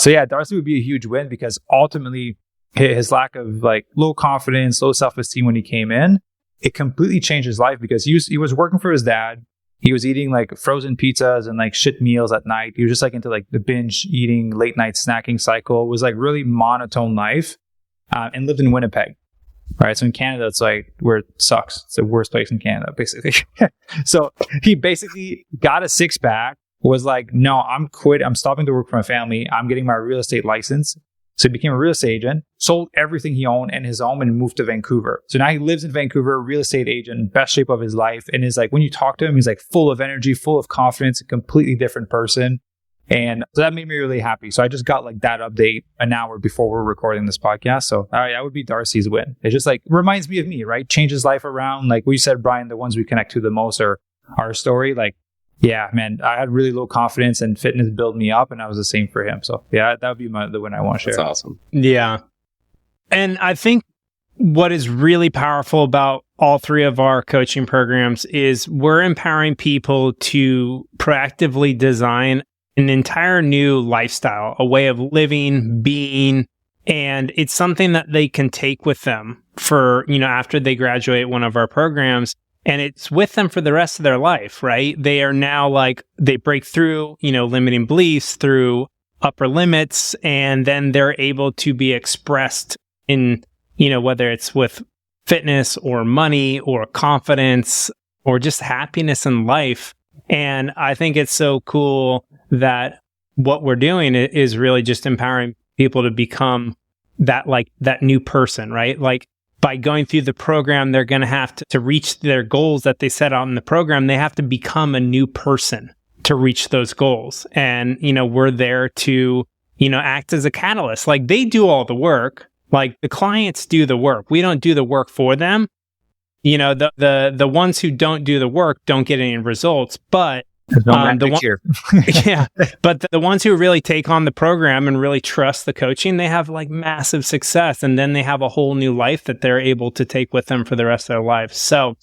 yeah, Darcy would be a huge win because ultimately his lack of like low confidence, low self-esteem when he came in, it completely changed his life because he was working for his dad. He was eating like frozen pizzas and like shit meals at night. He was just like into like the binge eating, late night snacking cycle. It was like really monotone life, and lived in Winnipeg. Right. So in Canada, it's like where it sucks. It's the worst place in Canada, basically. So he basically got a six pack, was like, no, I'm quit. I'm stopping to work for my family. I'm getting my real estate license. So he became a real estate agent, sold everything he owned and his home and moved to Vancouver. So now he lives in Vancouver, real estate agent, best shape of his life. And is like, when you talk to him, he's like full of energy, full of confidence, a completely different person. And so that made me really happy. So I just got like that update an hour before we're recording this podcast. So that would be Darcy's win. It just like reminds me of me, right? Changes life around. Like we said, Brian, the ones we connect to the most are our story. Like, yeah, man, I had really low confidence and fitness built me up, and I was the same for him. So yeah, that would be the win I want to share. That's awesome. Yeah. And I think what is really powerful about all three of our coaching programs is we're empowering people to proactively design an entire new lifestyle, a way of living, being, and it's something that they can take with them for, after they graduate one of our programs. And it's with them for the rest of their life, right? They are now like, they break through, limiting beliefs through upper limits, and then they're able to be expressed in, whether it's with fitness or money or confidence or just happiness in life. And I think it's so cool that what we're doing is really just empowering people to become that new person, right? Like, by going through the program, they're going to have to reach their goals that they set out in the program. They have to become a new person to reach those goals. And, we're there to, act as a catalyst. Like, they do all the work. Like, the clients do the work. We don't do the work for them. The ones who don't do the work don't get any results, but but the ones who really take on the program and really trust the coaching, they have like massive success, and then they have a whole new life that they're able to take with them for the rest of their lives. So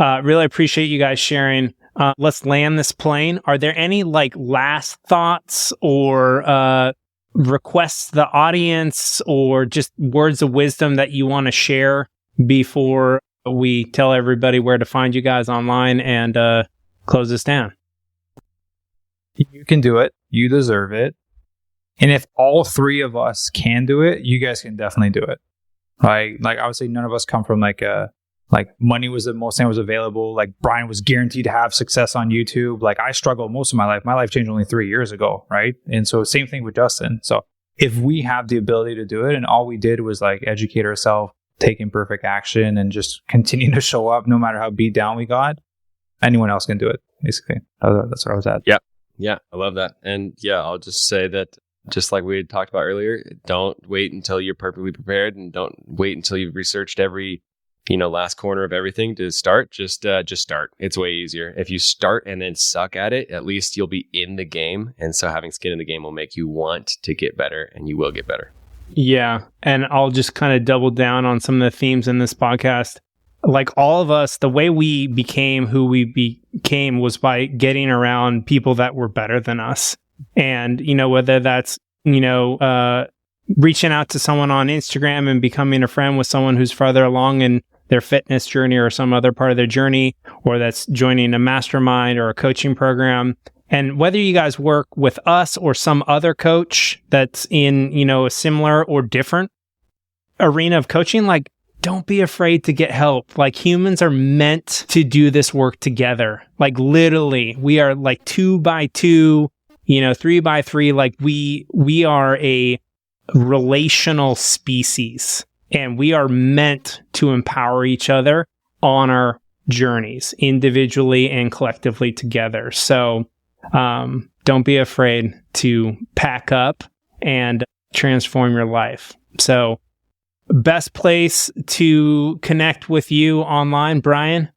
really appreciate you guys sharing. Let's land this plane. Are there any like last thoughts or requests to the audience or just words of wisdom that you want to share before we tell everybody where to find you guys online and close this down? You can do it. You deserve it. And if all three of us can do it, you guys can definitely do it. Like I would say none of us come from like money was the most thing was available. Like Brian was guaranteed to have success on YouTube. Like I struggled most of my life. My life changed only 3 years ago, right? And so same thing with Justin. So if we have the ability to do it and all we did was like educate ourselves, take imperfect action and just continue to show up no matter how beat down we got, anyone else can do it, basically. That's where I was at. Yeah, I love that. And yeah, I'll just say that just like we had talked about earlier, don't wait until you're perfectly prepared and don't wait until you've researched every, last corner of everything to start. Just start. It's way easier. If you start and then suck at it, at least you'll be in the game. And so having skin in the game will make you want to get better, and you will get better. Yeah. And I'll just kind of double down on some of the themes in this podcast. Like all of us, the way we became who we became was by getting around people that were better than us. And, whether that's, reaching out to someone on Instagram and becoming a friend with someone who's farther along in their fitness journey or some other part of their journey, or that's joining a mastermind or a coaching program. And whether you guys work with us or some other coach that's in, a similar or different arena of coaching, like, don't be afraid to get help. Like, humans are meant to do this work together. Like, literally, we are like 2 by 2, 3 by 3. Like, we are a relational species, and we are meant to empower each other on our journeys, individually and collectively together. So, don't be afraid to pack up and transform your life. So, best place to connect with you online, Brian?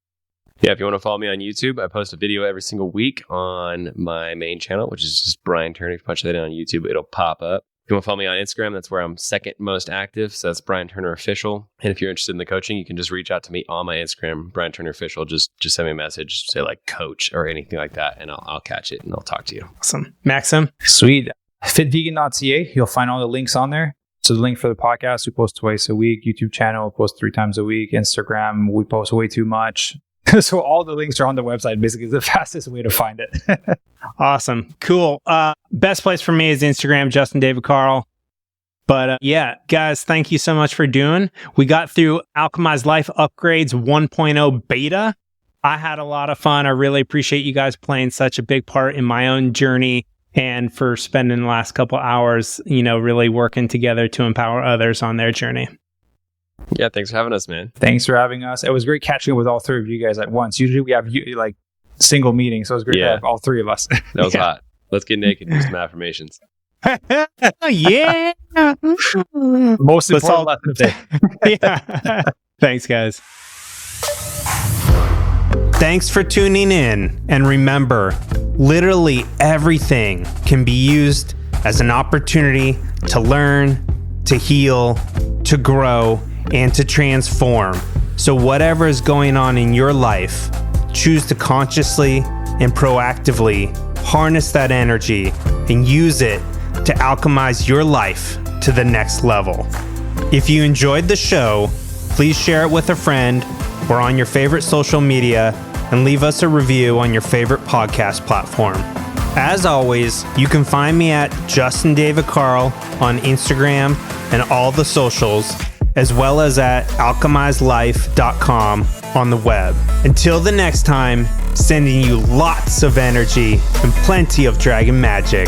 Yeah, if you want to follow me on YouTube, I post a video every single week on my main channel, which is just Brian Turner. If you punch that in on YouTube, it'll pop up. If you want to follow me on Instagram, that's where I'm second most active. So that's Brian Turner Official. And if you're interested in the coaching, you can just reach out to me on my Instagram, Brian Turner Official. Just send me a message, say like coach or anything like that, and I'll catch it and I'll talk to you. Awesome. Maxim? Sweet. Fitvegan.ca. You'll find all the links on there. So the link for the podcast, we post twice a week. YouTube channel, we post 3 times a week. Instagram, we post way too much. So all the links are on the website. Basically, the fastest way to find it. Awesome. Cool. Best place for me is Instagram, Justin David Carl. But yeah, guys, thank you so much for doing. We got through Alchemize Life Upgrades 1.0 beta. I had a lot of fun. I really appreciate you guys playing such a big part in my own journey and for spending the last couple hours, really working together to empower others on their journey. Yeah, thanks for having us, man. Thanks for having us. It was great catching up with all 3 of you guys at once. Usually we have like single meetings, so it was great to have all 3 of us. That was hot. Let's get naked and do some affirmations. Yeah. Most important lesson of the day. Yeah. Thanks, guys. Thanks for tuning in. And remember, literally everything can be used as an opportunity to learn, to heal, to grow, and to transform. So whatever is going on in your life, choose to consciously and proactively harness that energy and use it to alchemize your life to the next level. If you enjoyed the show, please share it with a friend or on your favorite social media and leave us a review on your favorite podcast platform. As always, you can find me at Justin David Carl on Instagram and all the socials, as well as at alchemizelife.com on the web. Until the next time, sending you lots of energy and plenty of dragon magic.